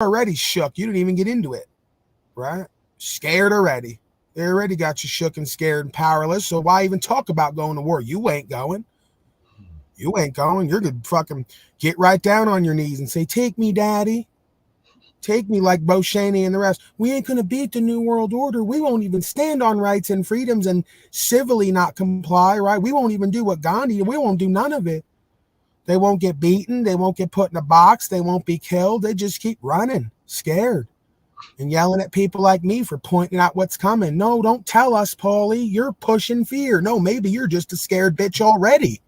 already shook. You didn't even get into it, right? Scared already. They already got you shook and scared and powerless. So why even talk about going to war? You ain't going. You ain't going. You're going to fucking get right down on your knees and say, take me, daddy. Take me like Bo Shaney and the rest. We ain't going to beat the New World Order. We won't even stand on rights and freedoms and civilly not comply, right? We won't even do what Gandhi did. We won't do none of it. They won't get beaten. They won't get put in a box. They won't be killed. They just keep running, scared, and yelling at people like me for pointing out what's coming. No, don't tell us, Paulie. You're pushing fear. No, maybe you're just a scared bitch already.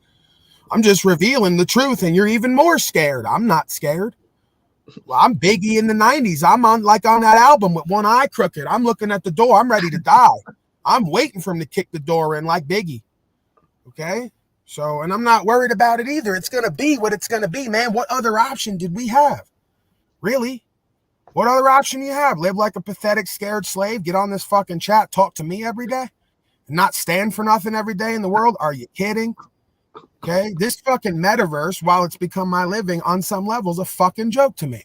I'm just revealing the truth, and you're even more scared. I'm not scared. Well, I'm Biggie in the 90s. I'm on that album with one eye crooked. I'm looking at the door. I'm ready to die. I'm waiting for him to kick the door in like Biggie. Okay? So, and I'm not worried about it either. It's going to be what it's going to be, man. What other option did we have? Really? What other option do you have? Live like a pathetic, scared slave? Get on this fucking chat, talk to me every day? And not stand for nothing every day in the world? Are you kidding? Okay, this fucking metaverse, while it's become my living on some levels, a fucking joke to me.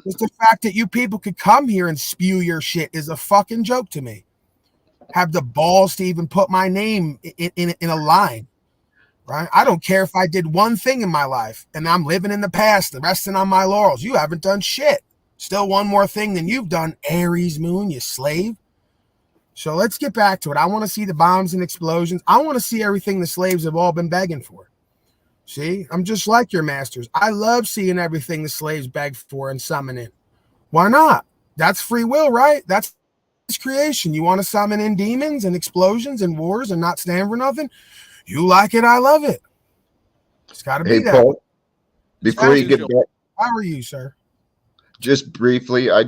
Just the fact that you people could come here and spew your shit is a fucking joke to me. Have the balls to even put my name in a line, right? I don't care if I did one thing in my life and I'm living in the past, resting on my laurels. You haven't done shit. Still one more thing than you've done, Aries Moon, you slave. So let's get back to it. I want to see the bombs and explosions. I want to see everything the slaves have all been begging for. See, I'm just like your masters. I love seeing everything the slaves beg for and summon in. Why not? That's free will, right? That's creation. You want to summon in demons and explosions and wars and not stand for nothing? You like it, I love it. It's got to be that. Paul, before you get back, how are you, sir? Just briefly, I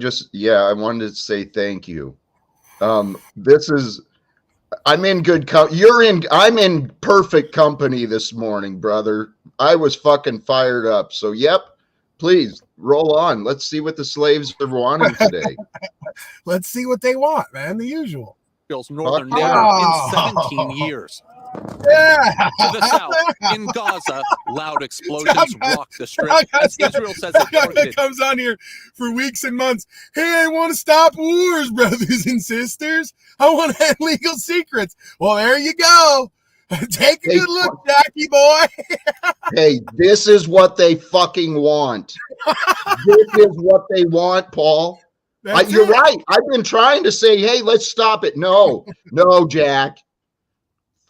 wanted to say thank you. I'm in good I'm in perfect company this morning, brother. I was fucking fired up. So yep, please roll on. Let's see what the slaves are wanting today. Let's see what they want, man. The usual. Northern neighbor in 17 years. Yeah. To the south, in Gaza, loud explosions rock the strip as Israel says it targeted. Comes on here for weeks and months. Hey, I want to stop wars, brothers and sisters. I want to have legal secrets. Well, there you go. Take a good look, Jackie boy. Hey, this is what they fucking want. This is what they want, Paul. You're right. I've been trying to say, hey, let's stop it. No, Jack.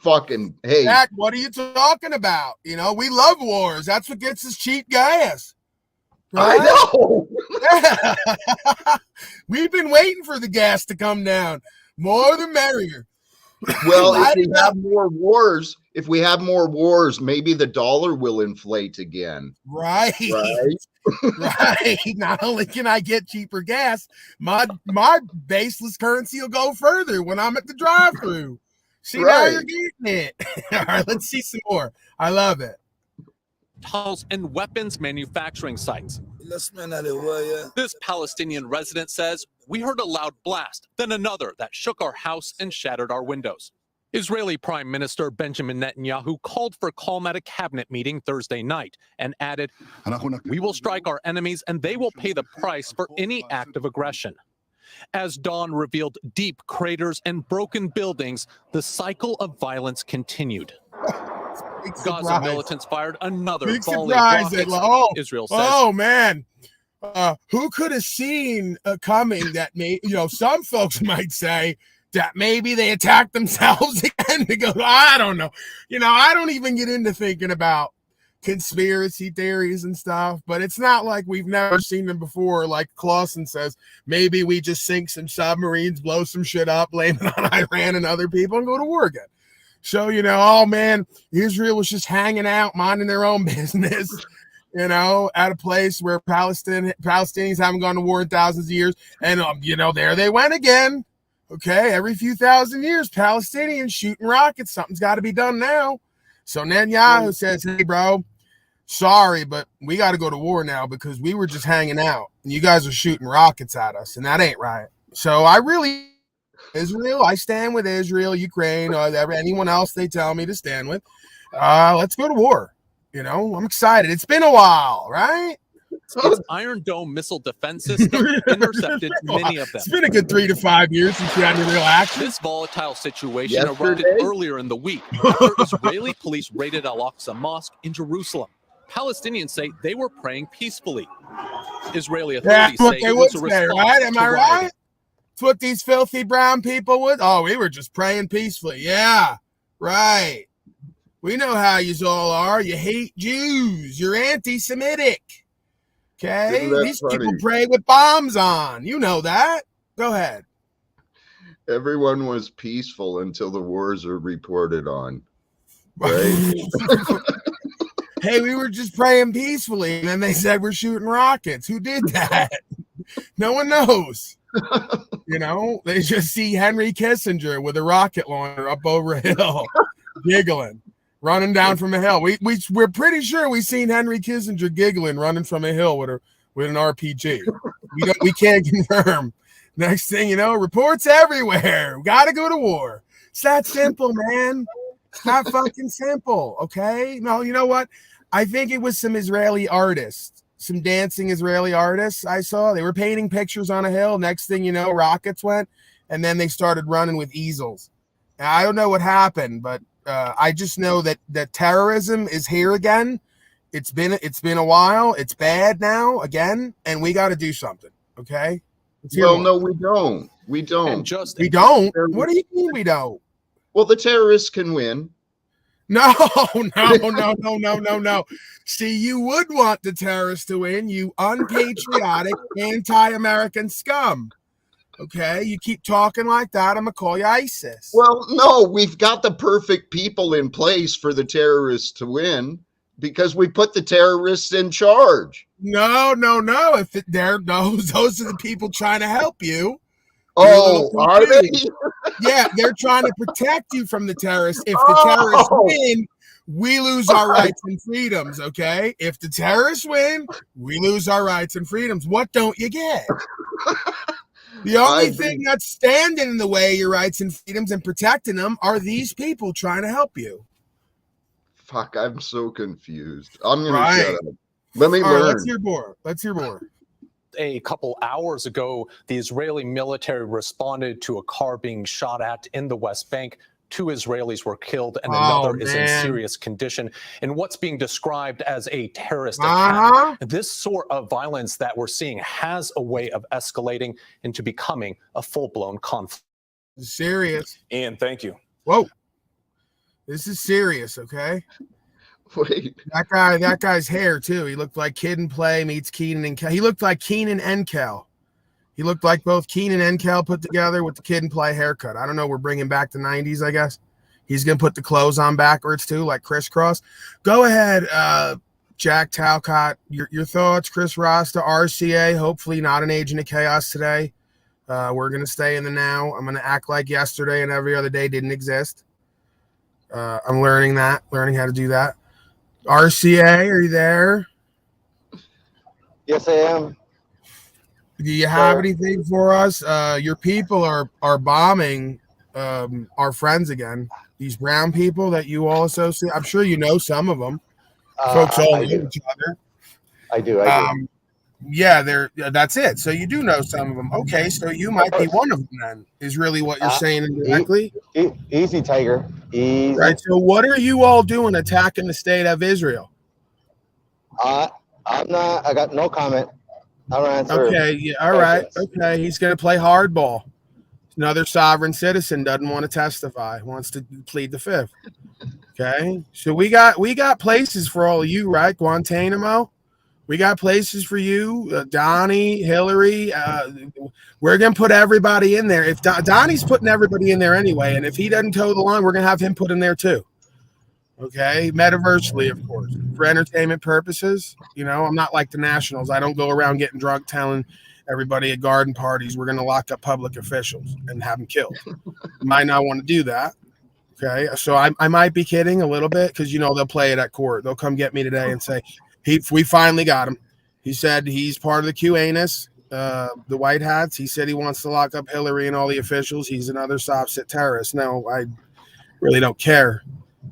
Fucking hey, Jack, what are you talking about? You know, we love wars. That's what gets us cheap gas. Right? I know. We've been waiting for the gas to come down. More the merrier. Well, if we have more wars, maybe the dollar will inflate again. Right. Right. Not only can I get cheaper gas, my baseless currency will go further when I'm at the drive-through. See, now you're getting it. All right, let's see some more. I love it. Tunnels and weapons manufacturing sites. This Palestinian resident says, we heard a loud blast, then another that shook our house and shattered our windows. Israeli Prime Minister Benjamin Netanyahu called for calm at a cabinet meeting Thursday night and added, we will strike our enemies and they will pay the price for any act of aggression. As dawn revealed deep craters and broken buildings, the cycle of violence continued. Gaza militants fired another volley of rockets. Israel says, "Oh man, who could have seen coming that? Some folks might say that maybe they attacked themselves again." To go, I don't know. I don't even get into thinking about conspiracy theories and stuff, but it's not like we've never seen them before. Like Clausen says, maybe we just sink some submarines, blow some shit up, blame it on Iran and other people, and go to war again. So, oh man, Israel was just hanging out, minding their own business, at a place where Palestinians haven't gone to war in thousands of years. And, there they went again. Okay, every few thousand years, Palestinians shooting rockets. Something's got to be done now. So Netanyahu says, hey, bro, sorry, but we got to go to war now because we were just hanging out and you guys are shooting rockets at us, and that ain't right. So Israel, I stand with Israel, Ukraine, or anyone else they tell me to stand with. Let's go to war. I'm excited. It's been a while, right? its Iron Dome missile defense system intercepted many of them. It's been a good 3 to 5 years since we had any real action. This volatile situation erupted earlier in the week after Israeli police raided Al-Aqsa Mosque in Jerusalem. Palestinians say they were praying peacefully. Israeli authorities say it was a response right? Am to I rioting. right? It's what these filthy brown people would. Oh, we were just praying peacefully. Yeah, right. We know how you all are. You hate Jews. You're anti-Semitic. Okay? These people pray with bombs on. You know that. Go ahead. Everyone was peaceful until the wars are reported on. Right? Hey, we were just praying peacefully, and then they said we're shooting rockets. Who did that? No one knows. You know, they just see Henry Kissinger with a rocket launcher up over a hill, giggling, running down from a hill. We're pretty sure we seen Henry Kissinger giggling, running from a hill with an RPG. We can't confirm. Next thing you know, reports everywhere. We gotta go to war. It's that simple, man. It's not fucking simple, okay? No, you know what? I think it was some Israeli artists, some dancing Israeli artists I saw. They were painting pictures on a hill. Next thing you know, rockets went, and then they started running with easels. Now, I don't know what happened, but I just know that terrorism is here again. It's been a while. It's bad now again, and we got to do something, okay? Well, no, we don't. We don't. We don't? What do you mean we don't? Well, the terrorists can win. No. See, you would want the terrorists to win, you unpatriotic, anti-American scum. Okay? You keep talking like that, I'm going to call you ISIS. Well, no, we've got the perfect people in place for the terrorists to win because we put the terrorists in charge. No. If those are the people trying to help you. Oh, are they? Yeah, they're trying to protect you from the terrorists. If the terrorists win, we lose our rights and freedoms, okay? If the terrorists win, we lose our rights and freedoms. What don't you get? The only thing that's standing in the way of your rights and freedoms and protecting them are these people trying to help you. Fuck, I'm so confused. I'm going to shut up. Let me learn. Right, let's hear more. A couple hours ago, the Israeli military responded to a car being shot at in the West Bank. 2 Israelis were killed and another is in serious condition in what's being described as a terrorist attack. This sort of violence that we're seeing has a way of escalating into becoming a full-blown conflict. Serious. Ian, thank you. Whoa. This is serious, okay? Wait. That guy's hair too. He looked like Kid and Play meets Keenan and Kel. He looked like Keenan and Kel. He looked like both Keenan and Kel put together with the Kid and Play haircut. I don't know. We're bringing back the 90s, I guess. He's going to put the clothes on backwards too, like crisscross. Go ahead, Jack Talcott. Your thoughts, Chris Rasta, RCA. Hopefully not an agent of chaos today. We're going to stay in the now. I'm going to act like yesterday and every other day didn't exist. I'm learning how to do that. RCA, are you there? Yes, I am. Do you have anything for us? Your people are bombing our friends again. These brown people that you all associate. I'm sure you know some of them. Folks all know each other. I do. Yeah, that's it. So you do know some of them. Okay, so you might be one of them then, is really what you're saying indirectly. Easy, Tiger. Easy. Right, so what are you all doing attacking the state of Israel? I'm not. I got no comment. I don't answer. Okay, yeah, all right. Okay, he's going to play hardball. Another sovereign citizen doesn't want to testify, wants to plead the fifth. Okay, so we got places for all of you, right? Guantanamo. We got places for you, Donnie, Hillary. We're going to put everybody in there. If Donnie's putting everybody in there anyway, and if he doesn't toe the line, we're going to have him put in there too. Okay, metaversely, of course, for entertainment purposes. You know, I'm not like the Nationals. I don't go around getting drunk telling everybody at garden parties we're going to lock up public officials and have them killed. Might not want to do that. Okay, so I might be kidding a little bit because, you know, they'll play it at court. They'll come get me today and say, we finally got him. He said he's part of the QAnus, the White Hats. He said he wants to lock up Hillary and all the officials. He's another soft-sit terrorist. No, I really don't care.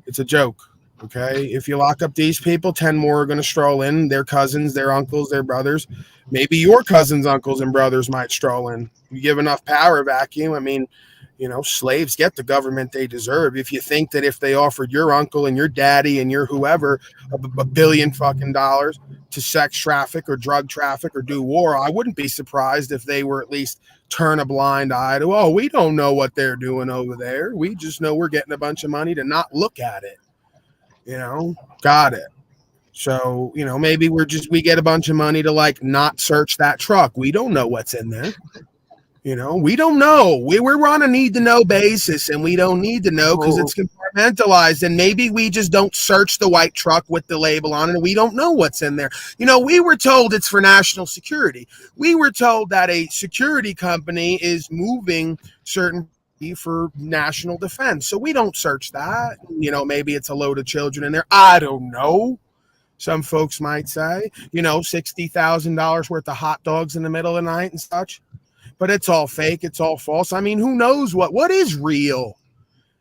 It's a joke. Okay, if you lock up these people, 10 more are going to stroll in. Their cousins, their uncles, their brothers. Maybe your cousins, uncles, and brothers might stroll in. You give enough power vacuum. I mean, slaves get the government they deserve. If you think that if they offered your uncle and your daddy and your whoever a billion fucking dollars to sex traffic or drug traffic or do war, I wouldn't be surprised if they were at least turn a blind eye to, oh, we don't know what they're doing over there. We just know we're getting a bunch of money to not look at it. Got it. So, maybe we get a bunch of money to like not search that truck. We don't know what's in there. We don't know. We're on a need to know basis, and we don't need to know because it's compartmentalized. And maybe we just don't search the white truck with the label on it, and we don't know what's in there. We were told it's for national security. We were told that a security company is moving certain for national defense. So we don't search that. Maybe it's a load of children in there. I don't know. Some folks might say, $60,000 worth of hot dogs in the middle of the night and such. But it's all fake. It's all false. I mean, who knows what is real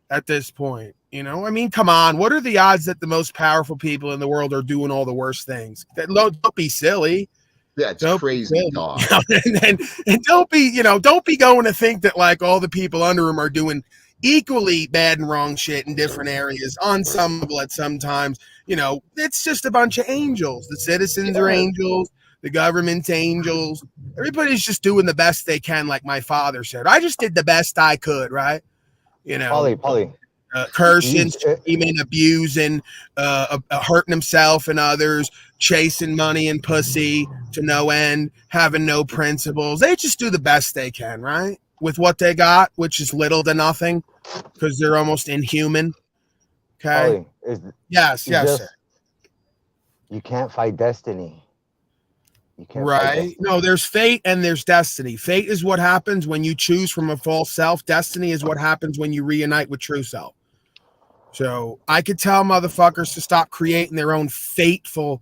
at this point? Come on. What are the odds that the most powerful people in the world are doing all the worst things? Don't be silly. That's crazy talk. And don't be going to think that like all the people under him are doing equally bad and wrong shit in different areas on some level at sometimes. It's just a bunch of angels. The citizens are angels. The government's angels. Everybody's just doing the best they can, like my father said. I just did the best I could, right? Paulie. Cursing, screaming, abusing, hurting himself and others, chasing money and pussy to no end, having no principles. They just do the best they can, right? With what they got, which is little to nothing, because they're almost inhuman. Okay. Paulie, yes, sir. You can't fight destiny. You can't right. No, there's fate and there's destiny. Fate is what happens when you choose from a false self. Destiny is what happens when you reunite with true self. So I could tell motherfuckers to stop creating their own fateful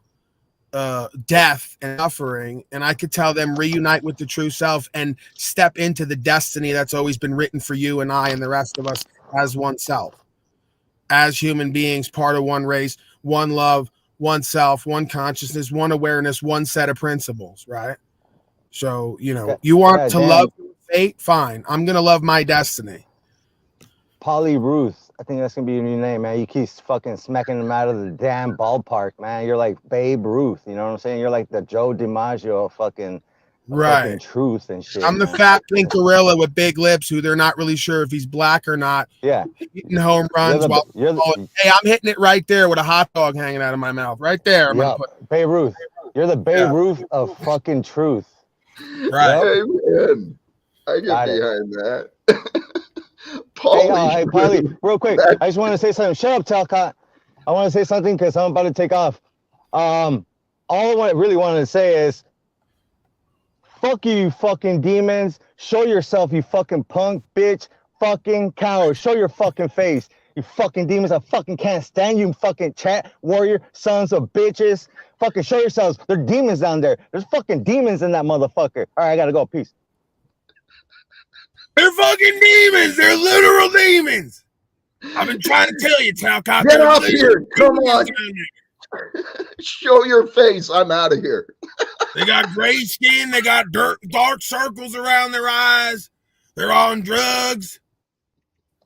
death and suffering, and I could tell them reunite with the true self and step into the destiny that's always been written for you and I and the rest of us as oneself, as human beings, part of one race, one love, one self, one consciousness, one awareness, one set of principles, right? So, you want to love fate? Fine. I'm going to love my destiny. Paulie Ruth. I think that's going to be your new name, man. You keep fucking smacking them out of the damn ballpark, man. You're like Babe Ruth. You know what I'm saying? You're like the Joe DiMaggio fucking truth and shit. I'm the fat pink gorilla with big lips who they're not really sure if he's black or not. Yeah. Hitting home runs hey, I'm hitting it right there with a hot dog hanging out of my mouth. Right there. Babe Ruth. You're the Babe Ruth of fucking truth. Right. Hey, man. I get behind that. Hey, Paulie, real quick. I just want to say something. Shut up, Talcott. I want to say something because I'm about to take off. All I really wanted to say is, fuck you fucking demons. Show yourself, you fucking punk, bitch, fucking coward. Show your fucking face, you fucking demons. I fucking can't stand you, fucking chat warrior, sons of bitches. Fucking show yourselves. There are demons down there. There's fucking demons in that motherfucker. All right, I gotta go. Peace. They're fucking demons. They're literal demons. I've been trying to tell you, Talcott. Get up here. Come on. Show your face. I'm out of here. They got gray skin. They got dark circles around their eyes. They're on drugs.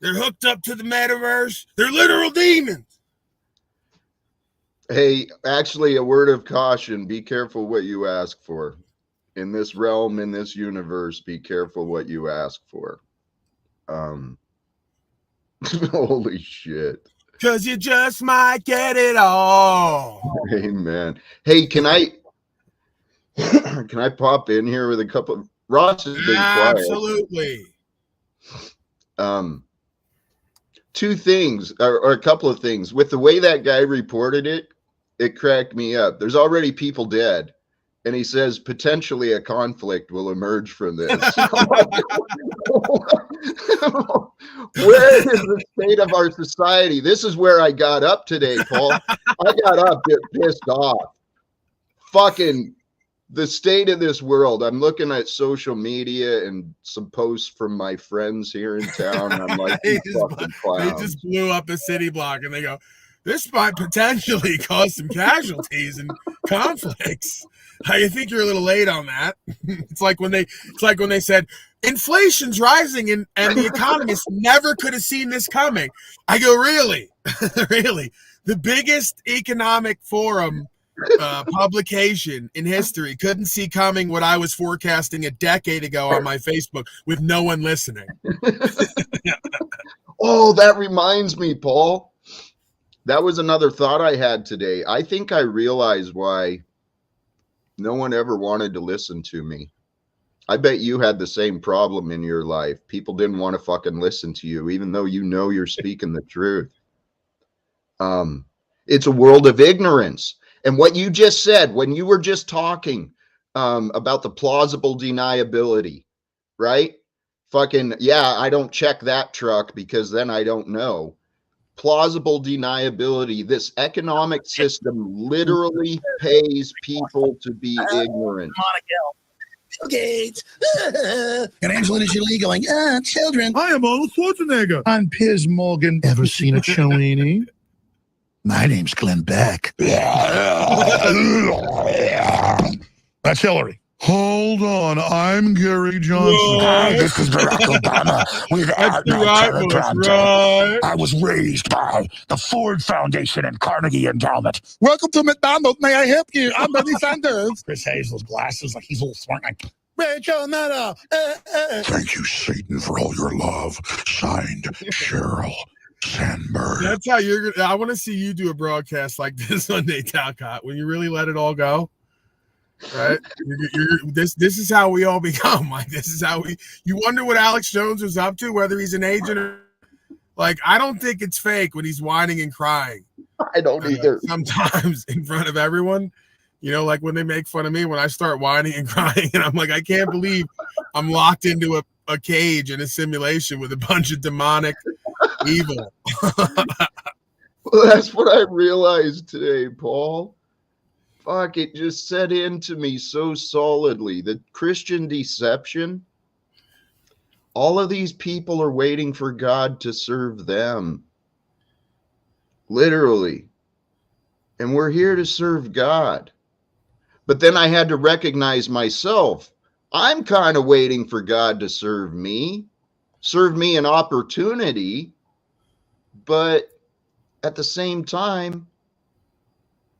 They're hooked up to the metaverse. They're literal demons. Hey, actually, a word of caution. Be careful what you ask for. In this realm, in this universe, be careful what you ask for. Holy shit. Because you just might get it all. Amen. Hey, can I pop in here with a couple of Ross has been quiet. Absolutely. Two things or a couple of things. With the way that guy reported it, it cracked me up. There's already people dead. And he says potentially a conflict will emerge from this. Where is the state of our society? This is where I got up today, Paul. I got up pissed off. Fucking the state of this world. I'm looking at social media and some posts from my friends here in town. I'm like, they just blew up the city block and they go, this might potentially cause some casualties and conflicts. I think you're a little late on that. It's like when they said inflation's rising and the economists never could have seen this coming. I go, really? Really? The biggest economic forum publication in history couldn't see coming what I was forecasting a decade ago on my Facebook with no one listening. Oh, that reminds me, Paul. That was another thought I had today. I think I realized why no one ever wanted to listen to me. I bet you had the same problem in your life. People didn't want to fucking listen to you, even though you know you're speaking the truth. It's a world of ignorance. And what you just said, when you were just talking about the plausible deniability, right? Fucking, yeah, I don't check that truck because then I don't know. Plausible deniability. This economic system literally pays people to be ignorant. Bill Gates and Angelina Jolie going, children. I am Arnold Schwarzenegger. I'm Piers Morgan. Ever seen a Cellini? My name's Glenn Beck. That's Hillary. Hold on, I'm Gary Johnson. Hi, this is Barack Obama. Without my teleprompter. Right. I was raised by the Ford Foundation and Carnegie Endowment. Welcome to McDonald's. May I help you? I'm Bernie Sanders. Chris Hazel's glasses like he's a little smart. Like, Rachel Maddow. Thank you, Satan, for all your love. Signed, Sheryl Sandberg. That's how you're gonna. I want to see you do a broadcast like this on Nate Talcott when you really let it all go. Right? This is how we all become. Like, this is how you wonder what Alex Jones was up to, whether he's an agent or like. I don't think it's fake when he's whining and crying. I don't either. Sometimes in front of everyone, you know, like when they make fun of me when I start whining and crying, and I'm like, I can't believe I'm locked into a cage in a simulation with a bunch of demonic evil. Well, that's what I realized today, Paul. Fuck, it just set into me so solidly. The Christian deception. All of these people are waiting for God to serve them. Literally. And we're here to serve God. But then I had to recognize myself. I'm kind of waiting for God to serve me an opportunity. But at the same time,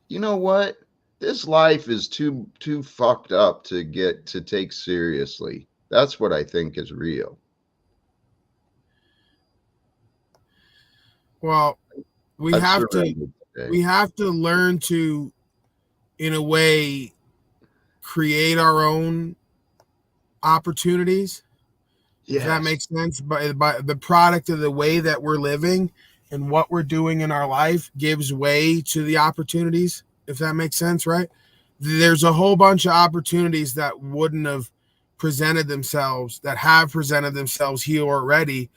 you know what? This life is too fucked up to take seriously. That's what I think is real. Well, we have to learn to, in a way, create our own opportunities. Yes. If that makes sense. By the product of the way that we're living and what we're doing in our life gives way to the opportunities. If that makes sense, right? There's a whole bunch of opportunities that wouldn't have presented themselves, that have presented themselves here already,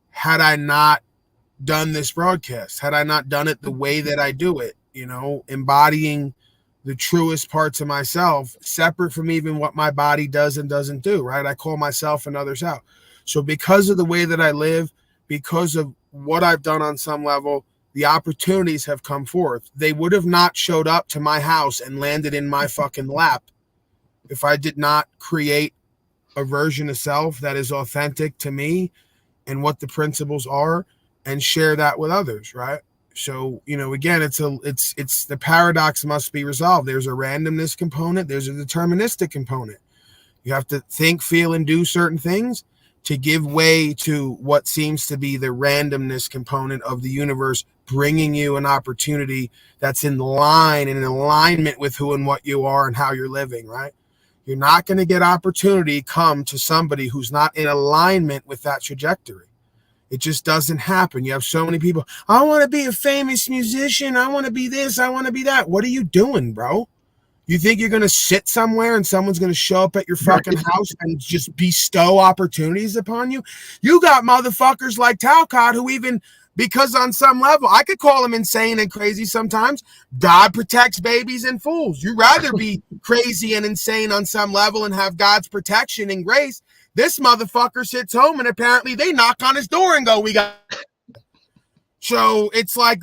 had I not done this broadcast, had I not done it the way that I do it, you know, embodying the truest parts of myself, separate from even what my body does and doesn't do, right? I call myself and others out. So because of the way that I live, because of what I've done on some level, the opportunities have come forth. They would have not showed up to my house and landed in my fucking lap if I did not create a version of self that is authentic to me and what the principles are and share that with others, right? So, you know, again, it's the paradox must be resolved. There's a randomness component. There's a deterministic component. You have to think, feel, and do certain things to give way to what seems to be the randomness component of the universe, bringing you an opportunity that's in line and in alignment with who and what you are and how you're living, right? You're not going to get opportunity come to somebody who's not in alignment with that trajectory. It just doesn't happen. You have so many people, I want to be a famous musician. I want to be this. I want to be that. What are you doing, bro? You think you're going to sit somewhere and someone's going to show up at your fucking house and just bestow opportunities upon you? You got motherfuckers like Talcott who even, because on some level, I could call him insane and crazy sometimes. God protects babies and fools. You'd rather be crazy and insane on some level and have God's protection and grace. This motherfucker sits home and apparently they knock on his door and go, we got... So it's like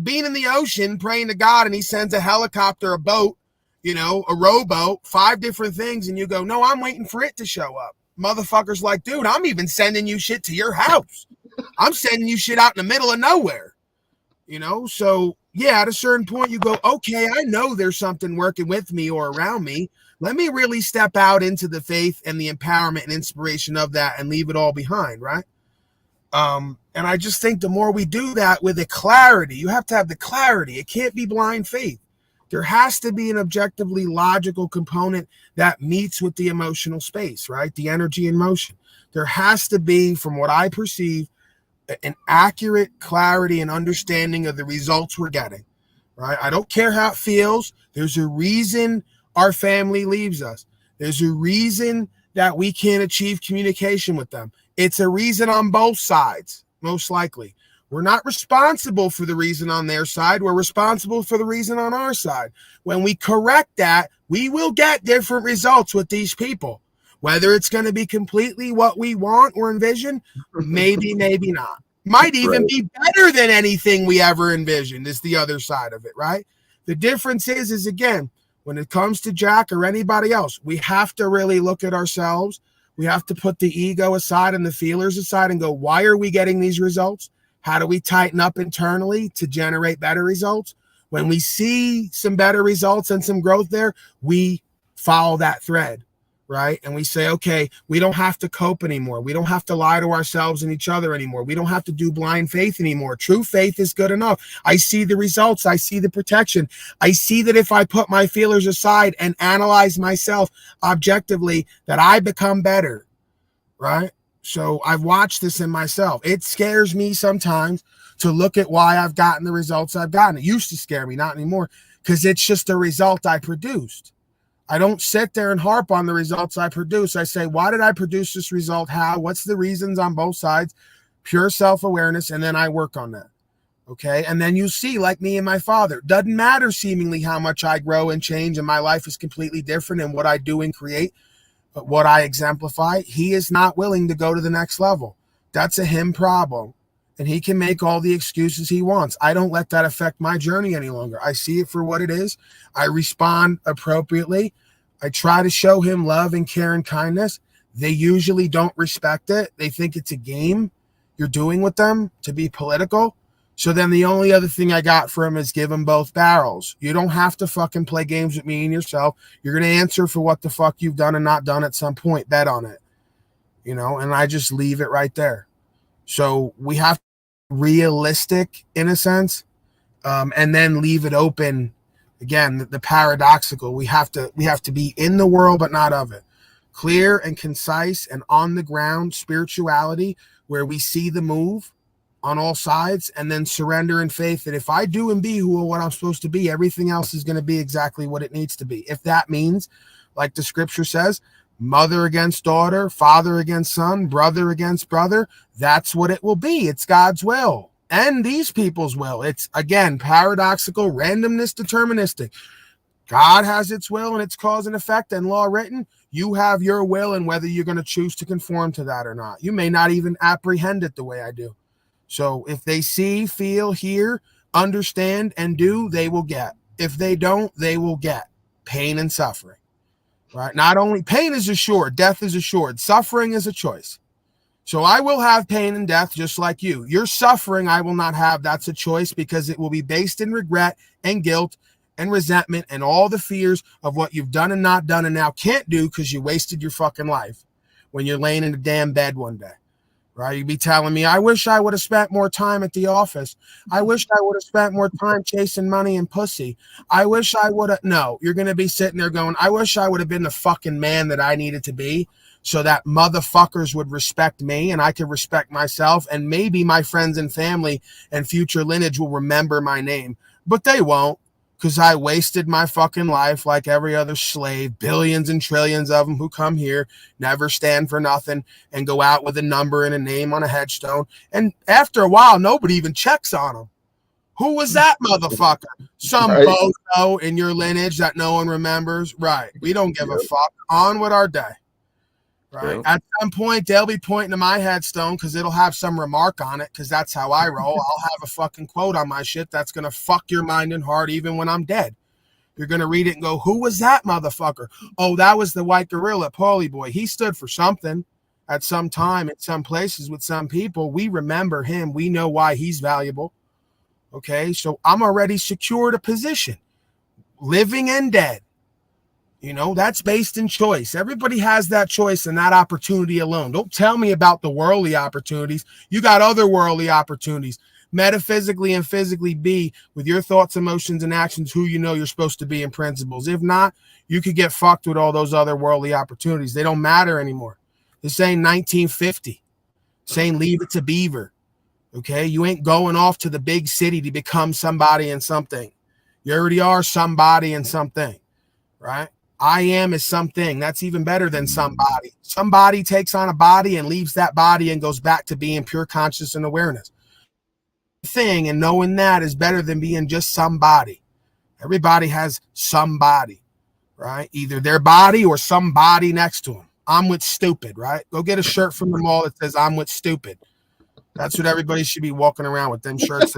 being in the ocean, praying to God, and he sends a helicopter, a boat, a rowboat, 5 different things, and you go, no, I'm waiting for it to show up. Motherfucker's like, dude, I'm even sending you shit to your house. I'm sending you shit out in the middle of nowhere. So yeah, at a certain point you go, okay, I know there's something working with me or around me. Let me really step out into the faith and the empowerment and inspiration of that and leave it all behind, right? And I just think the more we do that with the clarity, you have to have the clarity. It can't be blind faith. There has to be an objectively logical component that meets with the emotional space, right? The energy and motion. There has to be, from what I perceive, an accurate clarity and understanding of the results we're getting, right? I don't care how it feels. There's a reason our family leaves us. There's a reason that we can't achieve communication with them. It's a reason on both sides, most likely. We're not responsible for the reason on their side. We're responsible for the reason on our side. When we correct that, we will get different results with these people. Whether it's going to be completely what we want or envision, maybe, maybe not. Might even be better than anything we ever envisioned is the other side of it, right? The difference is again, when it comes to Jack or anybody else, we have to really look at ourselves. We have to put the ego aside and the feelers aside and go, why are we getting these results? How do we tighten up internally to generate better results? When we see some better results and some growth there, we follow that thread, right? And we say, okay, we don't have to cope anymore. We don't have to lie to ourselves and each other anymore. We don't have to do blind faith anymore. True faith is good enough. I see the results. I see the protection. I see that if I put my feelers aside and analyze myself objectively, that I become better, right? So I've watched this in myself. It scares me sometimes to look at why I've gotten the results I've gotten. It used to scare me, not anymore, because it's just a result I produced. I don't sit there and harp on the results I produce. I say, why did I produce this result? How? What's the reasons on both sides? Pure self-awareness, and then I work on that. Okay? And then you see, like me and my father, doesn't matter seemingly how much I grow and change, and my life is completely different in what I do and create. But what I exemplify, he is not willing to go to the next level. That's a him problem. And he can make all the excuses he wants. I don't let that affect my journey any longer. I see it for what it is. I respond appropriately. I try to show him love and care and kindness. They usually don't respect it. They think it's a game you're doing with them to be political. So then the only other thing I got for him is give him both barrels. You don't have to fucking play games with me and yourself. You're going to answer for what the fuck you've done and not done at some point. Bet on it. And I just leave it right there. So we have to be realistic in a sense, and then leave it open. Again, the paradoxical. We have to be in the world, but not of it. Clear and concise and on the ground spirituality where we see the move on all sides, and then surrender in faith that if I do and be what I'm supposed to be, everything else is going to be exactly what it needs to be. If that means, like the scripture says, mother against daughter, father against son, brother against brother, that's what it will be. It's God's will and these people's will. It's, again, paradoxical, randomness, deterministic. God has its will and its cause and effect and law written. You have your will and whether you're going to choose to conform to that or not. You may not even apprehend it the way I do. So if they see, feel, hear, understand, and do, they will get. If they don't, they will get pain and suffering, right? Not only pain is assured, death is assured. Suffering is a choice. So I will have pain and death just like you. Your suffering I will not have. That's a choice because it will be based in regret and guilt and resentment and all the fears of what you've done and not done and now can't do because you wasted your fucking life when you're laying in a damn bed one day. Right? You'd be telling me, I wish I would have spent more time at the office. I wish I would have spent more time chasing money and pussy. I wish I would have. No, you're going to be sitting there going, I wish I would have been the fucking man that I needed to be so that motherfuckers would respect me and I could respect myself. And maybe my friends and family and future lineage will remember my name, but they won't. Because I wasted my fucking life like every other slave, billions and trillions of them who come here, never stand for nothing, and go out with a number and a name on a headstone. And after a while, nobody even checks on them. Who was that motherfucker? Some bozo in your lineage that no one remembers? Right. We don't give a fuck. On with our day. Right. At some point, they'll be pointing to my headstone because it'll have some remark on it because that's how I roll. I'll have a fucking quote on my shit that's going to fuck your mind and heart even when I'm dead. You're going to read it and go, who was that motherfucker? Oh, that was the white gorilla, Paulie boy. He stood for something at some time, at some places with some people. We remember him. We know why he's valuable. Okay, so I'm already secured a position, living and dead. You know, that's based in choice. Everybody has that choice and that opportunity alone. Don't tell me about the worldly opportunities. You got other worldly opportunities. Metaphysically and physically be with your thoughts, emotions, and actions who you know you're supposed to be in principles. If not, you could get fucked with all those other worldly opportunities. They don't matter anymore. This ain't 1950. Saying leave it to Beaver. Okay? You ain't going off to the big city to become somebody and something. You already are somebody and something. Right? I am is something. That's even better than somebody. Somebody takes on a body and leaves that body and goes back to being pure conscious and awareness. Thing and knowing that is better than being just somebody. Everybody has somebody, right? Either their body or somebody next to them. I'm with stupid, right? Go get a shirt from the mall that says I'm with stupid. That's what everybody should be walking around with, them shirts.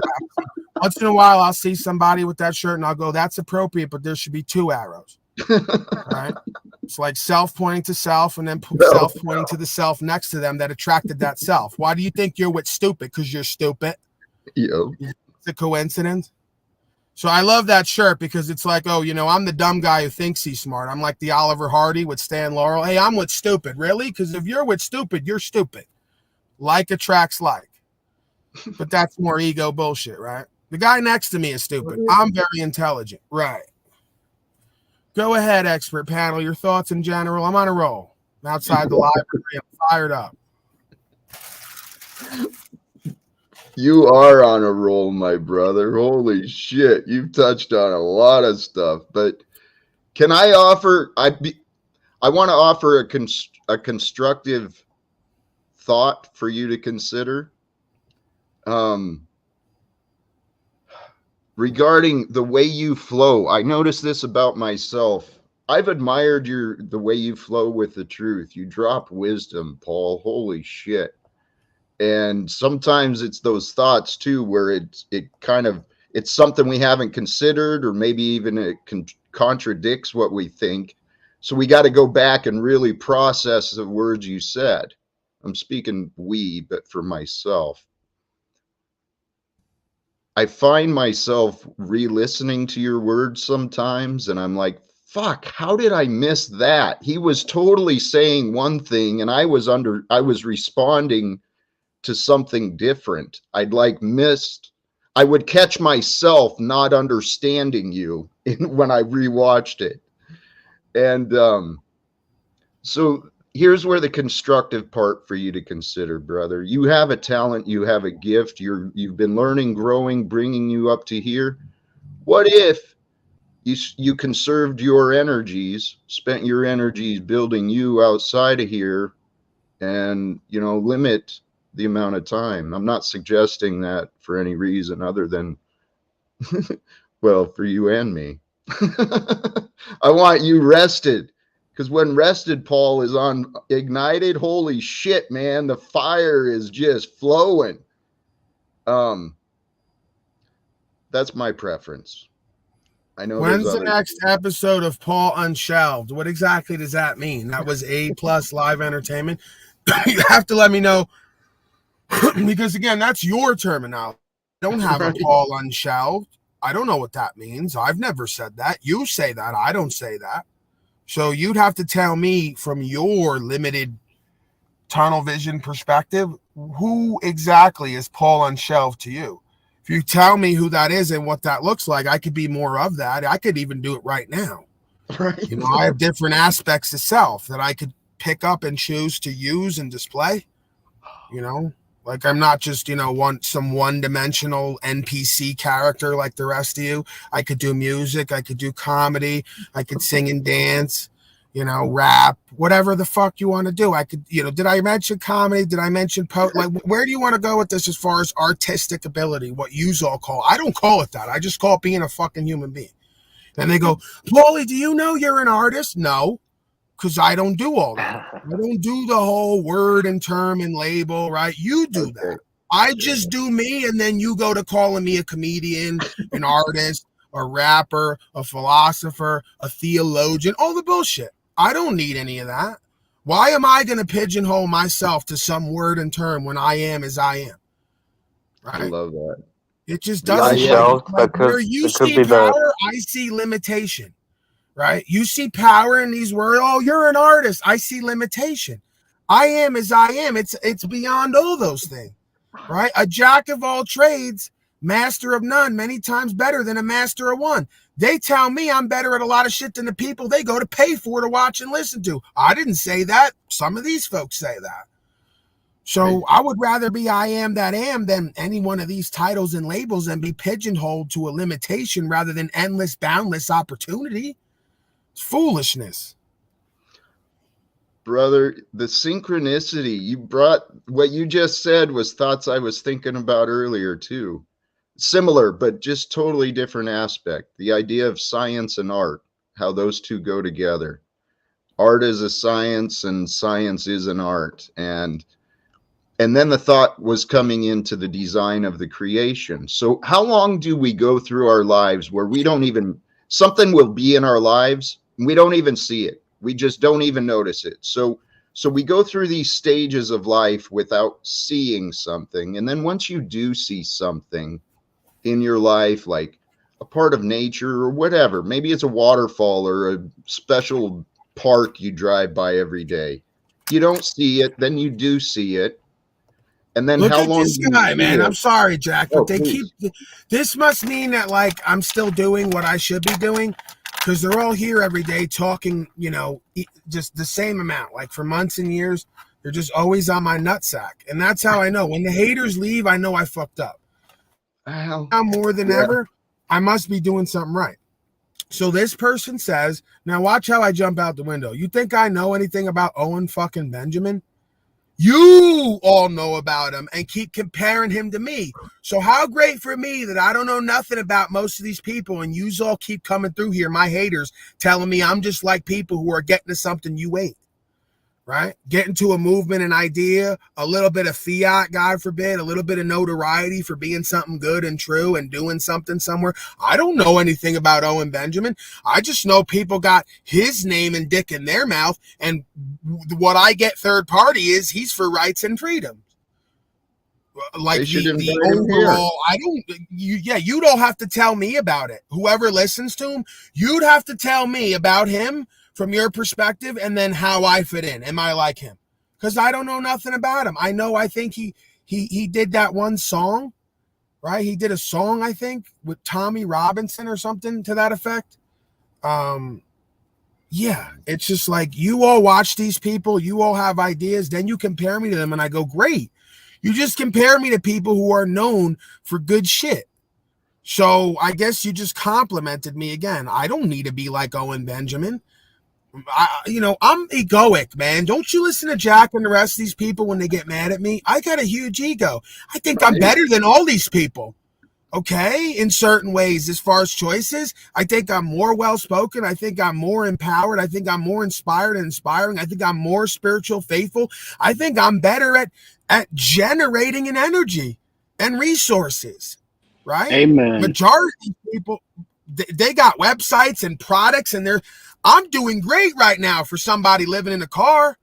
Once in a while, I'll see somebody with that shirt and I'll go, that's appropriate, but there should be 2 arrows. Right? It's like self pointing to self and then self pointing to the self next to them that attracted that self. Why do you think you're with stupid? Because you're stupid. Yo. It's a coincidence. So I love that shirt because it's like, oh, you know, I'm the dumb guy who thinks he's smart. I'm like the Oliver Hardy with Stan Laurel. Hey, I'm with stupid. Really? Because if you're with stupid, you're stupid. Like attracts like. But that's more ego bullshit, right? The guy next to me is stupid. I'm very intelligent. Right. Go ahead, expert panel. Your thoughts in general. I'm on a roll. I'm outside the library. I'm fired up. You are on a roll, my brother. Holy shit. You've touched on a lot of stuff. But can I offer, I want to offer a constructive thought for you to consider. Regarding the way you flow, I noticed this about myself. I've admired the way you flow with the truth. You drop wisdom, Paul. Holy shit. And sometimes it's those thoughts too, where it's something we haven't considered, or maybe even it contradicts what we think. So we got to go back and really process the words you said. I'm speaking we, but for myself. I find myself re-listening to your words sometimes, and I'm like, fuck, how did I miss that? He was totally saying one thing, and I was responding to something different. I would catch myself not understanding you when I rewatched it. And so here's where the constructive part for you to consider, brother. You have a talent, you have a gift, you've been learning, growing, bringing you up to here. What if you conserved your energies, spent your energies building you outside of here, and, you know, limit the amount of time? I'm not suggesting that for any reason other than, well, for you and me. I want you rested. Because when rested, Paul, is on ignited, holy shit, man, the fire is just flowing. That's my preference. I know. When's the next episode of Paul Unshelved? What exactly does that mean? That was A+ live entertainment. You have to let me know, because again, that's your terminology. I don't have a Paul Unshelved. I don't know what that means. I've never said that. You say that. I don't say that. So you'd have to tell me from your limited tunnel vision perspective, who exactly is Paul Unshelved to you? If you tell me who that is and what that looks like, I could be more of that. I could even do it right now. Right. You know, I have different aspects of self that I could pick up and choose to use and display. You know, like I'm not just, you know, some one-dimensional NPC character like the rest of you. I could do music, I could do comedy, I could sing and dance, you know, rap, whatever the fuck you want to do. I could, you know, did I mention comedy? Did I mention like, where do you want to go with this as far as artistic ability? What you all call? I don't call it that. I just call it being a fucking human being. And they go, Paulie, do you know you're an artist? No. because I don't do all that. I don't do the whole word and term and label, right? You do that. I just do me, and then you go to calling me a comedian, an artist, a rapper, a philosopher, a theologian, all the bullshit. I don't need any of that. Why am I going to pigeonhole myself to some word and term when I am as I am? Right? I love that. It just doesn't. Where you see power, I see limitation. Right? You see power in these words. Oh, you're an artist. I see limitation. I am as I am. It's beyond all those things. Right? A jack of all trades, master of none, many times better than a master of one. They tell me I'm better at a lot of shit than the people they go to pay for to watch and listen to. I didn't say that. Some of these folks say that. So I would rather be I am that am than any one of these titles and labels and be pigeonholed to a limitation rather than endless, boundless opportunity. It's foolishness. Brother, the synchronicity you brought, what you just said was thoughts I was thinking about earlier too. Similar, but just totally different aspect. The idea of science and art, how those two go together. Art is a science and science is an art. And then the thought was coming into the design of the creation. So how long do we go through our lives where we don't even, something will be in our lives, and we don't even see it. We just don't even notice it. So we go through these stages of life without seeing something. And then once you do see something in your life, like a part of nature or whatever, maybe it's a waterfall or a special park you drive by every day. You don't see it, then you do see it. And then look how at long this guy, man. I'm sorry, Jack, but they please. keep. This must mean that like I'm still doing what I should be doing, because they're all here every day talking. You know, just the same amount. Like for months and years, they're just always on my nutsack, and that's how I know when the haters leave. I know I fucked up. Now more than ever, I must be doing something right. So this person says, "Now watch how I jump out the window. You think I know anything about Owen fucking Benjamin? You all know about him and keep comparing him to me. So how great for me that I don't know nothing about most of these people, and yous all keep coming through here, my haters, telling me I'm just like people who are getting to something you ain't. Right? Getting to a movement, an idea, a little bit of fiat, God forbid, a little bit of notoriety for being something good and true and doing something somewhere. I don't know anything about Owen Benjamin. I just know people got his name and dick in their mouth, and what I get third party is he's for rights and freedom. Like the overall, you don't have to tell me about it. Whoever listens to him, you'd have to tell me about him from your perspective, and then how I fit in. Am I like him? Because I don't know nothing about him. I think he did that one song, right? He did a song, I think, with Tommy Robinson or something to that effect. Yeah, it's just like you all watch these people, you all have ideas, then you compare me to them, and I go, great. You just compare me to people who are known for good shit. So I guess you just complimented me again. I don't need to be like Owen Benjamin. I'm egoic, man. Don't you listen to Jack and the rest of these people when they get mad at me? I got a huge ego. I think I'm better than all these people. Okay, in certain ways, as far as choices, I think I'm more well-spoken. I think I'm more empowered. I think I'm more inspired and inspiring. I think I'm more spiritual, faithful. I think I'm better at generating an energy and resources, right? Amen. Majority of people, they got websites and products, and I'm doing great right now for somebody living in a car.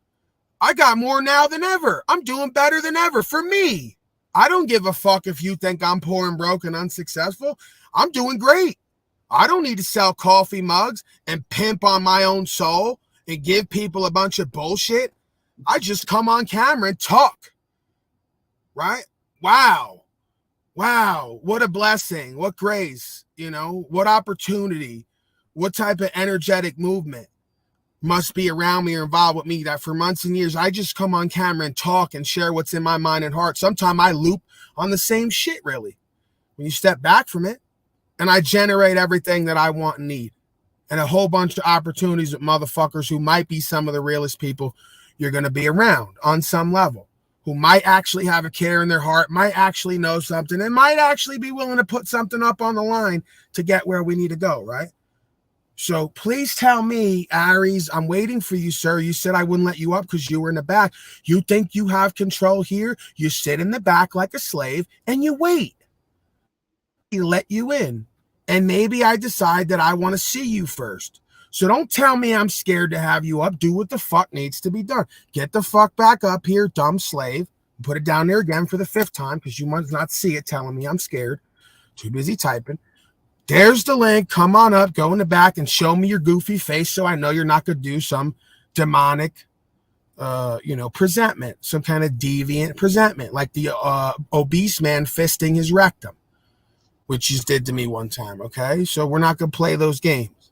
I got more now than ever. I'm doing better than ever for me. I don't give a fuck if you think I'm poor and broke and unsuccessful. I'm doing great. I don't need to sell coffee mugs and pimp on my own soul and give people a bunch of bullshit. I just come on camera and talk. Right? Wow. What a blessing. What grace. What opportunity. What type of energetic movement must be around me or involved with me that for months and years, I just come on camera and talk and share what's in my mind and heart. Sometimes I loop on the same shit, really, when you step back from it, and I generate everything that I want and need, and a whole bunch of opportunities with motherfuckers who might be some of the realest people you're going to be around on some level, who might actually have a care in their heart, might actually know something, and might actually be willing to put something up on the line to get where we need to go, right? So please tell me, Aries, I'm waiting for you, sir. You said I wouldn't let you up because you were in the back. You think you have control here? You sit in the back like a slave and you wait. He let you in. And maybe I decide that I want to see you first. So don't tell me I'm scared to have you up. Do what the fuck needs to be done. Get the fuck back up here, dumb slave. Put it down there again for the 5th time because you must not see it telling me I'm scared. Too busy typing. There's the link. Come on up, go in the back and show me your goofy face so I know you're not going to do some demonic, presentment, some kind of deviant presentment, like the obese man fisting his rectum, which you did to me one time, okay? So we're not going to play those games.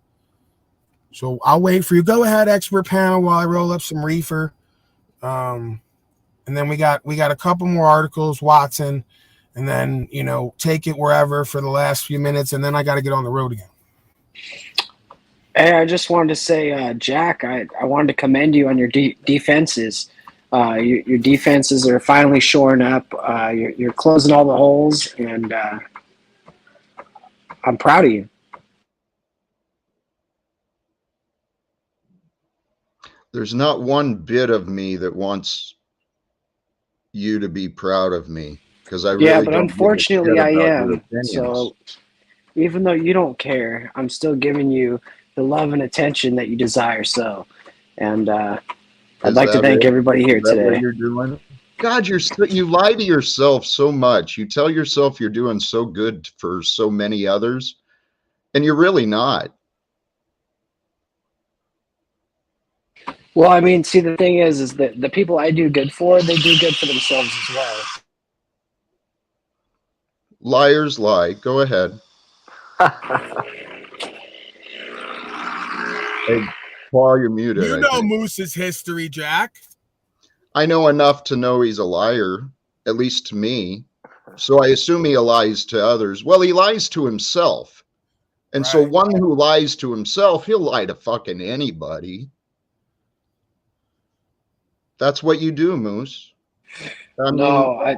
So I'll wait for you. Go ahead, expert panel, while I roll up some reefer. And then we got a couple more articles, Watson. And then, take it wherever for the last few minutes, and then I got to get on the road again. Hey, I just wanted to say, Jack, I wanted to commend you on your defenses. Your defenses are finally shoring up. You're closing all the holes, and I'm proud of you. There's not one bit of me that wants you to be proud of me. Because I really but unfortunately I am. So even though you don't care, I'm still giving you the love and attention that you desire. So, and I'd like to thank everybody here today. What you're doing? God, you lie to yourself so much. You tell yourself you're doing so good for so many others, and you're really not. Well, I mean, see, the thing is that the people I do good for, they do good for themselves as well. Liars lie. Go ahead. Hey, Paul, you're muted. You know Moose's history, Jack. I know enough to know he's a liar, at least to me. So I assume he lies to others. Well, he lies to himself. And so one who lies to himself, he'll lie to fucking anybody. That's what you do, Moose. I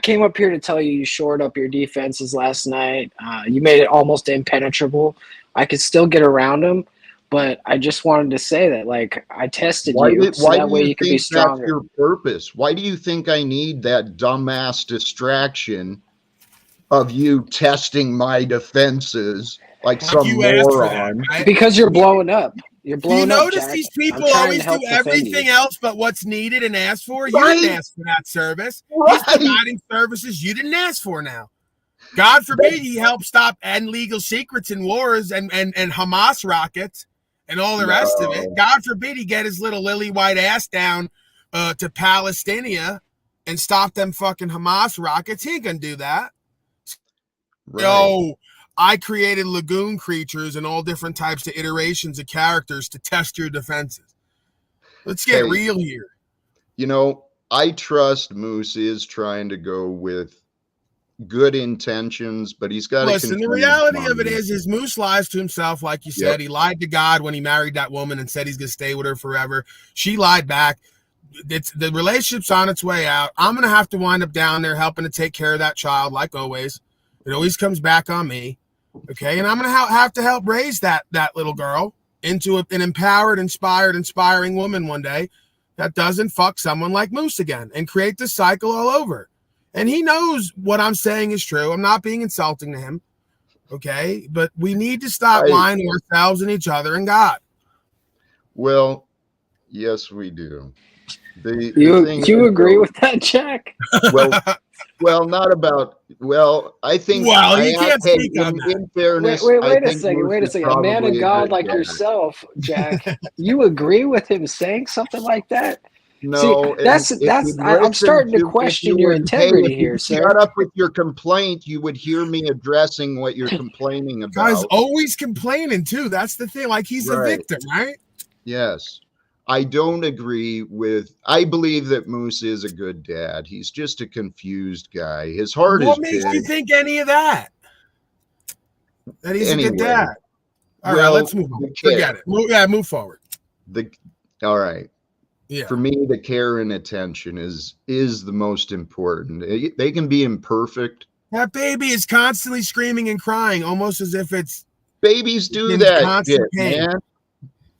came up here to tell you shored up your defenses last night. You made it almost impenetrable. I could still get around them, but I just wanted to say that, like, I tested you so that way you could be stronger. That's your purpose? Why do you think I need that dumbass distraction of you testing my defenses like some moron? Because you're blowing up. You're blowing up, notice Jack. These people always do everything else but what's needed and asked for. You didn't ask for that service. He's providing services you didn't ask for now. God forbid he helped stop illegal secrets and wars and Hamas rockets and all the rest of it. God forbid he get his little lily white ass down to Palestine and stop them fucking Hamas rockets. He ain't gonna do that. No. I created lagoon creatures and all different types of iterations of characters to test your defenses. Let's get real here. I trust Moose is trying to go with good intentions, but he's got to listen. The reality of it is Moose lies to himself, like you said. He lied to God when he married that woman and said he's gonna stay with her forever. She lied back. The relationship's on its way out. I'm gonna have to wind up down there helping to take care of that child, like always. It always comes back on me. Okay, and I'm going to have to help raise that little girl into an empowered, inspiring woman one day that doesn't fuck someone like Moose again and create this cycle all over. And he knows what I'm saying is true. I'm not being insulting to him, okay? But we need to stop lying to ourselves and each other and God. Well, yes, we do. You agree with that, Jack? Well, not about. Well, I think. Well, you can't speak on that. In fairness, wait a second. A man of God like yourself, Jack. You agree with him saying something like that? No, see, I'm starting to question your integrity here, sir. Shut up with your complaint. You would hear me addressing what you're complaining about. Guy's always complaining too. That's the thing. Like he's a victim, right? Yes. I don't agree with. I believe that Moose is a good dad. He's just a confused guy. His heart is big. What makes you think any of that? That he's a good dad. All right, let's move on. Forget it. Move forward. All right. Yeah. For me, the care and attention is the most important. They can be imperfect. That baby is constantly screaming and crying, almost as if it's Babies do In that constant shit, pain. man.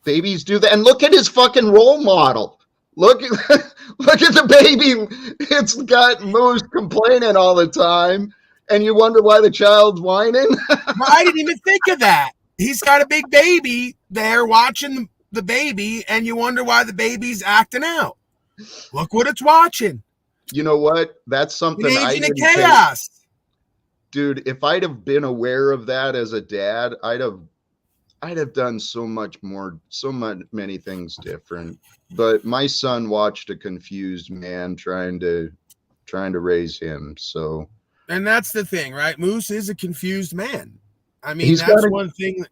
Babies do that. And look at his fucking role model. Look at the baby. It's got Moose complaining all the time. And you wonder why the child's whining? Well, I didn't even think of that. He's got a big baby there watching the baby, and you wonder why the baby's acting out. Look what it's watching. You know what? That's something An I agent of didn't think. chaos. Dude, if I'd have been aware of that as a dad, I'd have done so much more, many things different. But my son watched a confused man trying to raise him. So, And that's the thing, right? Moose is a confused man. I mean, He's that's gotta- one thing.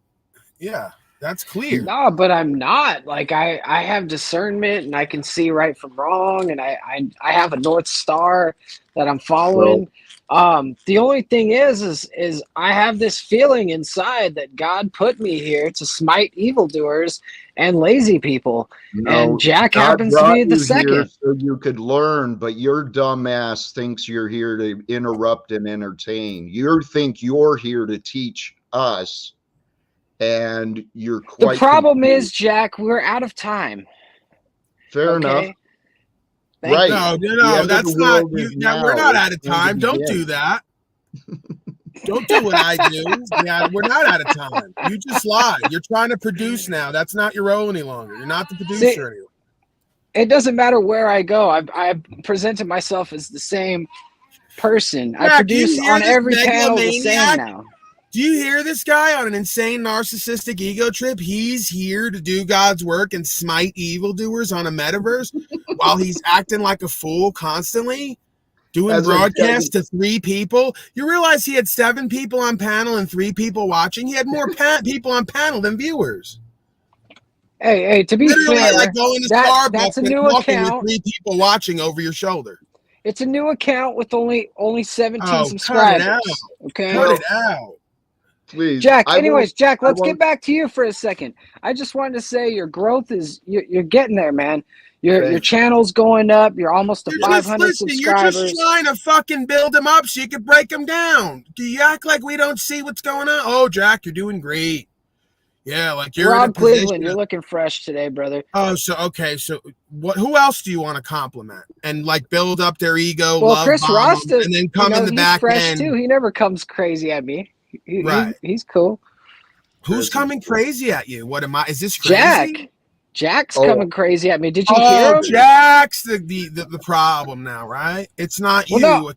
Yeah, that's clear. No, but I'm not. Like I have discernment and I can see right from wrong, and I have a North Star that I'm following. The only thing is I have this feeling inside that God put me here to smite evildoers and lazy people. And Jack God happens to brought be the you second. here so you could learn, but your dumb ass thinks you're here to interrupt and entertain. You think you're here to teach us, and you're quite The problem confused. is, Jack, we're out of time. Fair enough. Okay? Thank Right. No, The no, end of that's the not. world is Now, now. we're not It's out of going to time. Don't begin. do that. Don't do what I do. Yeah, we're not out of time. You just lied. You're trying to produce now. That's not your role any longer. You're not the producer anymore. It doesn't matter where I go. I've presented myself as the same person. I Jack, do you produce hear on this every panel the same megalomaniac? now. Do you hear this guy on an insane narcissistic ego trip? He's here to do God's work and smite evildoers on a metaverse while he's acting like a fool constantly, doing As a broadcasts to 3 people. You realize he had 7 people on panel and 3 people watching? He had more people on panel than viewers. Hey, to be Literally, fair, like going to that's Starbucks a and new talking account. with 3 people watching over your shoulder. It's a new account with only 17 Oh, cut it subscribers. out. Okay, Cut it out. Please, Jack. I Anyways, Jack, let's won't- get back to you for a second. I just wanted to say your growth is you're getting there, man. Your Thanks. channel's going up. You're almost to You're just 500 listening. You're subscribers. just trying to fucking build them up so you can break them down. Do you act like we don't see what's going on? Oh, Jack, you're doing great. Yeah, like you're in a Rob position. Cleveland, you're looking fresh today, brother. Oh, so okay. So what? Who else do you want to compliment and like build up their ego? Well, love Chris bomb Ross, them, and then come in the he's back fresh end. too. He never comes crazy at me. Right. He's cool. Who's coming crazy at you? What am I? Is this crazy? Jack's Oh. coming crazy at me. Did you hear Oh, him? Jack's the problem now, right? It's not Well, you. no.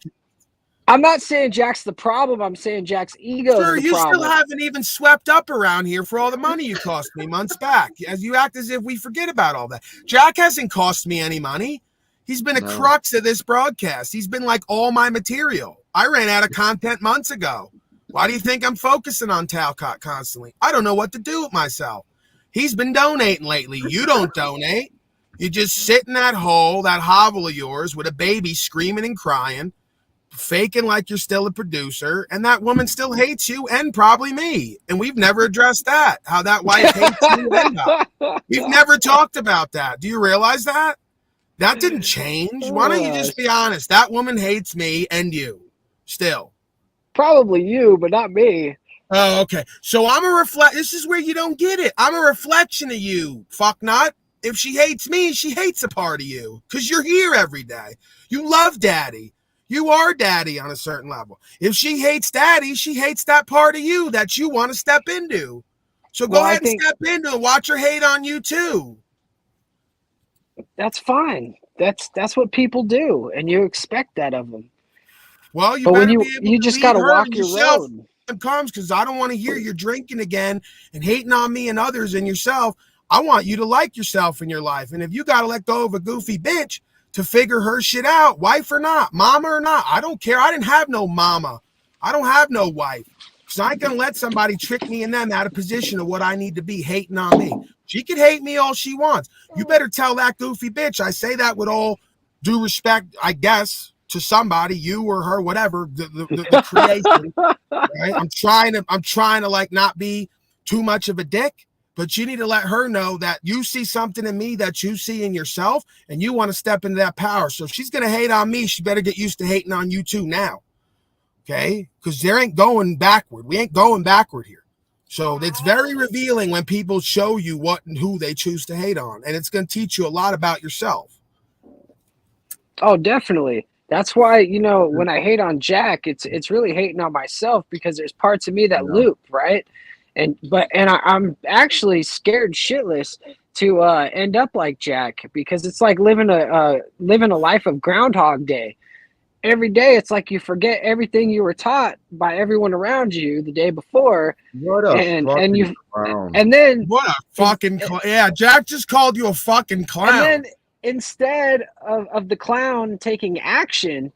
I'm not saying Jack's the problem. I'm saying Jack's ego Sir, is the you problem. still haven't even swept up around here for all the money you cost me months back. As you act as if we forget about all that. Jack hasn't cost me any money. He's been a No. crux of this broadcast. He's been like all my material. I ran out of content months ago. Why do you think I'm focusing on Talcott constantly? I don't know what to do with myself. He's been donating lately. You don't donate. You just sit in that hole, that hovel of yours with a baby screaming and crying, faking like you're still a producer, and that woman still hates you and probably me. And we've never addressed that, how that wife hates you and us. We've never talked about that. Do you realize that? That didn't change. Why don't you just be honest? That woman hates me and you still. Probably you, but not me. Oh, okay. So I'm a reflect. This is where you don't get it. I'm a reflection of you, fucknut. If she hates me, she hates a part of you because you're here every day. You love daddy. You are daddy on a certain level. If she hates daddy, she hates that part of you that you want to step into. So go Well, I ahead and think- step into it. Watch her hate on you too. That's fine. That's what people do, and you expect that of them. Well, you But when better you be able you to just lead got to her walk and your yourself road. when it comes, because I don't want to hear you're drinking again and hating on me and others and yourself. I want you to like yourself in your life. And if you got to let go of a goofy bitch to figure her shit out, wife or not, mama or not, I don't care. I didn't have no mama. I don't have no wife. So I ain't going to let somebody trick me and them out of position of what I need to be hating on me. She can hate me all she wants. You better tell that goofy bitch. I say that with all due respect, I guess, to somebody, you or her, whatever, the creation. Right? I'm trying to like not be too much of a dick, but you need to let her know that you see something in me that you see in yourself, and you want to step into that power. So if she's gonna hate on me, she better get used to hating on you too now. Okay? Because there ain't going backward. We ain't going backward here. So it's very revealing when people show you what and who they choose to hate on. And it's going to teach you a lot about yourself. Oh, definitely. That's why, when I hate on Jack, it's really hating on myself, because there's parts of me that loop, right? I'm actually scared shitless to end up like Jack, because it's like living a life of Groundhog Day. Every day, it's like you forget everything you were taught by everyone around you the day before. What a fucking clown. And then what a fucking yeah, Jack just called you a fucking clown. And then instead of the clown taking action,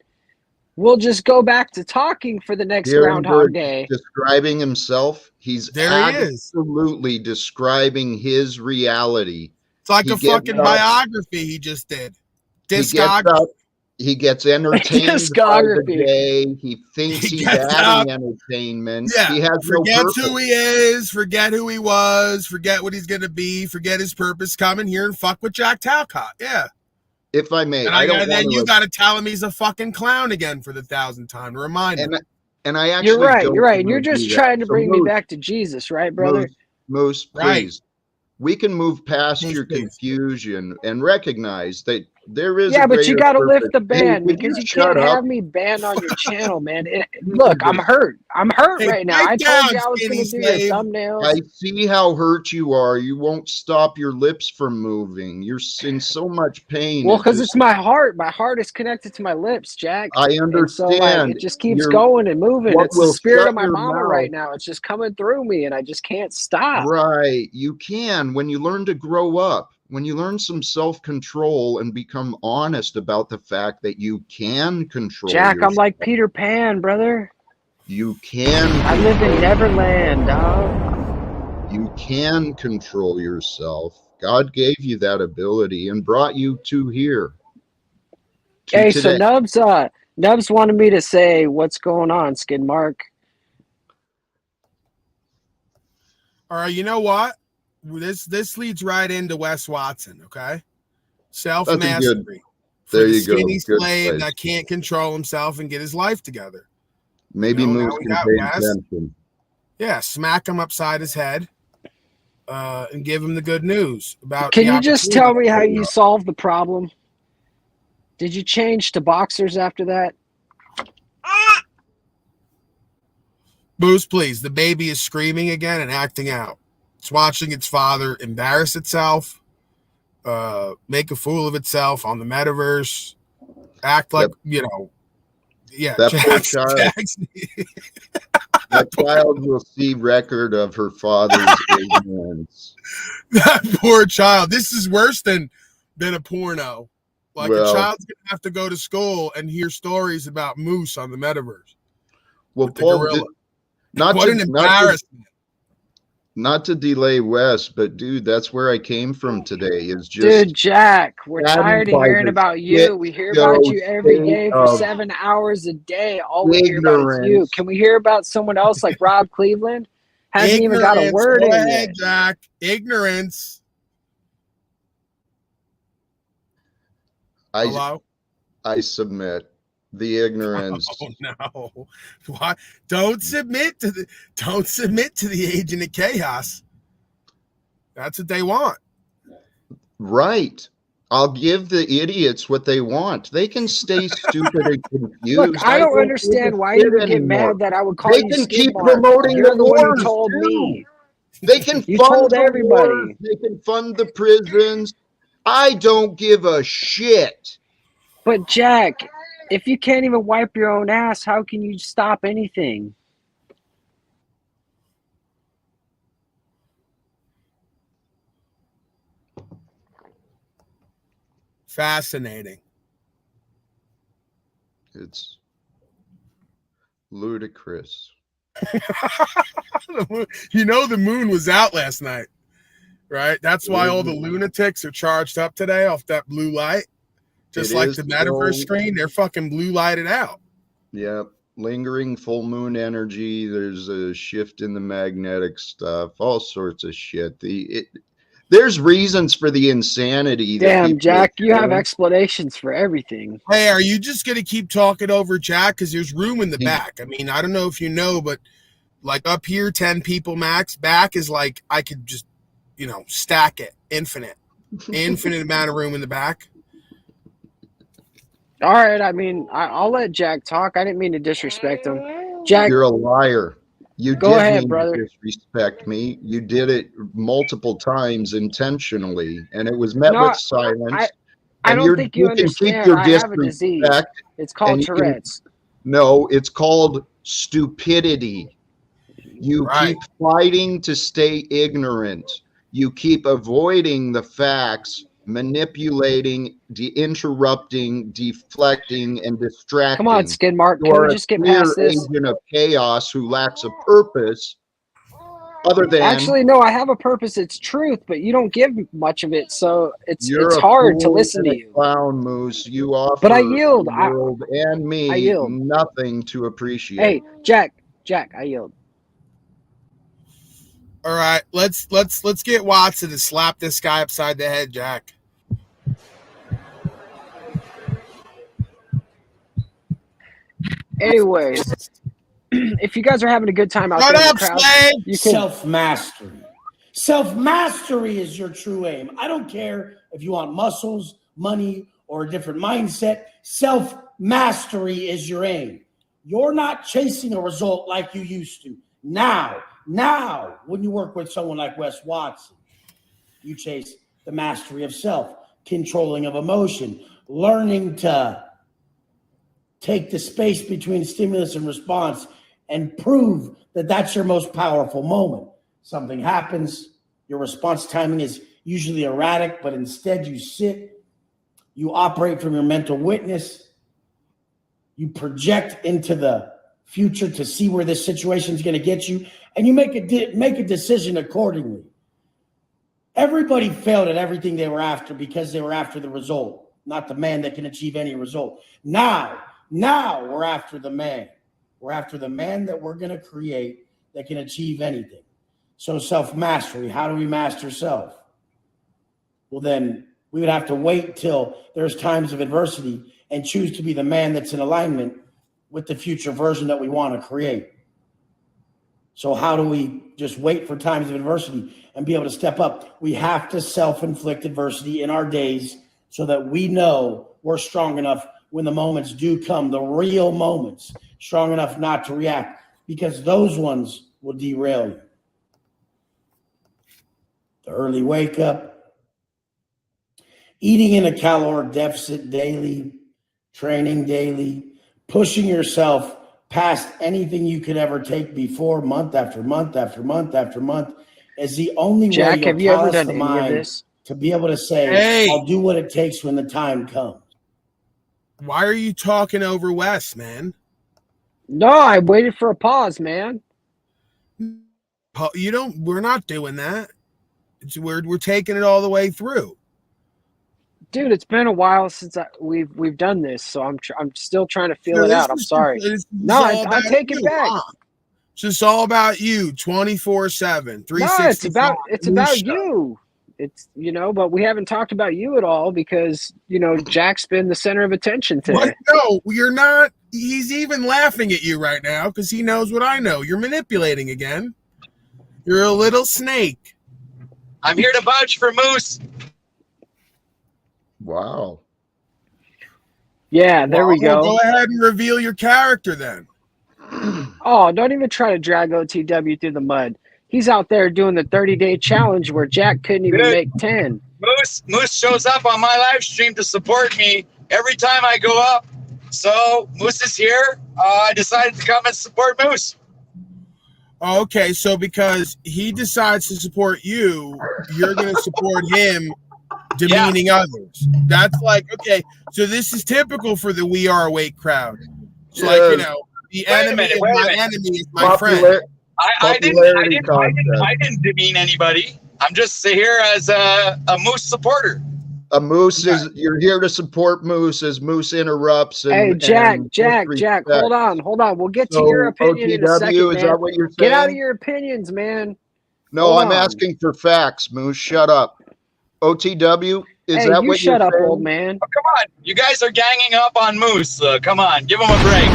we'll just go back to talking for the next Groundhog Day. Describing himself, he's absolutely describing his reality. It's like a fucking biography he just did. Discography. He gets entertained by the day. He thinks he's having entertainment. Yeah. He has forget no who he is, forget who he was, forget what he's going to be, forget his purpose. Come in here and fuck with Jack Talcott. Yeah. If I may. And then you got to tell him he's a fucking clown again for the 1,000th time to remind him. And I actually You're right. And you're just trying to bring me back to Jesus, right, brother? Moose, please. We can move past your confusion and recognize that there is. Yeah, but you got to lift the ban, because you can't have me banned on your channel, man. Look, I'm hurt. I'm hurt right now. I told you I was going to do your thumbnails. I see how hurt you are. You won't stop your lips from moving. You're in so much pain. Well, because it's my heart. My heart is connected to my lips, Jack. I understand. So, it just keeps going and moving. It's the spirit of my mama right now. It's just coming through me, and I just can't stop. Right. You can when you learn to grow up. When you learn some self-control and become honest about the fact that you can control Jack, yourself. I'm like Peter Pan, brother. You can. I live in Neverland, dog. You can control yourself. God gave you that ability and brought you to here. Hey, so Nubs wanted me to say what's going on, Skid Mark. All right, you know what? This leads right into Wes Watson, okay? Self-mastery. There you go. Skinny slave that can't control himself and get his life together. Maybe Moose can pay attention. Yeah, smack him upside his head and give him the good news about. Can you just tell me how you solved the problem? Did you change to boxers after that? Moose, please. The baby is screaming again and acting out. It's watching its father embarrass itself, make a fool of itself on the metaverse, act like, yeah. That poor child. That child will see record of her father's ignorance. That poor child. This is worse than a porno. Like, a child's going to have to go to school and hear stories about Moose on the metaverse. Well, Paul, what an embarrassment. Not to delay Wes, but dude, that's where I came from today. Is just dude, Jack. We're tired of hearing about you. We hear about you every day for 7 hours a day. All we hear about is you. Can we hear about someone else like Rob Cleveland? Hasn't even got a word in yet. Jack. Ignorance. Hello? I submit. The ignorance. Oh no! Why? Don't submit to the agent of chaos. That's what they want. Right. I'll give the idiots what they want. They can stay stupid and confused. Look, I don't understand why you would get mad that I would call you. They can keep promoting the wars. Told me. They can fund everybody. Wars. They can fund the prisons. I don't give a shit. But Jack, if you can't even wipe your own ass, how can you stop anything? Fascinating. It's ludicrous. The moon was out last night, right? That's why all the lunatics are charged up today off that blue light. Just like the metaverse screen, they're fucking blue lighted out. Yep. Lingering full moon energy. There's a shift in the magnetic stuff, all sorts of shit. There's reasons for the insanity. Damn, Jack, you have explanations for everything. Hey, are you just going to keep talking over Jack? Because there's room in the back. I mean, I don't know if you know, but Like up here, 10 people max. Back is like I could just, stack it. Infinite amount of room in the back. All right. I mean, I'll let Jack talk. I didn't mean to disrespect him. Jack, You're a liar. You Go did ahead, mean brother. to disrespect me. You did it multiple times intentionally, and it was met No, with silence. I And don't think you can keep understand. your I have a disease. disrespect. It's called and you can- Tourette's. No, it's called stupidity. You Right. keep fighting to stay ignorant. You keep avoiding the facts, manipulating, interrupting, deflecting, and distracting. Come on, Skid Mark. You Can are we a just get clear past this? agent of chaos who lacks a purpose other than Actually, no, I have a purpose. It's truth, but you don't give much of it, so it's you're a hard to fool listen and to a you. clown, Moose. You offer But I yield. the world and I me yield. nothing to appreciate. Hey, Jack, I yield. All right, let's get Watson to slap this guy upside the head, Jack. Anyways, if you guys are having a good time out Shut there in up, the crowd, slave! you can. Self-mastery. Self-mastery is your true aim. I don't care if you want muscles, money, or a different mindset. Self-mastery is your aim. You're not chasing a result like you used to. Now, when you work with someone like Wes Watson, you chase the mastery of self, controlling of emotion, learning to take the space between stimulus and response and prove that that's your most powerful moment. Something happens, your response timing is usually erratic, but instead you sit, you operate from your mental witness, you project into the future to see where this situation is going to get you, and you make a decision accordingly. Everybody failed at everything they were after because they were after the result, not the man that can achieve any result. Now we're after the man. We're after the man that we're going to create that can achieve anything. So self-mastery, how do we master self? Well, then we would have to wait till there's times of adversity and choose to be the man that's in alignment with the future version that we want to create. So how do we just wait for times of adversity and be able to step up? We have to self-inflict adversity in our days so that we know we're strong enough when the moments do come, the real moments, strong enough not to react, because those ones will derail you. The early wake up, eating in a caloric deficit daily, training daily, pushing yourself past anything you could ever take before, month after month after month after month, is the only Jack, way have you'll you ever callous done the any of mind this? to be able to say, Hey. I'll do what it takes when the time comes. Why are you talking over Wes, man? No, I waited for a pause, man. We're not doing that. We're taking it all the way through. Dude, it's been a while since we've done this, so I'm still trying to feel So it this out. I'm is- sorry. this is No, all I about take it you, back. huh? It's just all about you, 24/7, 365. No, it's about you. It's but we haven't talked about you at all because Jack's been the center of attention today. What? No, you're not. He's even laughing at you right now because he knows what I know. You're manipulating again. You're a little snake. I'm here to vouch for Moose. Wow. Yeah, there we Well, go. Go ahead and reveal your character then. Oh, don't even try to drag OTW through the mud. He's out there doing the 30-day challenge where Jack couldn't even Good. make 10. Moose shows up on my live stream to support me every time I go up. So Moose is here. I decided to come and support Moose. Okay, so because he decides to support you, you're going to support him demeaning others. That's like, okay, so this is typical for the We Are Awake crowd. It's like, the enemy of my enemy is my friend. I didn't demean anybody. I'm just here as a Moose supporter. A Moose is you're here to support Moose as Moose interrupts. And, Hey, Jack, and Jack, hold on. We'll get to your opinion in a second, OTW, is man. that what you're saying? Get out of your opinions, man. No, Hold I'm on. asking for facts, Moose. Shut up. OTW, is Hey, that you what shut you're up, saying? old man. Oh, come on. You guys are ganging up on Moose. Come on. Give him a break.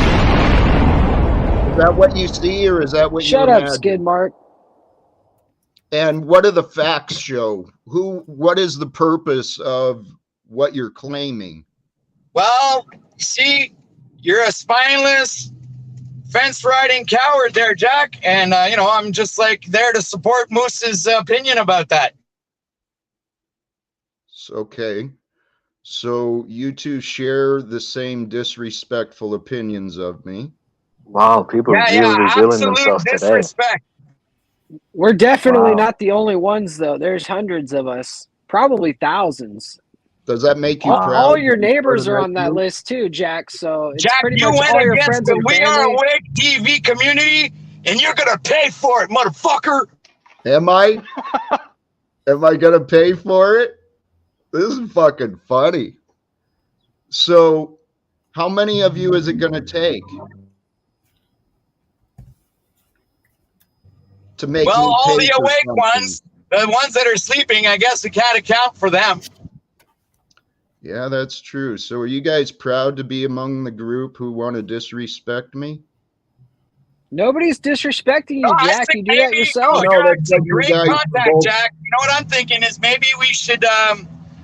Is that what you see, or is that what Shut you up, imagine? Skid Mark. And what do the facts show? What is the purpose of what you're claiming? Well, see, you're a spineless, fence-riding coward there, Jack. And, I'm just like there to support Moose's opinion about that. Okay. So you two share the same disrespectful opinions of me. Wow, people really revealing themselves today. Disrespect. We're definitely Wow. not the only ones, though. There's hundreds of us, probably thousands. Does that make you All, proud? all your to be part neighbors of are on that group? list too, Jack. So it's Jack, pretty you much went all your against friends the and We Are family. Awake TV community, and you're going to pay for it, motherfucker. Am I? Am I gonna pay for it? This is fucking funny. So, how many of you is it gonna take to make Well, me all pay the for awake something? ones, the ones that are sleeping, I guess we can't account for them. Yeah, that's true. So, are you guys proud to be among the group who want to disrespect me? Nobody's disrespecting you, No, I Jack. You think do that maybe- yourself. No, God, that's it's a what you great guys contact, both- Jack. You know what I'm thinking is maybe we should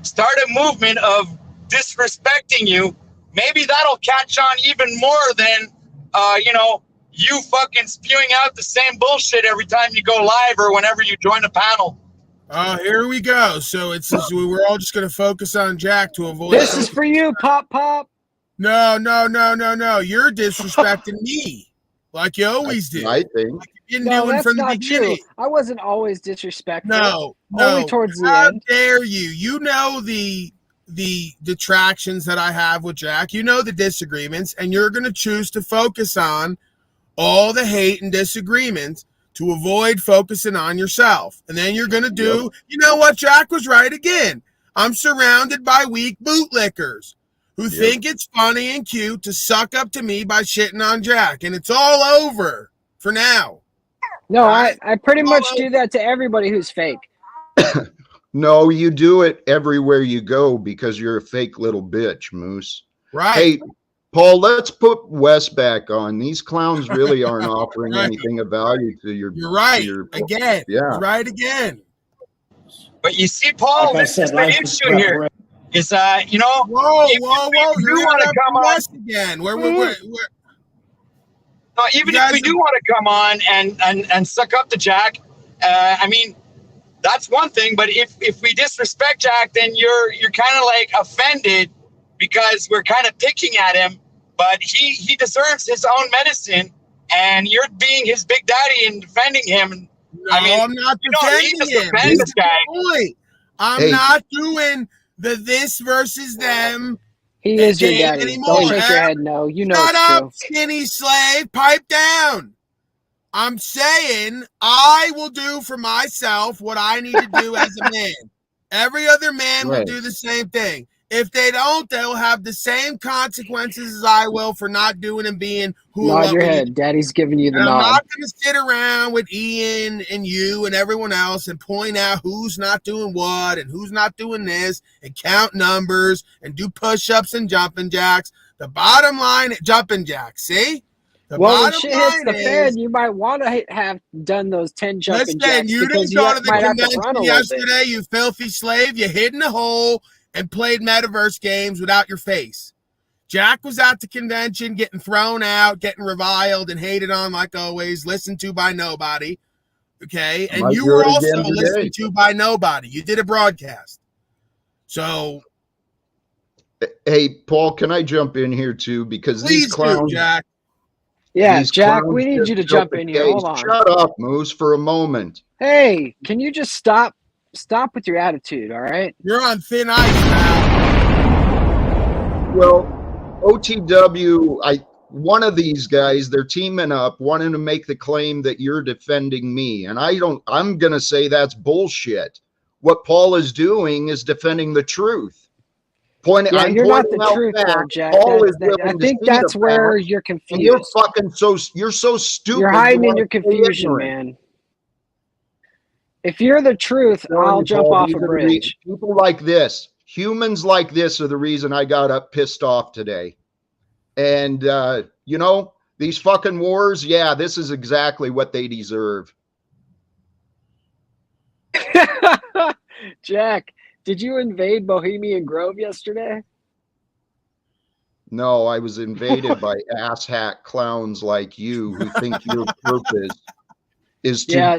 start a movement of disrespecting you. Maybe that'll catch on even more than, you fucking spewing out the same bullshit every time you go live or whenever you join a panel. Oh, here we go. So we're all just going to focus on Jack to avoid. This is for you, Pop Pop. No. You're disrespecting me like you always do. I think. You've been No, doing that's from the not beginning. true. I wasn't always disrespectful. No. Only towards the How end. dare you? You know the detractions that I have with Jack. You know the disagreements, and you're going to choose to focus on all the hate and disagreements to avoid focusing on yourself. And then you're going to do, you know what? Jack was right again. I'm surrounded by weak bootlickers who think it's funny and cute to suck up to me by shitting on Jack. And it's all over for now. No, Right? I pretty much do that to everybody who's fake. No, you do it everywhere you go because you're a fake little bitch, Moose. Right. Hey, Paul, let's put Wes back on. These clowns really aren't offering Right. anything of value to your. You're right. to your- Again. Yeah. You're right again. But you see, Paul, Like I this said, is the life is issue here. preparation. Is, Whoa. if You're you want to come on, West again. We're no, even You if guys we do want to come on and suck up to Jack, that's one thing. But if we disrespect Jack, then you're kind of like offended because we're kind of picking at him. But he deserves his own medicine, and you're being his big daddy and defending him. No, I'm not you don't need defending to him. defend This this is guy. the point. I'm Hey. not doing the this versus them. He is your Ain't daddy. anymore, Don't shake your huh? head no. You know Shut it's up, true. skinny slave. Pipe down. I'm saying I will do for myself what I need to do as a man. Every other man will Right. do the same thing. If they don't, they'll have the same consequences as I will for not doing and being who and Nod what your we need. head. Daddy's giving you the And I'm nod. not going to sit around with Ian and you and everyone else and point out who's not doing what and who's not doing this and count numbers and do push-ups and jumping jacks. The bottom line, jumping jacks, see? The Well, when bottom shit hits line the is, fan, you might want to have done those 10 jumping listen, jacks you because didn't you go to the might have to run a convention little bit. yesterday, you filthy slave. You hid in a hole and played metaverse games without your face. Jack was at the convention getting thrown out, getting reviled and hated on like always, listened to by nobody. Okay. And Might you do were it also again today. listened to by nobody. You did a broadcast. So Hey, Paul, can I jump in here too? Because please these clowns. do, Jack. Yeah, these Jack, clowns we need just you to show jump the in here. face. Hold on. Shut up, Moose, for a moment. Hey, can you just stop with your attitude, all right? You're on thin ice now. Well, OTW, one of these guys, they're teaming up, wanting to make the claim that you're defending me. And I'm going to say that's bullshit. What Paul is doing is defending the truth. Yeah, I'm you're not pointing the out truth, though, facts. Jack. Paul is I willing to think see the that's where facts, you're and you're confused. fucking you're so stupid. You're you hiding in wanna your stay confusion, ignorant. man. If you're the truth, Telling I'll you, jump Paul, off these a are the bridge. people like this, humans like this, are the reason I got up pissed off today. And These fucking wars, yeah, this is exactly what they deserve. Jack, did you invade Bohemian Grove yesterday? No, I was invaded by asshat clowns like you who think your purpose is to. Yeah,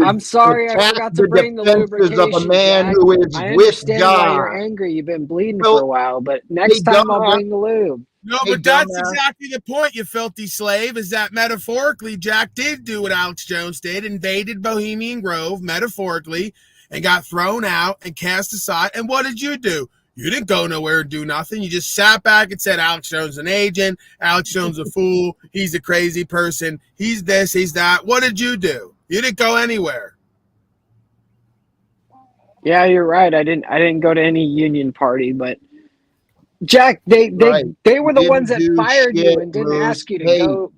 I'm sorry, I forgot to bring the lubrication. Of a man Jack. who is I with understand God. why you're angry. You've been bleeding for a while, but next time I'll bring the lube. No, but that's exactly the point, you filthy slave, is that metaphorically, Jack did do what Alex Jones did, invaded Bohemian Grove, metaphorically, and got thrown out and cast aside. And what did you do? You didn't go nowhere and do nothing. You just sat back and said, Alex Jones is an agent. Alex Jones is a fool. He's a crazy person. He's this, he's that. What did you do? You didn't go anywhere. Yeah, you're right. I didn't go to any union party, but Jack, they were the ones that fired you and didn't ask you to go.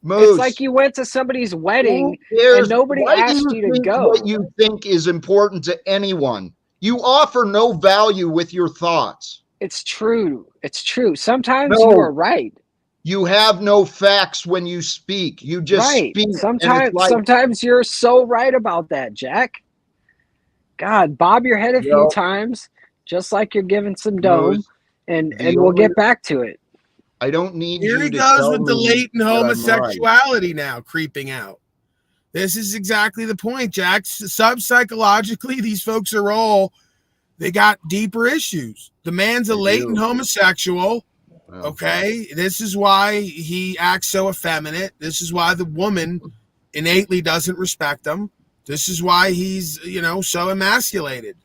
Moose, it's like you went to somebody's wedding and nobody asked you to go. What you think is important to anyone. You offer no value with your thoughts. It's true. It's true. Sometimes you are right. You have no facts when you speak. You just speak. Sometimes you're so right about that, Jack. God, bob your head a few times, just like you're giving some dome, and we'll get back to it. I don't need Here you he to goes tell with the me latent that I'm homosexuality right. now creeping out. This is exactly the point, Jack. Sub-psychologically, these folks are all, they got deeper issues. The man's a latent homosexual. Okay, this is why he acts so effeminate. This is why the woman innately doesn't respect him. This is why he's, so emasculated.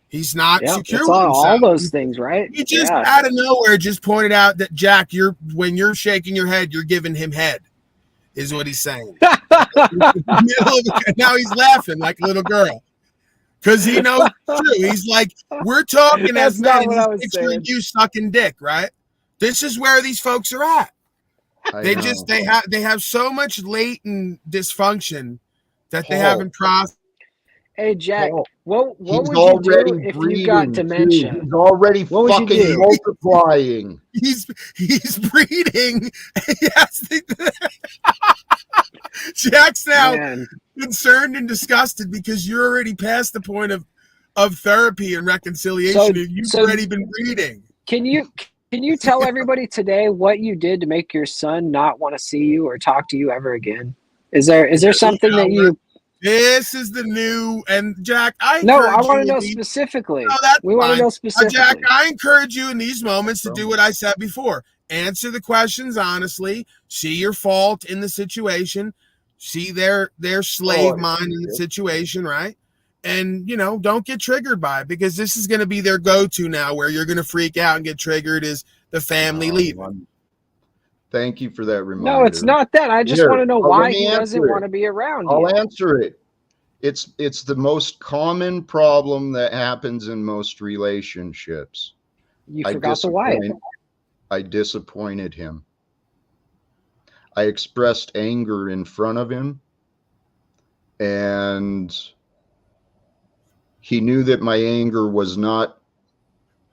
He's not secure with himself. All those things, right? He just out of nowhere just pointed out that, Jack, when you're shaking your head, you're giving him head, is what he's saying. Now he's laughing like a little girl. Because he knows it's true. He's like, we're talking as men, and he's picturing you sucking dick, right? This is where these folks are at. They have so much latent dysfunction that they haven't processed. Hey, Jack, what would you do if you got dementia? He's already fucking multiplying. He's breeding. Jack's now concerned and disgusted because you're already past the point of therapy and reconciliation, and you've already been breeding. Can you tell everybody today what you did to make your son not want to see you or talk to you ever again? Is there something that you? This is the new, and Jack, I want to know specifically. We want to know specifically. Jack, I encourage you in these moments to do what I said before. Answer the questions honestly. See your fault in the situation. See their slave mind in the situation, right? And, don't get triggered by it, because this is going to be their go-to now, where you're going to freak out and get triggered is the family leaving. Thank you for that reminder. No, it's not that. I just want to know why he doesn't want to be around you. I'll answer it. It's the most common problem that happens in most relationships. You forgot the wife. I disappointed him. I expressed anger in front of him, and he knew that my anger was not,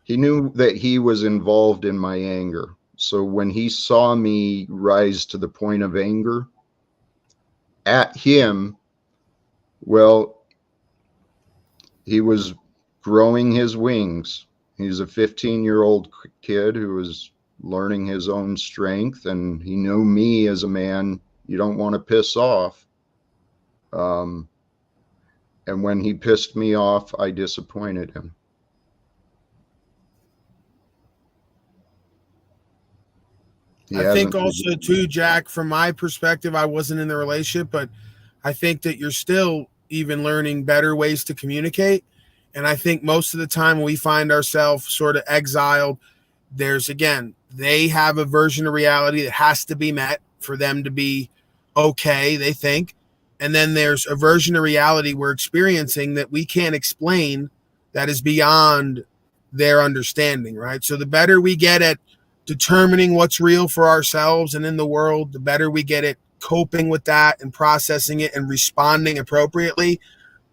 he knew that he was involved in my anger. So when he saw me rise to the point of anger at him, well, he was growing his wings. He's a 15-year-old kid who was learning his own strength, and he knew me as a man you don't want to piss off. And when he pissed me off, I disappointed him. I think also too, Jack, from my perspective, I wasn't in the relationship, but I think that you're still even learning better ways to communicate. And I think most of the time we find ourselves sort of exiled. They have a version of reality that has to be met for them to be okay, they think. And then there's a version of reality we're experiencing that we can't explain, that is beyond their understanding, right? So the better we get at determining what's real for ourselves and in the world, the better we get at coping with that and processing it and responding appropriately,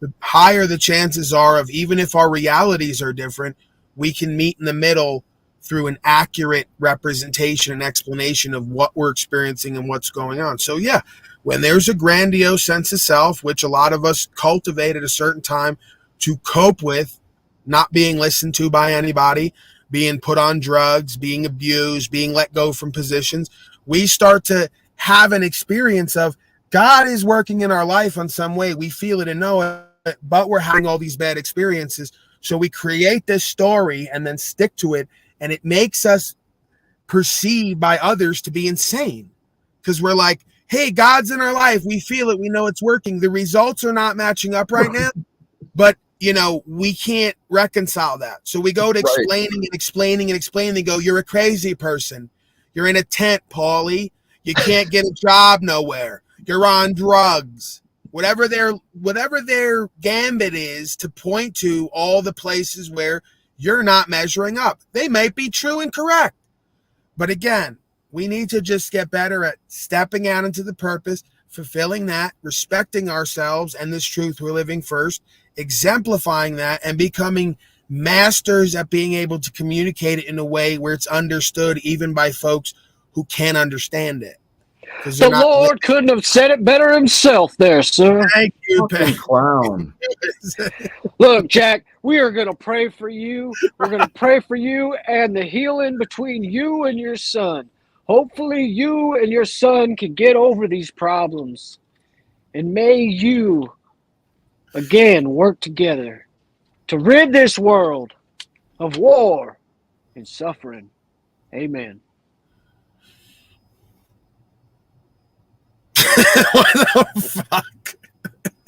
the higher the chances are of, even if our realities are different, we can meet in the middle through an accurate representation and explanation of what we're experiencing and what's going on. So yeah, when there's a grandiose sense of self, which a lot of us cultivate at a certain time to cope with not being listened to by anybody, being put on drugs, being abused, being let go from positions, we start to have an experience of God is working in our life on some way. We feel it and know it, but we're having all these bad experiences. So we create this story and then stick to it, and it makes us perceived by others to be insane because we're like, hey, God's in our life. We feel it. We know it's working. The results are not matching up right now, but we can't reconcile that. So we go to explaining and go, you're a crazy person. You're in a tent, Paulie. You can't get a job nowhere. You're on drugs. Whatever their gambit is to point to all the places where you're not measuring up. They might be true and correct. But again, we need to just get better at stepping out into the purpose, fulfilling that, respecting ourselves and this truth we're living first, exemplifying that, and becoming masters at being able to communicate it in a way where it's understood even by folks who can't understand it. The Lord couldn't have said it better himself there, sir. Thank you, clown. Look, Jack, we are going to pray for you. We're going to pray for you and the healing between you and your son. Hopefully you and your son can get over these problems. And may you, again, work together to rid this world of war and suffering. Amen. What the fuck?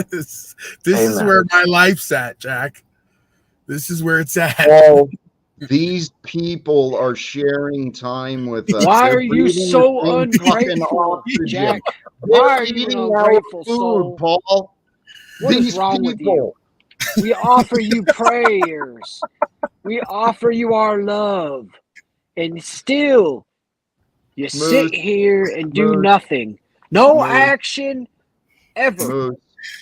This is where my life's at, Jack. This is where it's at. Oh, these people are sharing time with us. Why are you so ungrateful, Jack? Why are you an ungrateful soul? Paul? What is wrong with you? We offer you prayers. We offer you our love. And still, you sit here and do nothing. No action ever.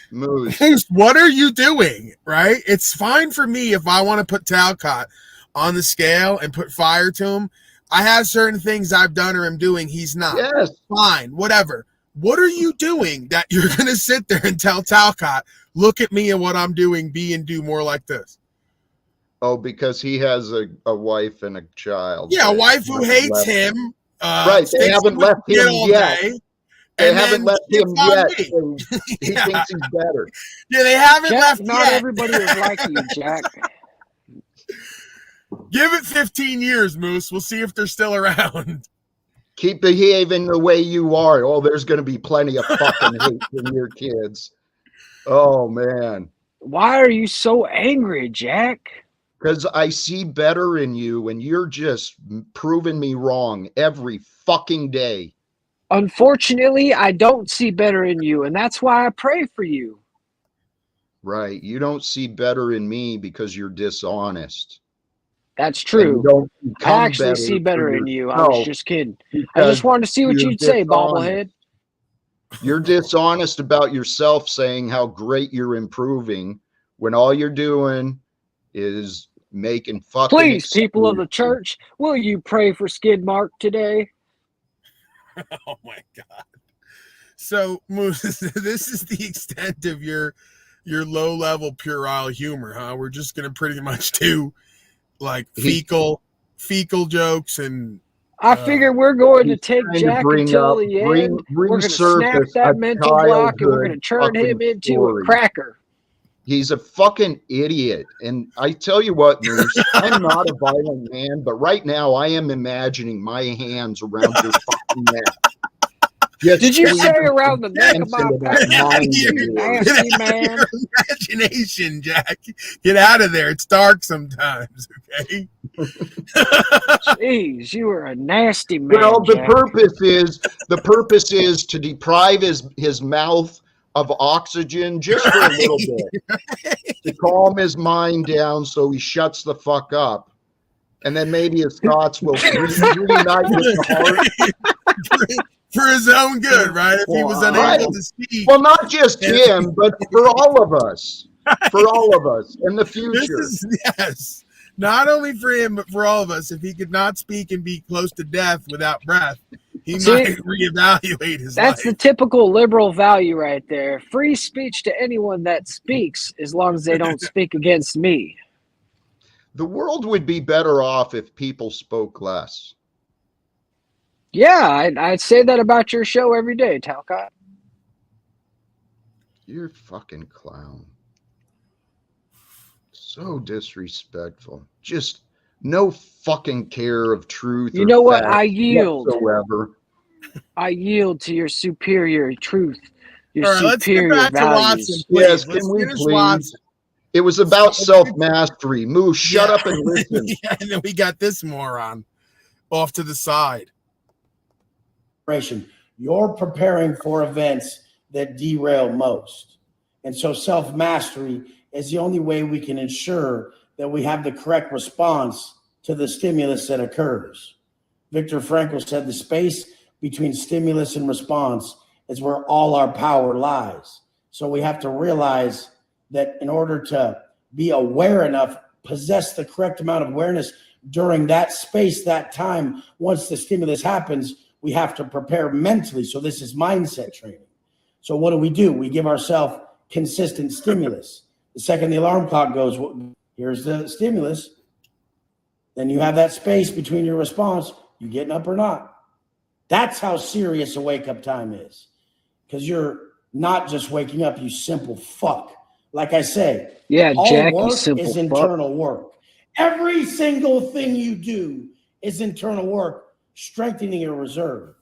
Moose, what are you doing? Right? It's fine for me if I want to put Talcott on the scale and put fire to him. I have certain things I've done or am doing. He's not. Yes. Fine. Whatever. What are you doing that you're going to sit there and tell Talcott, look at me and what I'm doing, be and do more like this? Oh, because he has a wife and a child. Yeah, a wife who hates him. Right. They haven't left him yet. They haven't left him yet. So he thinks he's better. Yeah, they haven't left not yet. Everybody is like you, Jack. Give it 15 years, Moose. We'll see if they're still around. Keep behaving the way you are. Oh, there's going to be plenty of fucking hate from your kids. Oh, man. Why are you so angry, Jack? Because I see better in you, and you're just proving me wrong every fucking day. Unfortunately, I don't see better in you, and that's why I pray for you. Right. You don't see better in me because you're dishonest. That's true. I actually see better in you. I was just kidding. I just wanted to see what you'd say, bobblehead. You're dishonest about yourself, saying how great you're improving when all you're doing is making fucking Please, people of the church, will you pray for Skid Mark today? Oh my God. So, Moose, this is the extent of your low-level puerile humor, huh? We're just going to pretty much do like fecal jokes and I figure we're going to take Jack until the end. We're going to snap that mental block and we're going to turn him into a cracker. He's a fucking idiot. And I tell you what, Moose, I'm not a violent man, but right now I am imagining my hands around your fucking neck. Did you say around the neck of my back? You nasty man. Imagination, Jack. Get out of there. It's dark sometimes, okay? Jeez, you are a nasty man. Well, the Jack. purpose is to deprive his mouth of oxygen just for a little bit. To calm his mind down so he shuts the fuck up. And then maybe his thoughts will reunite with the heart. For his own good, right? If he was unable to speak. Well, not just him, but for all of us. For all of us in the future. Not only for him, but for all of us. If he could not speak and be close to death without breath, he might reevaluate his life. That's the typical liberal value right there. Free speech to anyone that speaks, as long as they don't speak against me. The world would be better off if people spoke less. Yeah, I'd say that about your show every day, Talcott. You're a fucking clown. So disrespectful. Just no fucking care of truth. You know what? Fact I yield. whatsoever. I yield to your superior truth, your All right, superior let's get back values. to Watson, please. Yes, Let's can we finish please? Watson. It was about self-mastery. Moose, shut up and listen. Yeah, and then we got this moron off to the side. You're preparing for events that derail most. And so self-mastery is the only way we can ensure that we have the correct response to the stimulus that occurs. Viktor Frankl said the space between stimulus and response is where all our power lies. So we have to realize that in order to be aware enough, possess the correct amount of awareness during that space, that time, once the stimulus happens, we have to prepare mentally. So this is mindset training. So what do? We give ourselves consistent stimulus. The second the alarm clock goes, well, here's the stimulus. Then you have that space between your response. You getting up or not? That's how serious a wake-up time is. Because you're not just waking up, you simple fuck. Like I say, yeah, all Jack, work you simple is fuck. internal work. Every single thing you do is internal work, strengthening your reserve,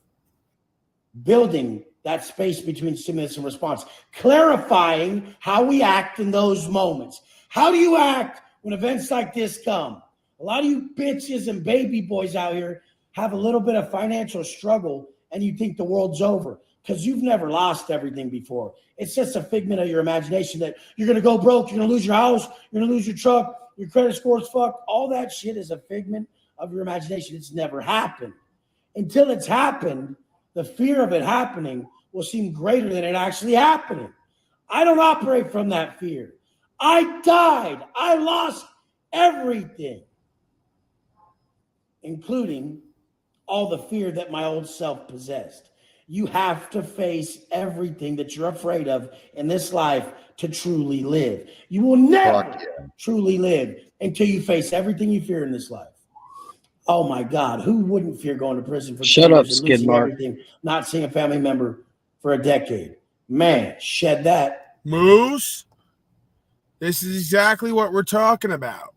building that space between stimulus and response, clarifying how we act in those moments. How do you act when events like this come? A lot of you bitches and baby boys out here have a little bit of financial struggle and you think the world's over because you've never lost everything before. It's just a figment of your imagination that you're going to go broke, you're going to lose your house, you're going to lose your truck, your credit score's fucked. All that shit is a figment of your imagination. It's never happened. Until it's happened, the fear of it happening will seem greater than it actually happening. I don't operate from that fear. I died. I lost everything, including all the fear that my old self possessed. You have to face everything that you're afraid of in this life to truly live. You will never truly live until you face everything you fear in this life. Oh my God, who wouldn't fear going to prison for 10 years and losing everything, not seeing a family member for a decade? Man, shed that. Moose, this is exactly what we're talking about.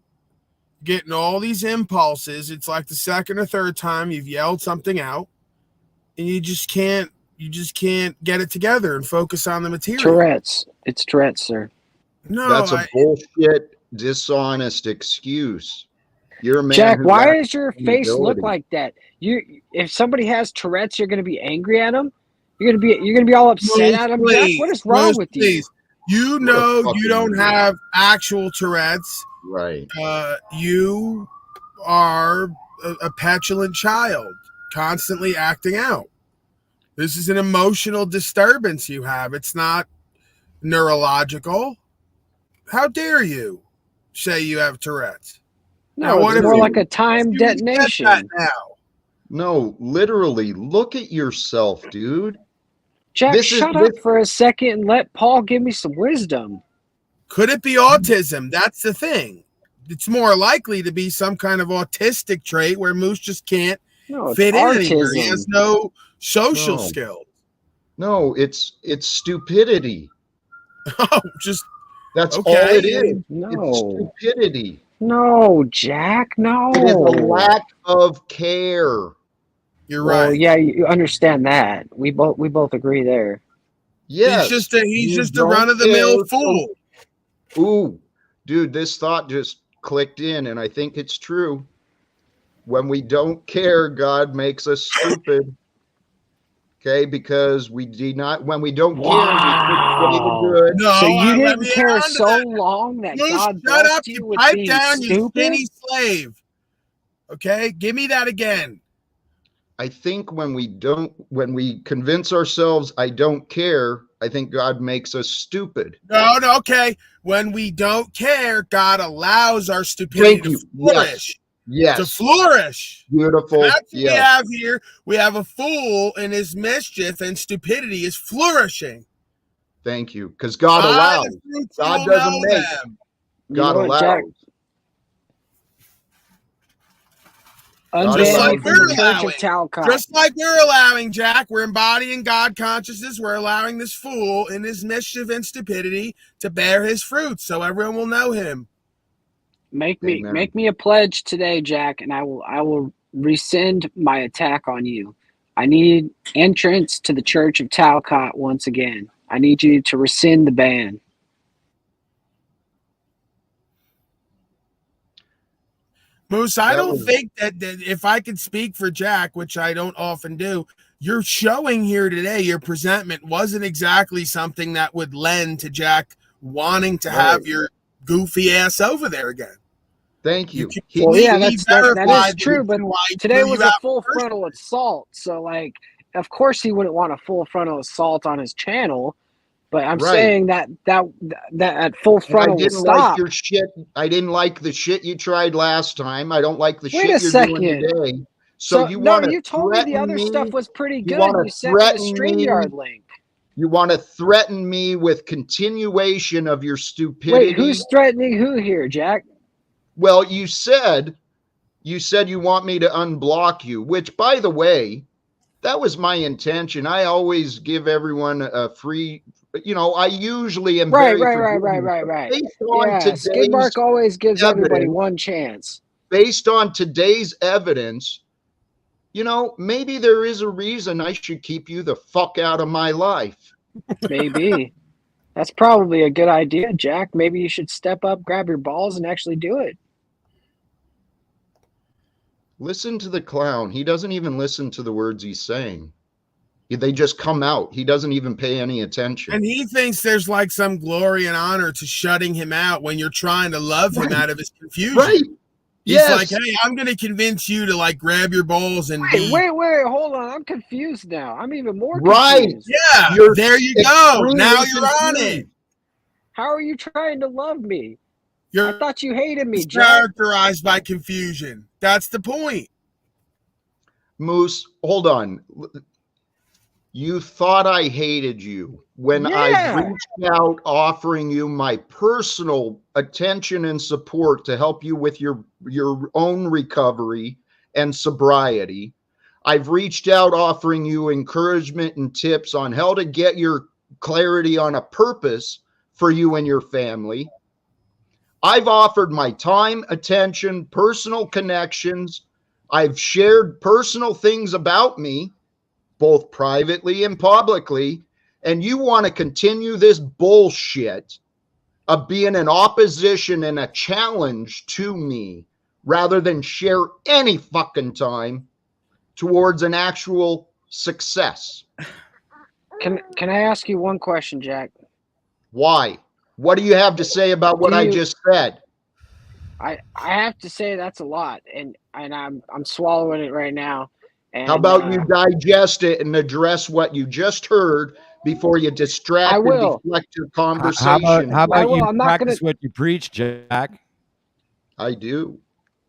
Getting all these impulses. It's like the second or third time you've yelled something out and you just can't get it together and focus on the material. Tourette's. It's Tourette's, sir. No, that's a bullshit, dishonest excuse. You're a man. Jack, why does your face look like that? If somebody has Tourette's, you're going to be angry at them. You're going to be all upset at them. Jack, what is wrong with you? You know you don't have actual Tourette's. Right. You are a petulant child, constantly acting out. This is an emotional disturbance you have. It's not neurological. How dare you say you have Tourette's? No, it's more like a time detonation. No, literally, look at yourself, dude. Jack, shut up for a second and let Paul give me some wisdom. Could it be autism? That's the thing. It's more likely to be some kind of autistic trait where Moose just can't fit in anywhere. He has no social skills. No, it's stupidity. Oh, that's all it is. No. It's stupidity. No, Jack, no. It is a lack of care. You're right. Yeah, you understand that. We both agree there. Yeah, he's just a run-of-the-mill fool. Ooh, dude, this thought just clicked in, and I think it's true. When we don't care, God makes us stupid. Okay, because when we don't care, we good. No, so you didn't care so long that God blessed you with being down, stupid? You skinny slave. Okay, give me that again. I think when we convince ourselves I don't care, I think God makes us stupid. No, okay. When we don't care, God allows our stupidity to flourish. Yes. To flourish. Beautiful. And that's what we have here. We have a fool in his mischief, and stupidity is flourishing. Thank you. Because God allows. God doesn't make. God allows. Jack, just like we're allowing, Jack, we're embodying God consciousness. We're allowing this fool in his mischief and stupidity to bear his fruits, so everyone will know him. Make me a pledge today, Jack, and I will rescind my attack on you. I need entrance to the Church of Talcott once again. I need you to rescind the ban. Moose, I don't think that if I could speak for Jack, which I don't often do, your showing here today, your presentment wasn't exactly something that would lend to Jack wanting to have your goofy ass over there again. Thank you. That is true, but today was a full frontal assault. So, like, of course he wouldn't want a full frontal assault on his channel. But I'm saying that at full frontal like your shit. I didn't like the shit you tried last time. I don't like the shit you're doing today. So you want to you told me the other stuff was pretty good. You sent me the StreamYard link. You want to threaten me with continuation of your stupidity. Wait, who's threatening who here, Jack? Well, you said you want me to unblock you, which, by the way, that was my intention. I always give everyone a free. I usually am right. Yeah, Skidmark always gives everybody one chance. Based on today's evidence, maybe there is a reason I should keep you the fuck out of my life. Maybe. That's probably a good idea, Jack. Maybe you should step up, grab your balls, and actually do it. Listen to the clown. He doesn't even listen to the words he's saying. They just come out. He doesn't even pay any attention. And he thinks there's like some glory and honor to shutting him out when you're trying to love him out of his confusion. Right. He's like, hey, I'm going to convince you to like grab your balls and wait, hold on. I'm confused now. I'm even more confused. Right. Yeah. There you go. Now you're on it. How are you trying to love me? I thought you hated me, Jack. Characterized by confusion. That's the point. Moose, hold on. You thought I hated you when I reached out offering you my personal attention and support to help you with your own recovery and sobriety. I've reached out offering you encouragement and tips on how to get your clarity on a purpose for you and your family. I've offered my time, attention, personal connections. I've shared personal things about me, both privately and publicly, and you want to continue this bullshit of being an opposition and a challenge to me rather than share any fucking time towards an actual success. Can I ask you one question, Jack? Why? What do you have to say about what I just said? I have to say that's a lot, and I'm swallowing it right now. And, how about you digest it and address what you just heard before you distract and deflect your conversation? How about you practice what you preach, Jack? I do.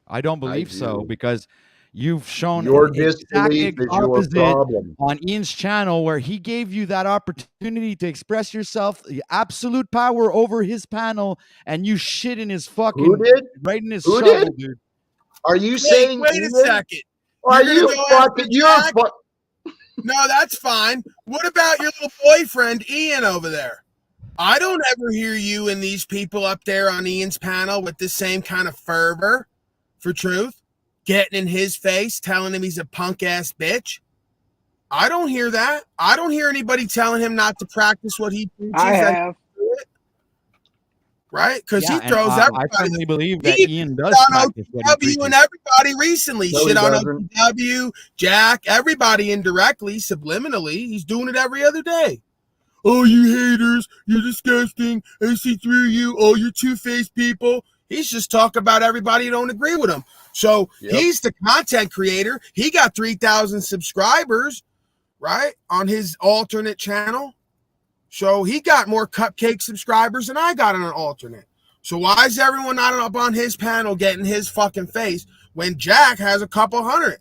I don't believe so, because you've shown your disbelief is your problem on Ian's channel, where he gave you that opportunity to express yourself, the absolute power over his panel, and you shit in his fucking right in his shovel, dude. Are you saying? Wait a second. Are you fucking? No, that's fine. What about your little boyfriend Ian over there? I don't ever hear you and these people up there on Ian's panel with the same kind of fervor for truth, getting in his face, telling him he's a punk ass bitch. I don't hear that. I don't hear anybody telling him not to practice what he preaches. I have. Right? Because he throws everybody. I firmly believe that Ian does practice what he OTW and everybody recently. No, shit on OTW, Jack, everybody indirectly, subliminally. He's doing it every other day. Oh, you haters, you're disgusting. I see through you. Oh, you're two-faced people. He's just talking about everybody who don't agree with him. So he's the content creator. He got 3,000 subscribers, right, on his alternate channel. So he got more Cupcake subscribers than I got on an alternate. So why is everyone not up on his panel getting his fucking face when Jack has a couple hundred?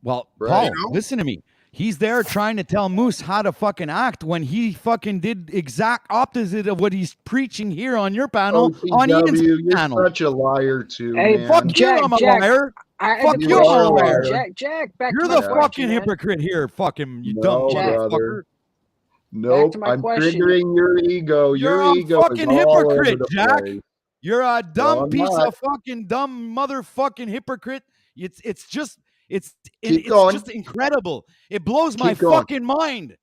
Well, Right. Paul, You know? listen to me. He's there trying to tell Moose how to fucking act when he fucking did exact opposite of what he's preaching here on your panel, on Ian's you're panel. such a liar too, Hey, man. Fuck Jack, you, I'm a Jack, liar. Fuck the you, I'm question a for you, liar. Jack, back You're to the my fucking question, man. hypocrite here, fucking you No, dumb Jack. motherfucker. brother. Nope, to my I'm question. triggering your ego. You're Your a ego fucking is all over hypocrite, the Jack. place. You're a dumb I'm piece not. of fucking dumb motherfucking hypocrite. It's just Keep going. just incredible. It blows my Keep going. fucking mind.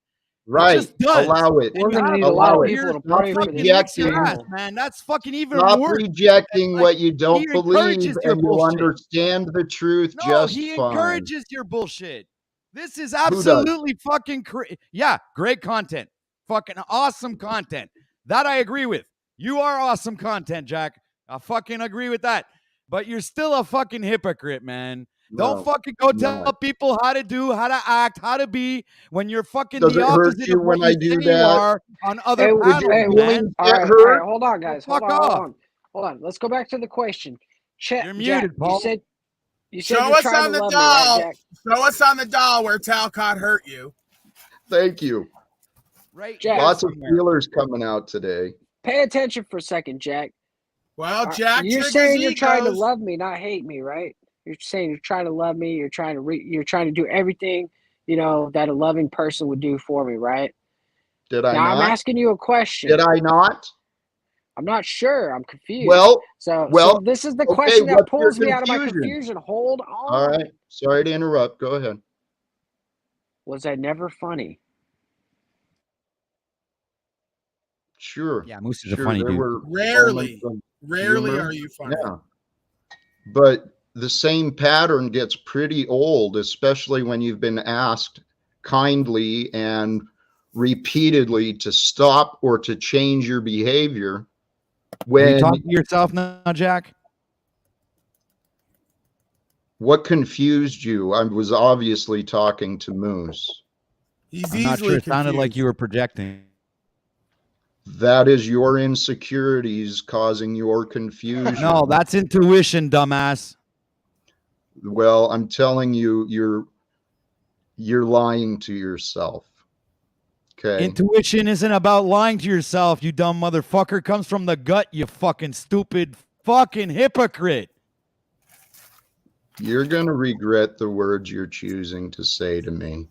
Right. It just does. Allow it. We're gonna need a Allow lot of it. people to Stop pray for this rejecting. panel. Man, that's fucking even Stop worse. rejecting Like, what you don't he believe, encourages your and you'll bullshit. understand the truth No, just he fine. encourages your bullshit. This is does? absolutely fucking yeah, great content. Fucking awesome content. That I agree with. You are awesome content, Jack. I fucking agree with that. But you're still a fucking hypocrite, man. No, Don't fucking go tell not. people how to do, how to act, how to be when you're fucking Does the it hurt opposite you of what when I you do say you that? are on other Hey, panels, hey, man. all right, hurt? hold on, guys. Fuck Hold off. on. Hold on. Let's go back to the question. You're Jack, muted, Paul. you said Show you're us trying on to the love me, right, doll. Jack? Show us on the doll where Talcott hurt you. Thank you. Right. Jack, Lots of somewhere. feelers coming out today. pay attention for a second, Jack. Well, Jack, You're triggers saying you're trying to egos. love me, not hate me, right? You're saying you're trying to love me. You're trying to do everything, that a loving person would do for me, right? Did I Now not? I'm asking you a question. Did I not? I'm not sure. I'm confused. Well, so this is the okay, question that what's your pulls me out of my confusion? confusion. Hold on. All right. Sorry to interrupt. Go ahead. Was I never funny? Sure. Yeah, Moose is a Sure, funny there dude. were Rarely. moments of Rarely humor. are you funny. Yeah. But the same pattern gets pretty old, especially when you've been asked kindly and repeatedly to stop or to change your behavior. Are you When talking to yourself now, Jack? what confused you? I was obviously talking to Moose. He's I'm not easily sure. It sounded like confused. you were projecting. That is your insecurities causing your confusion. No, that's intuition, dumbass. Well, I'm telling you, you're lying to yourself. Okay. Intuition isn't about lying to yourself, you dumb motherfucker. It comes from the gut, you fucking stupid fucking hypocrite. You're going to regret the words you're choosing to say to me.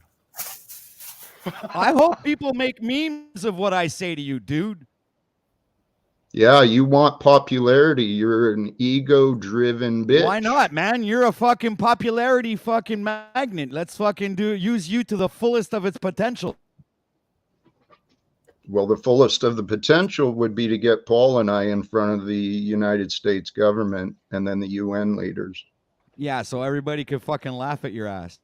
I hope people make memes of what I say to you, dude. Yeah, you want popularity. You're an ego-driven bitch. Why not, man? You're a fucking popularity fucking magnet. Let's fucking use you to the fullest of its potential. Well, the fullest of the potential would be to get Paul and I in front of the United States government and then the UN leaders. Yeah, so everybody could fucking laugh at your ass.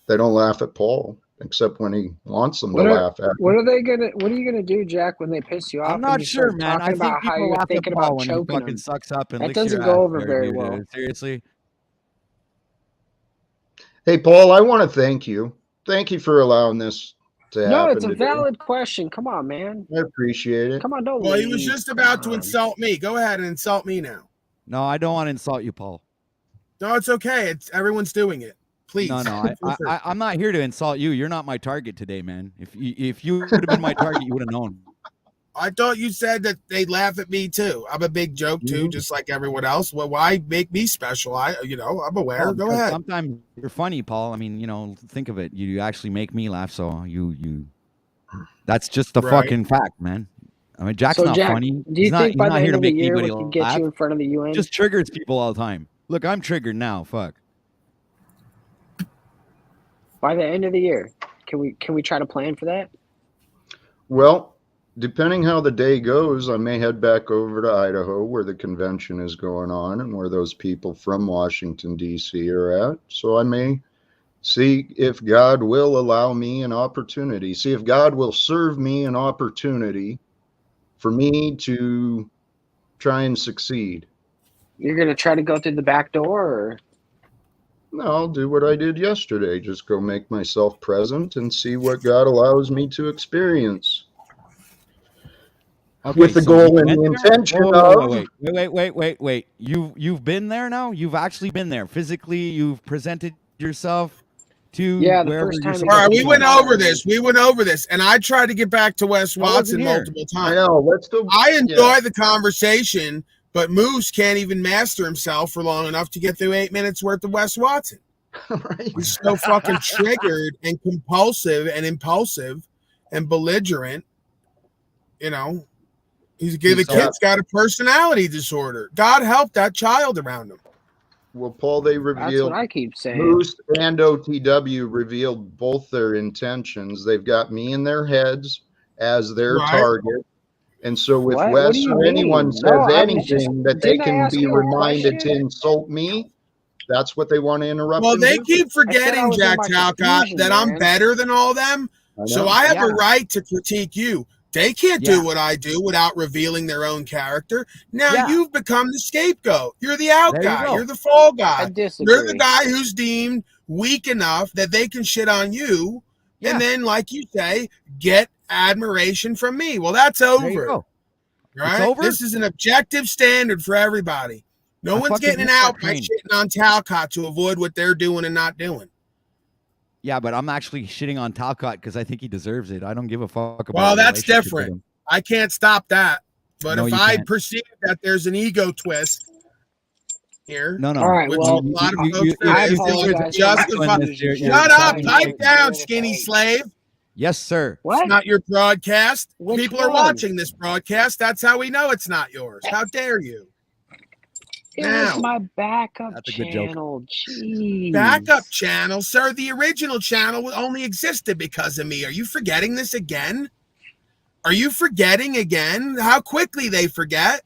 They don't laugh at Paul, except when he wants them What to are, laugh at him. what are you gonna do, Jack, when they piss you off? I'm and not you sure, start man. talking I think about how people you're laugh at thinking Paul about when he choking fucking them. sucks up and That licks your doesn't ass go over there, very dude. well. Seriously. Hey, Paul, I want to thank you. Thank you for allowing this to No, happen it's a today. valid question. Come on, man. I appreciate it. Come on, don't Well, he was leave. just about Come to on. insult me. Go ahead and insult me now. No, I don't want to insult you, Paul. No, it's okay. It's everyone's doing it. Please. No, I'm not here to insult you. You're not my target today, man. If you would have been my target, you would have known. I thought you said that they laugh at me too. I'm a big joke too, just like everyone else. Well, why make me special? I'm aware. Well, Go because ahead. Sometimes you're funny, Paul. I mean, think of it. You actually make me laugh, so you. That's just the Right. fucking fact, man. I mean, Jack's So, not Jack, funny. do you He's not, think he's by not the here end to of the make year we anybody can get laugh. you in front of the UN? Just triggers people all the time. Look, I'm triggered now. Fuck. By the end of the year, can we try to plan for that? Well, depending how the day goes, I may head back over to Idaho where the convention is going on and where those people from Washington, D.C. are at. So I may see if God will allow me an opportunity, see if God will serve me an opportunity for me to try and succeed. You're gonna try to go through the back door, or No, I'll do what I did yesterday. Just go make myself present and see what God allows me to experience. Okay, With the so goal you and went the there? intention Wait. You've been there now? You've actually been there. Physically, you've presented yourself to Yeah, the wherever first you're time. All right, supposed we to went be. over this. We went over this, and I tried to get back to Wes I wasn't Watson here. multiple I times. know. Let's go. I enjoy Yeah. the conversation, but Moose can't even master himself for long enough to get through 8 minutes worth of Wes Watson. Right. He's so fucking triggered and compulsive and impulsive and belligerent. You know, the kid's got a personality disorder. God help that child around him. Well, Paul, they That's revealed. what I keep saying. Moose and OTW revealed both their intentions. They've got me in their heads as their Right. target. And so if What do Wes you or anyone mean? says No, I was anything just- that they didn't I can ask be you a reminded to question? insult me, that's what they want to interrupt. Well, and they do. keep I said I forgetting, was in Jack my Talcott, confusion, that I'm man. better than all them. I So know. I have a Yeah. right to critique you. They can't Yeah. do what I do without revealing their own character. Now Yeah. you've become the scapegoat. You're the out There you guy. go. You're the fall I guy. disagree. You're the guy who's deemed weak enough that they can shit on you. Yeah. And then, like you say, get admiration from me. Well, that's There you over. go. Right? over? This is an objective standard for everybody. No I one's fucking getting hate that out by train. shitting on Talcott to avoid what they're doing and not doing. Yeah, but I'm actually shitting on Talcott because I think he deserves it. I don't give a fuck about. Well, the that's relationship with different. him. I can't stop that. But No, if you I can't. perceive that there's an ego twist here, No. All right, which well, a lot of folks you- there I is, apologize it's for my justified. confusion. Shut up, you're pipe talking- down, skinny slave. Yes, sir. It's What? not your broadcast. Which People are one? watching this broadcast. That's how we know it's not yours. How dare you? It Now. was my backup That's a good joke. channel. Jeez. Backup channel, sir. The original channel only existed because of me. Are you forgetting this again? Are you forgetting again? How quickly they forget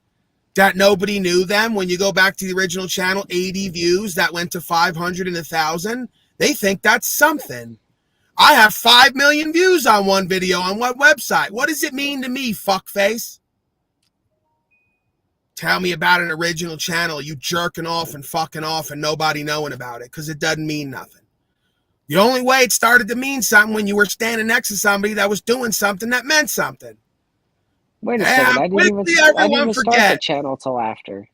that nobody knew them. When you go back to the original channel, 80 views that went to 500 and 1,000. They think that's something. I have 5 million views on one video on what website? What does it mean to me, fuckface? Tell me about an original channel, you jerking off and fucking off and nobody knowing about it, because it doesn't mean nothing. The only way it started to mean something when you were standing next to somebody that was doing something that meant something. Wait a Yeah, second. I didn't even quickly start everyone the forget. channel till after.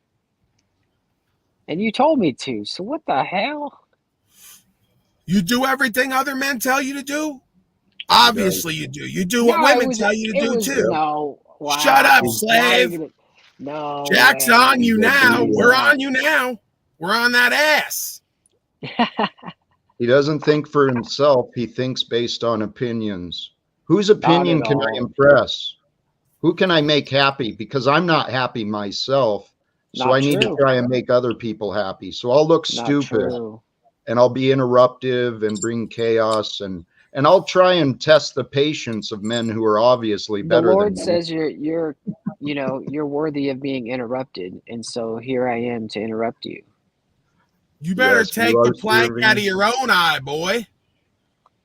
And you told me to. So what the hell? You do everything other men tell you to do? Obviously you do. You do what No, it women was- tell you to it do was- too. No. Wow. Shut up, Now slave. you're gonna- No. Jack's way. on you now. Yeah. We're on you now. We're on that ass. He doesn't think for himself. He thinks based on opinions. Whose opinion at can I all. impress? Who can I make happy? Because I'm not happy myself. So Not I need true. to try and make other people happy. So I'll look Not stupid true. and I'll be interruptive and bring chaos and I'll try and test the patience of men who are obviously The better Lord than me. says you're you're worthy of being interrupted, and so here I am to interrupt you. You better Yes, take you are the plank serving. out of your own eye, boy,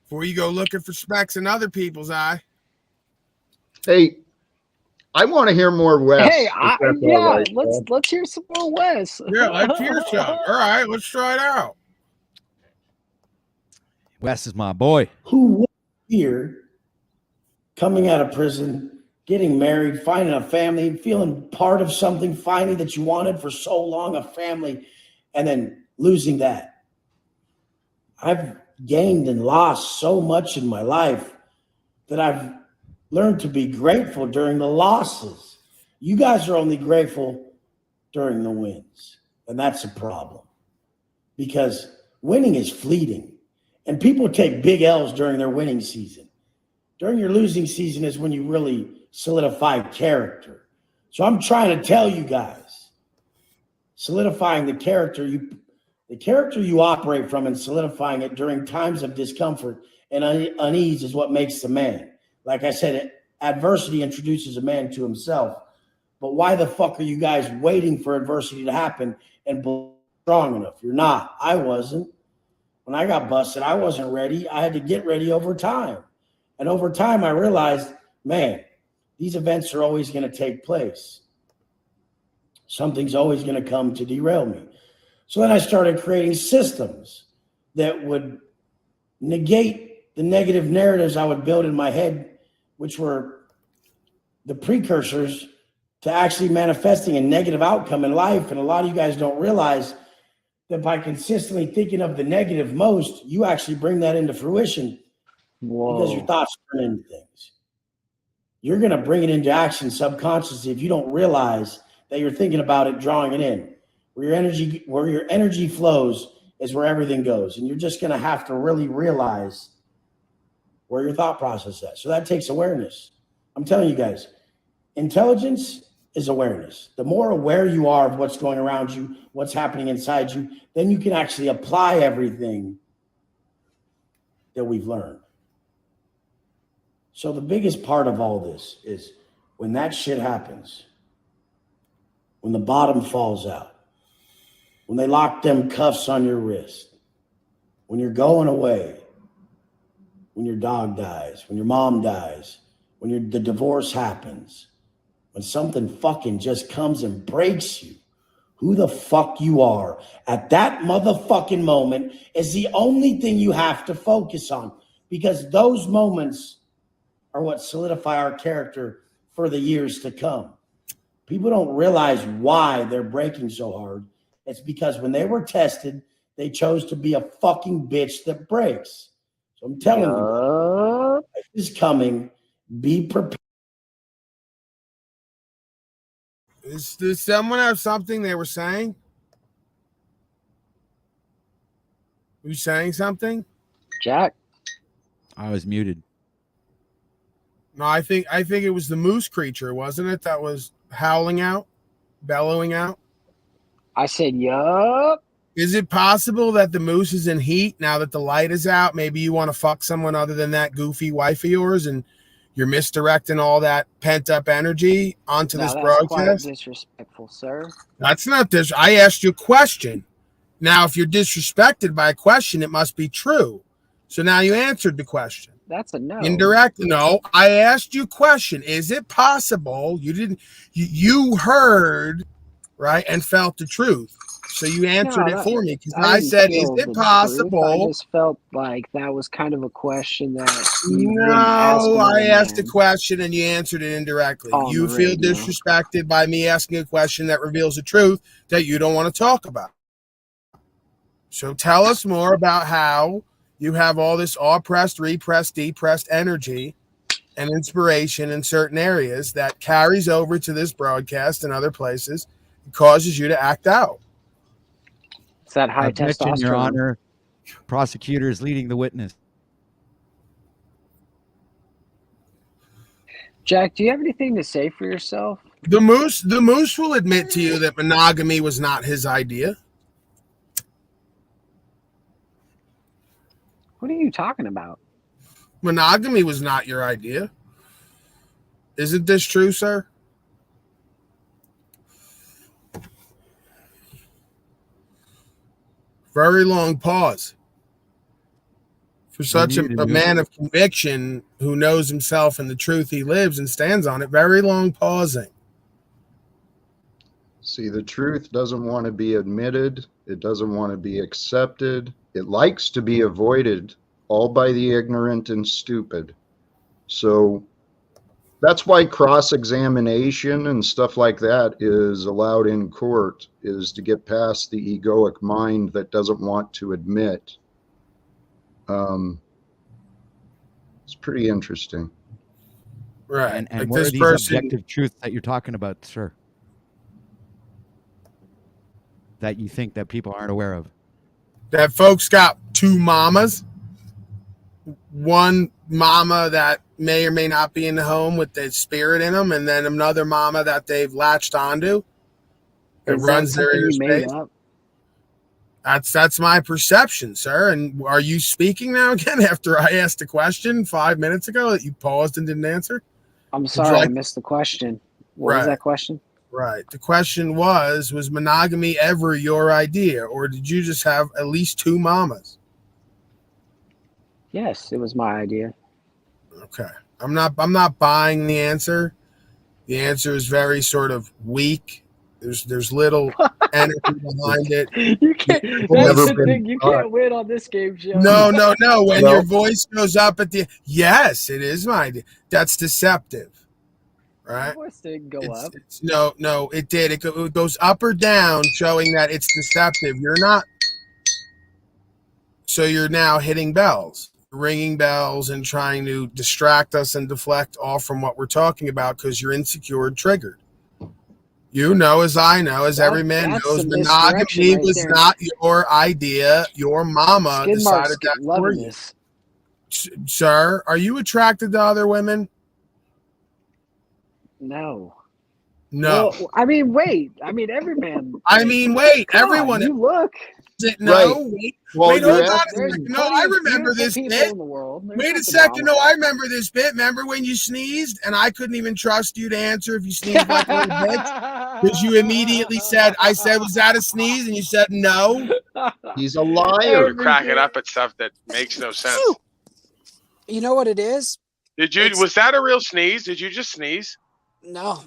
before you go looking for specks in other people's eye. Hey, I want to hear more Wes. Hey, if that's all yeah, right, Paul. let's hear some more Wes. Yeah, let's hear some. All right, let's try it out. Wes is my boy. Who was here coming out of prison, getting married, finding a family, feeling part of something finally that you wanted for so long, a family, and then losing that? I've gained and lost so much in my life that I've learned to be grateful during the losses. You guys are only grateful during the wins, and that's a problem because winning is fleeting. And people take big L's during their winning season. During your losing season is when you really solidify character. So I'm trying to tell you guys, solidifying the character you operate from and solidifying it during times of discomfort and unease is what makes the man. Like I said, adversity introduces a man to himself. But why the fuck are you guys waiting for adversity to happen and be strong enough? You're not. I wasn't. When I got busted, I wasn't ready. I had to get ready over time. And over time, I realized, man, these events are always going to take place. Something's always going to come to derail me. So then I started creating systems that would negate the negative narratives I would build in my head, which were the precursors to actually manifesting a negative outcome in life. And a lot of you guys don't realize that by consistently thinking of the negative most, you actually bring that into fruition. Because your thoughts turn into things. You're going to bring it into action subconsciously if you don't realize that you're thinking about it, drawing it in. Where your energy flows is where everything goes. And you're just going to have to really realize where your thought process is. So that takes awareness. I'm telling you guys, intelligence is awareness. The more aware you are of what's going around you, what's happening inside you, then you can actually apply everything that we've learned. So the biggest part of all this is when that shit happens, when the bottom falls out, when they lock them cuffs on your wrist, when you're going away, when your dog dies, when your mom dies, when the divorce happens, when something fucking just comes and breaks you, who the fuck you are at that motherfucking moment is the only thing you have to focus on, because those moments are what solidify our character for the years to come. People don't realize why they're breaking so hard. It's because when they were tested, they chose to be a fucking bitch that breaks. So I'm telling you, life is coming. Be prepared. Does someone have something they were saying? Were you saying something? Jack? I was muted. No, I think it was the moose creature, wasn't it? That was howling out, bellowing out. I said, yup. Is it possible that the moose is in heat now that the light is out? Maybe you want to fuck someone other than that goofy wife of yours, and you're misdirecting all that pent up energy onto this broadcast? That's quite disrespectful, sir. That's not this. I asked you a question. Now, if you're disrespected by a question, it must be true. So now you answered the question. That's a no. Indirect? No. I asked you a question. Is it possible you heard, right, and felt the truth? So you answered it for me, because I said, is it possible? I just felt like that was kind of a question that No, I asked a question and you answered it indirectly. You feel disrespected by me asking a question that reveals a truth that you don't want to talk about. So tell us more about how you have all this oppressed, repressed, depressed energy and inspiration in certain areas that carries over to this broadcast and other places and causes you to act out. It's that high Objection, testosterone. Your Honor. Prosecutor is leading the witness. Jack, do you have anything to say for yourself? The moose will admit to you that monogamy was not his idea. What are you talking about? Monogamy was not your idea. Isn't this true, sir? Very long pause. For such a man of conviction who knows himself and the truth he lives and stands on it, very long pausing. See, the truth doesn't want to be admitted. It doesn't want to be accepted. It likes to be avoided, all by the ignorant and stupid. So that's why cross-examination and stuff like that is allowed in court, is to get past the egoic mind that doesn't want to admit. It's pretty interesting. Right. And like what are this these person, objective truths that you're talking about, sir? That you think that people aren't aware of? that folks got two mamas. One mama that may or may not be in the home with the spirit in them, and then another mama that they've latched onto. It runs their inner space. That's my perception, sir. And are you speaking now again after I asked a question 5 minutes ago that you paused and didn't answer? I'm sorry, I missed the question. What was that question? Right. The question was monogamy ever your idea, or did you just have at least two mamas? Yes, it was my idea. Okay. I'm not buying the answer. The answer is very sort of weak. There's little energy behind it. You can't. That's the thing. You can't win on this game show. No. When your voice goes up at the yes, it is my idea. That's deceptive, right? Your voice didn't go up. No, it did. It goes up or down, showing that it's deceptive. You're not. So you're now hitting bells, ringing bells, and trying to distract us and deflect off from what we're talking about because you're insecure and triggered. You know, as I know, as every man knows, monogamy was not your idea. Your mama decided that for you. Sir, are you attracted to other women? No. Well, I mean, wait. I mean, every man. Everyone. You look. No. Right. Wait, hold on a second. No, I remember this bit. Wait a second. No, I remember this bit. Remember when you sneezed and I couldn't even trust you to answer if you sneezed like a little bitch? Because you immediately said, was that a sneeze? And you said no. He's a liar. You're cracking up at stuff that makes no sense. You know what it is? Was that a real sneeze? Did you just sneeze? No.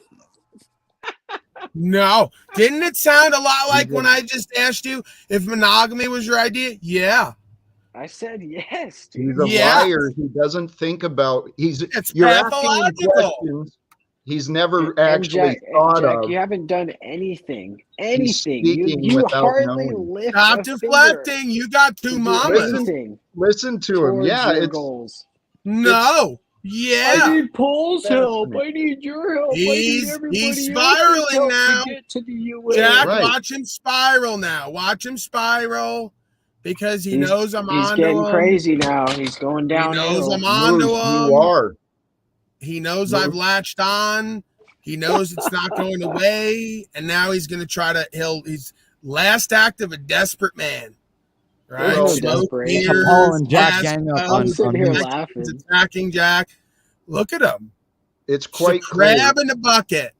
No. Didn't it sound a lot like when I just asked you if monogamy was your idea? Yeah. I said yes. He's a liar. He doesn't think about. You're asking him questions he's never actually thought of. You haven't done anything. You hardly lift Stop deflecting. You got two mamas. Listen to him. Yeah, it's goals. No. Yeah. I need Paul's help. I need your help. He's spiraling now. Jack, right. Watch him spiral now. Watch him spiral because he knows I'm on. He's getting crazy now. He's going down. He knows I'm on to him. You are. He knows I've latched on. He knows it's not going away, and now he's going to try to. He's last act of a desperate man. Right, Paul and Jack gang up on here laughing. Attacking Jack. Look at him. It's quite crab in the bucket.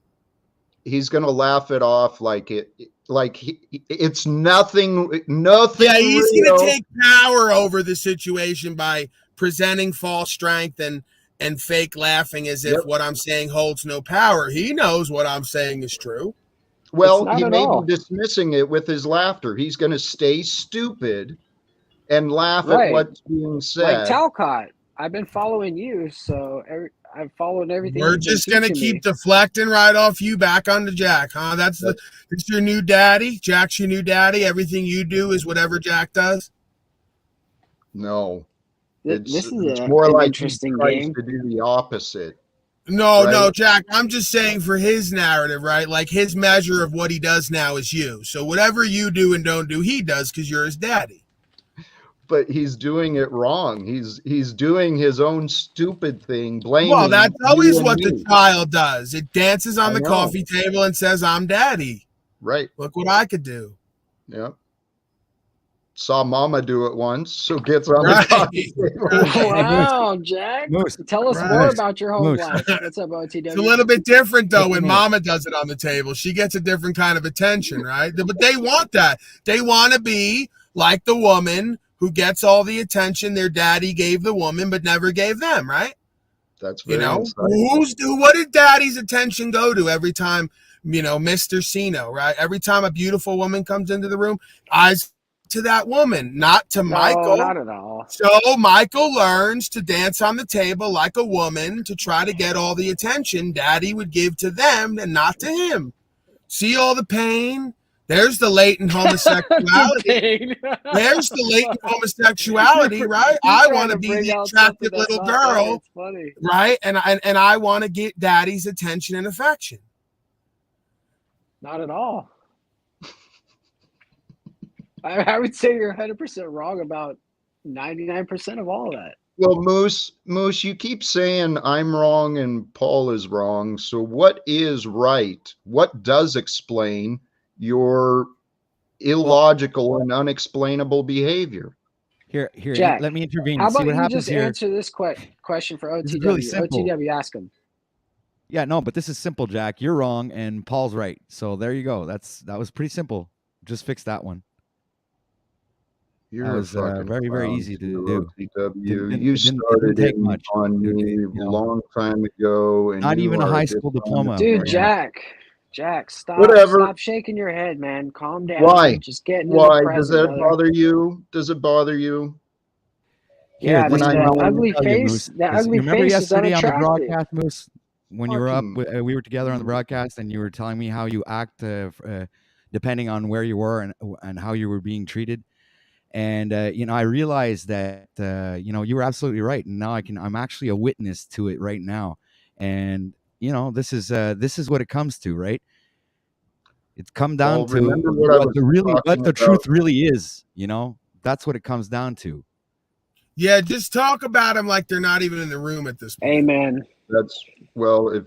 He's gonna laugh it off like it's nothing. Nothing. Yeah, he's gonna take power over the situation by presenting false strength and fake laughing as if what I'm saying holds no power. He knows what I'm saying is true. Well, he may be dismissing it with his laughter. He's going to stay stupid and laugh at what's being said. Like Talcott, I've been following you, so I'm following everything. We're just going to keep deflecting right off you back onto Jack, huh? It's your new daddy. Jack's your new daddy. Everything you do is whatever Jack does. No, this is more like interesting game to do the opposite. No, Jack, I'm just saying for his narrative, right? Like his measure of what he does now is you. So whatever you do and don't do, he does because you're his daddy. But he's doing it wrong. He's doing his own stupid thing, blaming. Well, that's always what the child does. It dances on the coffee table and says, I'm daddy. Right. Look what I could do. Yeah. Saw Mama do it once, so gets on the coffee table. Wow, Jack. Tell us more about your home life. What's up, OTW? It's a little bit different, though, when Mama does it on the table. She gets a different kind of attention, right? But they want that. They want to be like the woman who gets all the attention their daddy gave the woman but never gave them, right? That's very insightful. What did daddy's attention go to every time, Mr. Sino, right? Every time a beautiful woman comes into the room, eyes to that woman, not to Michael. Not at all. So Michael learns to dance on the table like a woman to try to get all the attention daddy would give to them and not to him. See all the pain? There's the latent homosexuality. There's the latent homosexuality, right? I want to be the attractive little girl, right? And I want to get daddy's attention and affection. Not at all. I would say you're 100% wrong about 99% of all of that. Well, Moose, you keep saying I'm wrong and Paul is wrong. So what is right? What does explain your illogical and unexplainable behavior? Here, Jack, let me intervene. How about see what you happens just here. answer this question for OTW? This is really simple. OTW, ask him. Yeah, no, but this is simple, Jack. You're wrong and Paul's right. So there you go. That was pretty simple. Just fix that one. That was very, very easy to do. You started it on me a long time ago. And not even a high school diploma. Dude, Jack. Jack, stop. Whatever. Stop shaking your head, man. Calm down. Why? Just get into Why? the Does present, that brother. bother you? Does it bother you? Yeah, I this mean, is that what I wanted to ugly tell you, face. Moose, That 'cause ugly you remember face is yesterday on the unattractive. broadcast, Moose, when you were up, Fucking- we were together on the broadcast, and you were telling me how you act depending on where you were and how you were being treated. And you know, I realized that you know, you were absolutely right, and now I'm actually a witness to it right now. And you know, this is what it comes to, right? It's come down Well, to remember what I was what talking the truth about? really is. You know, that's what it comes down to. Yeah, just talk about them like they're not even in the room at this point. Amen. That's if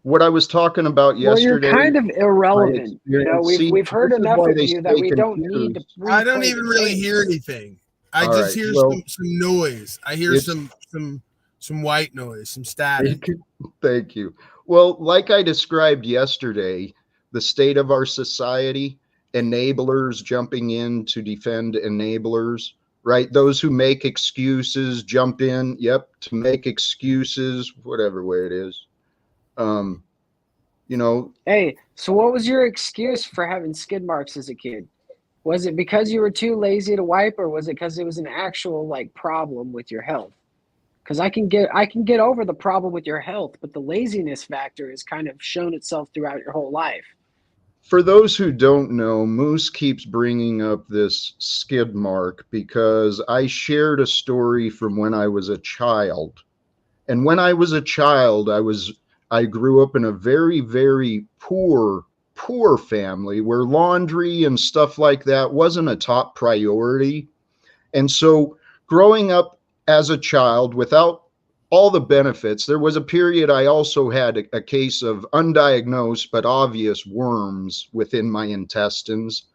what I was talking about yesterday. Well, you're kind of irrelevant. You know, we've heard this is enough why of they you that stay we don't need to. confused. I don't replay even the really tapes. hear anything. I All just right, hear well, some noise. I hear it's- some white noise, some static. Thank you. Well, like I described yesterday, the state of our society, enablers jumping in to defend enablers, right? Those who make excuses jump in, yep, to make excuses, whatever way it is. You know, Hey, so what was your excuse for having skid marks as a kid? Was it because you were too lazy to wipe, or was it because it was an actual like problem with your health? Because I can get over the problem with your health, but the laziness factor has kind of shown itself throughout your whole life. for those who don't know, Moose keeps bringing up this skid mark because I shared a story from when I was a child. And when I was a child, I grew up in a very, very poor family where laundry and stuff like that wasn't a top priority. And so growing up as a child without all the benefits, there was a period I also had a case of undiagnosed but obvious worms within my intestines.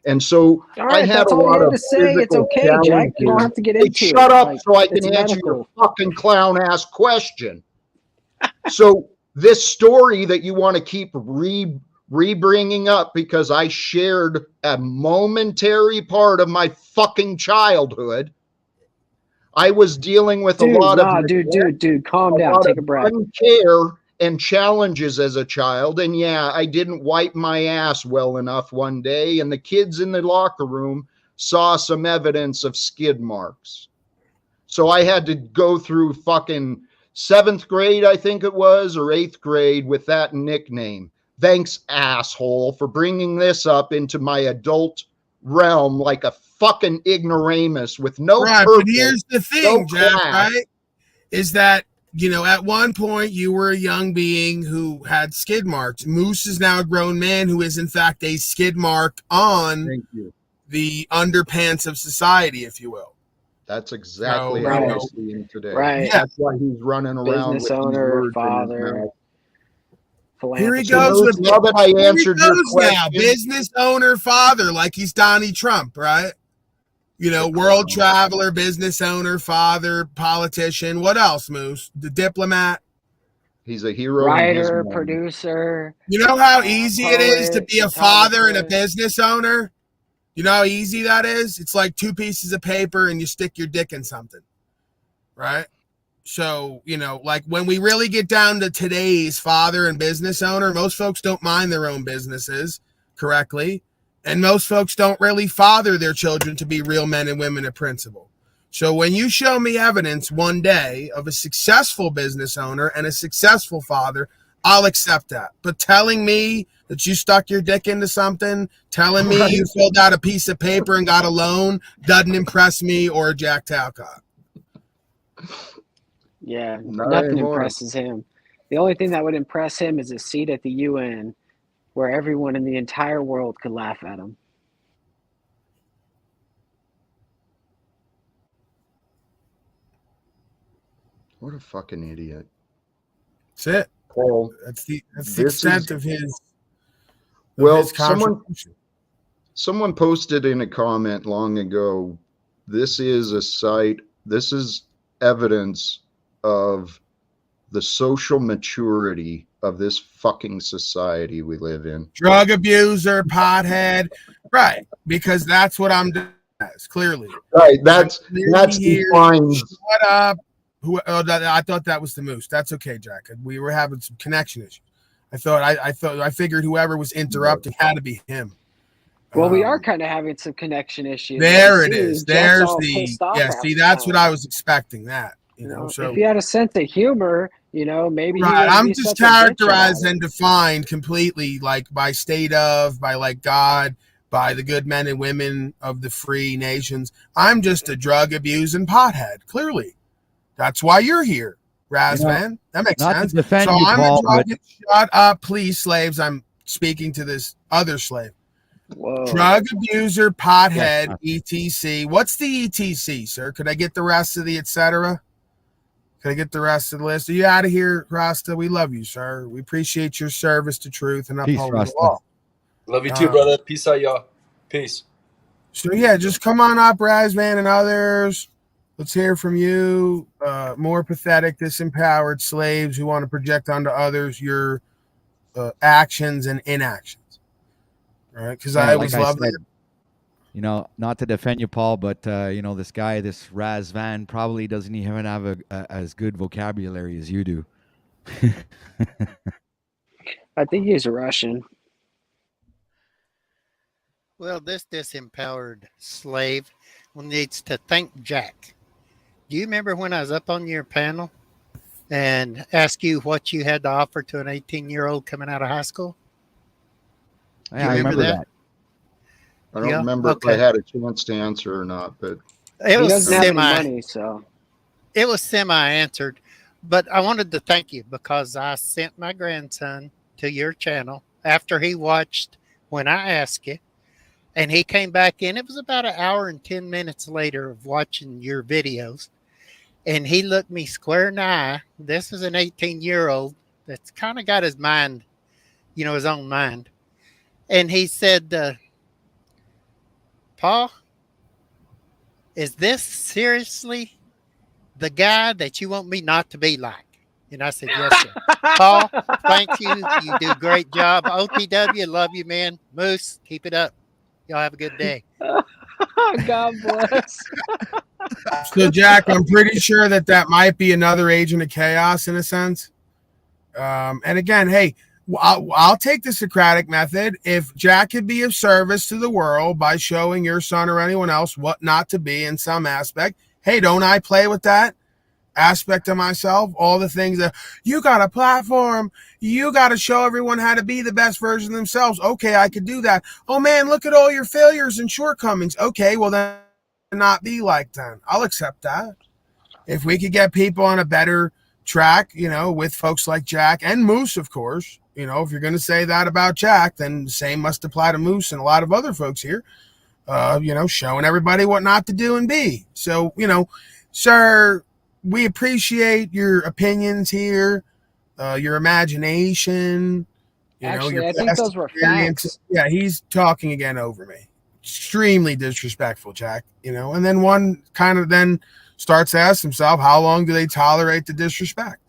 And so All right, I had that's a all you lot had of to say. It's physical okay, Jack. You don't challenges. have to get Hey, into it. shut up Like, so I can it's answer medical. your fucking clown ass question. So this story that you want to keep re-bringing up because I shared a momentary part of my fucking childhood. I was dealing with a lot of dude, calm down. Take a breath. uncare and challenges as a child. And yeah, I didn't wipe my ass well enough one day, and the kids in the locker room saw some evidence of skid marks. So I had to go through fucking 7th grade, I think it was, or 8th grade with that nickname. Thanks, asshole, for bringing this up into my adult realm like a fucking ignoramus with no Right, purpose. but here's the thing, no Jack, class. right? Is that, you know, at one point you were a young being who had skid marks. Moose is now a grown man who is, in fact, a skid mark on the underpants of society, if you will. That's exactly So, how you I know, see him today. Right. That's why he's running around Business with these owner, words in his father, mouth. Here he philanthropist. goes with now that I here he answered your goes question, now. Business owner, father, like he's Donnie Trump, right? You know, world traveler, business owner, father, politician. What else, Moose? The diplomat. he's a hero. Writer, producer. You know how easy it is to poet, be a father and a photographer. business owner? You know how easy that is? It's like 2 pieces of paper and you stick your dick in something, right? So, you know, like when we really get down to today's father and business owner, most folks don't mind their own businesses correctly. And most folks don't really father their children to be real men and women of principle. So when you show me evidence one day of a successful business owner and a successful father, I'll accept that. But telling me that you stuck your dick into something, telling me you filled out a piece of paper and got a loan doesn't impress me or Jack Talcott. Yeah, Not nothing anymore. impresses him. The only thing that would impress him is a seat at the UN where everyone in the entire world could laugh at him. What a fucking idiot. That's it. Paul, That's the this extent is- of his. Well, his contribution. someone posted in a comment long ago, this is a site, this is evidence of the social maturity of this fucking society we live in. Drug abuser, pothead, right? Because that's what I'm doing. Clearly, Right, that's here. defines. What up? I thought that was the Moose. That's okay, Jack. We were having some connection issues. I figured whoever was interrupting had to be him. Well, we are kind of having some connection issues. There it See, is. Jeff's There's all the pissed off half See, the that's what time. I was expecting. That so if he had a sense of humor, maybe he right. wouldn't I'm be just such a bitch characterized about it. and defined completely, like by state of, by like God, by the good men and women of the free nations. I'm just a drug abusing pothead. Clearly, that's why you're here, Razvan. That makes not to sense. defend So you, I'm Paul, a drug. but- Shut up, please, slaves. I'm speaking to this other slave. Whoa. Drug abuser, pothead, etc. What's the etc, sir? Could I get the rest of the etc.? Could I get the rest of the list? Are you out of here, Rasta? We love you, sir. We appreciate your service to truth and upholding the law. Love you too, brother. Peace out, y'all. Peace. So yeah, just come on up, Razvan and others. Let's hear from you. More pathetic, disempowered slaves who want to project onto others your actions and inactions. All right, because I always love that. Not to defend you, Paul, but this guy, this Razvan, probably doesn't even have as good vocabulary as you do. I think he's a Russian. Well, this disempowered slave needs to thank Jack. Do you remember when I was up on your panel and asked you what you had to offer to an 18-year-old coming out of high school? Yeah, I remember that. I don't remember if I had a chance to answer or not, but it was doesn't have any money, so it was semi-answered. But I wanted to thank you because I sent my grandson to your channel after he watched when I asked you, and he came back in. It was about an hour and 10 minutes later of watching your videos, and he looked me square in the eye. This is an 18-year-old that's kind of got his mind, his own mind. And he said, Paul, is this seriously the guy that you want me not to be like? And I said, yes, sir. Paul, thank you. You do a great job. OTW, love you, man. Moose, keep it up. Y'all have a good day. God bless. So, Jack, I'm pretty sure that might be another agent of chaos in a sense. And again, hey, I'll take the Socratic method. If Jack could be of service to the world by showing your son or anyone else what not to be in some aspect, hey, don't I play with that aspect of myself? All the things that you got a platform, you got to show everyone how to be the best version of themselves. Okay, I could do that. Oh man, look at all your failures and shortcomings. Okay, well then not be like that. I'll accept that. If we could get people on a better track, with folks like Jack and Moose, of course. If you're going to say that about Jack, then the same must apply to Moose and a lot of other folks here, showing everybody what not to do and be. So, sir, we appreciate your opinions here, your imagination, Actually, your I think past those were experiences. facts. Yeah, he's talking again over me. Extremely disrespectful, Jack, and then one kind of then starts to ask himself, how long do they tolerate the disrespect?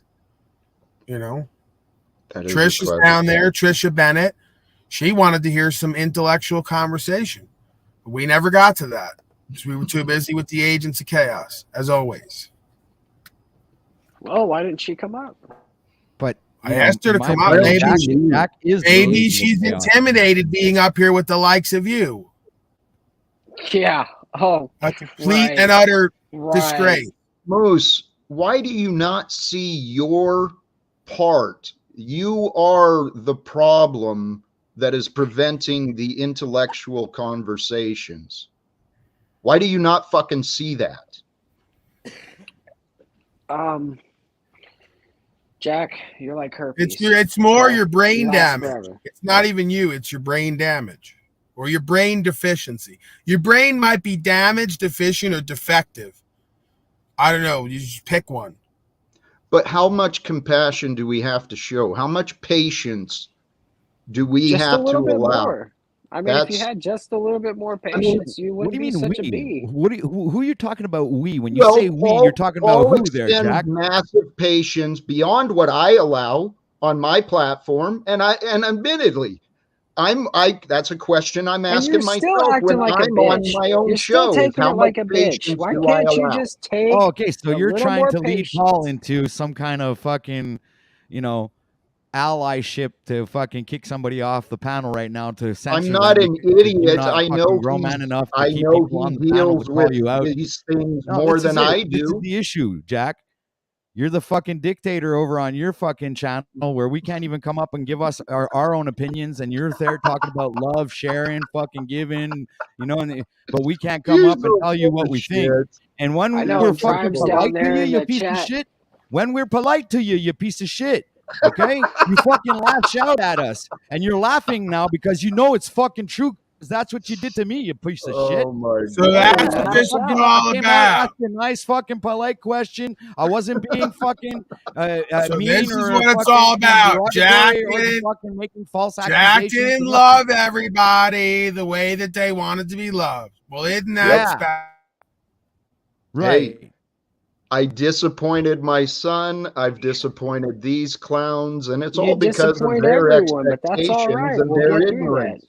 Trish is down there, Trisha Bennett. She wanted to hear some intellectual conversation. But we never got to that because we were too busy with the agents of chaos, as always. Well, why didn't she come up? But I asked her to come up. Maybe she's intimidated being up here with the likes of you. Yeah. Oh, a complete and utter disgrace. Moose, why do you not see your part? You are the problem that is preventing the intellectual conversations. Why do you not fucking see that? Jack, you're like herpes. It's more your brain Lasts damage. forever. It's not even you, it's your brain damage or your brain deficiency. Your brain might be damaged, deficient, or defective. I don't know. You just pick one. But how much compassion do we have to show? How much patience do we Just have a to little bit allow? more. I mean, if you had just a little bit more patience, you What wouldn't do you be mean such a bee. who are you talking about we? When you Well, say we, Paul- you're talking about Paul who there, extends Jack? massive patience beyond what I allow on my platform, and admittedly, that's a question I'm And asking you're still myself acting when like a I'm on bitch. my own You're show. still taking How it like much a bitch. patience Why do can't I you allow? just take Oh, okay, so a you're little trying more to lead patience? Paul into some kind of fucking, allyship to fucking kick somebody off the panel right now to censor I'm not them an because you're idiot. not I know fucking Roman enough to I keep know people on he the panel deals to call with you out. these things No, more this is than I it. This is do. the issue, Jack. You're the fucking dictator over on your fucking channel where we can't even come up and give us our own opinions, and you're there talking about love, sharing, fucking giving, you know, but we can't come up and tell you what we think. And when I know, we're and fucking Tribe's down polite to there you, in you the piece of chat. shit. When we're polite to you, you piece of shit. Okay? You fucking lash out at us. And you're laughing now because you know it's fucking true. Because that's what you did to me, you piece of shit. Oh my So that's what this is I all came out, about. asked a nice fucking polite question. I wasn't being fucking So mean this is or what it's fucking all about. Jack derogatory or didn't, fucking making false Jack accusations. didn't or love nothing. everybody the way that they wanted to be loved. Well, isn't that Yeah. special? Right. Hey, I disappointed my son. I've disappointed these clowns, and it's You all because of disappoint their everyone, but that's all expectations right. and We'll their get through ignorance.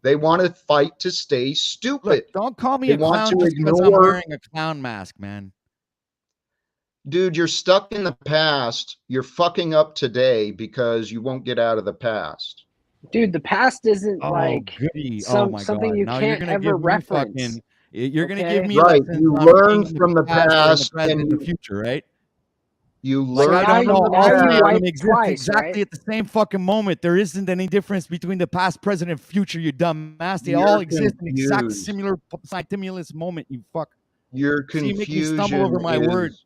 They want to fight to stay stupid. Look, don't call me They a want clown to just because I'm ignore. wearing a clown mask, man. Dude, you're stuck in the past. You're fucking up today because you won't get out of the past. Dude, the past isn't Oh, like goody. Oh my something God. you Now you're can't gonna ever give me reference. fucking you're gonna Okay? give me Right. lessons You on learn being in from the past or in the past present and the and future, right? you Like learn I don't from know. the All you three of white them exist twice, exactly right? at the same fucking moment. There isn't any difference between the past, present, and future. You dumbass. They all You're exist in exact confused. similar simultaneous moment. You fuck. Your See, you make me stumble over confusion my words. is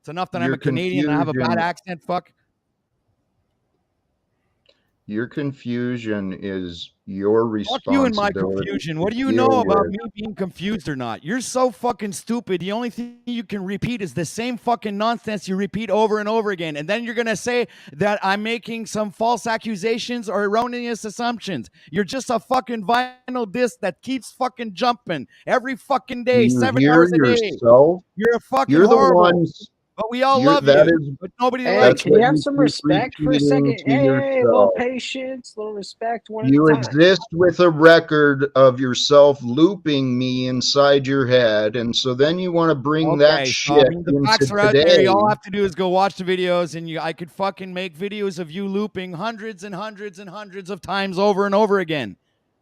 It's enough that I'm your a Canadian and I have a bad confusion. accent. Fuck. Your confusion is your Fuck you and my responsibility confusion. to What do you deal know about with. me being confused or not? You're so fucking stupid. The only thing you can repeat is the same fucking nonsense you repeat over and over again. And then you're going to say that I'm making some false accusations or erroneous assumptions. You're just a fucking vinyl disc that keeps fucking jumping every fucking Do day, you 7 hear hours a day. yourself? You're a fucking You're the horrible. ones. But we all You're love that you. is. But nobody Hey, likes can you That's have what some you keep respect for a repeating second? to Hey, a little yourself. patience, a little respect, one You at a time. exist with a record of yourself looping me inside your head, and so then you want to bring that Okay, so I shit mean the into facts are out there. today. You all have to do is go watch the videos, and I could fucking make videos of you looping hundreds and hundreds and hundreds of times over and over again.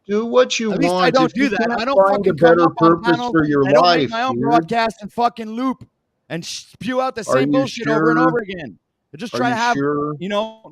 Do what you At least I want. don't If do you that. can't I don't find a fucking come better up on purpose panels. for your I don't make life, my own dude, broadcast and fucking loop and spew out the are same you bullshit over and sure? over again. I just Are try to you have, sure?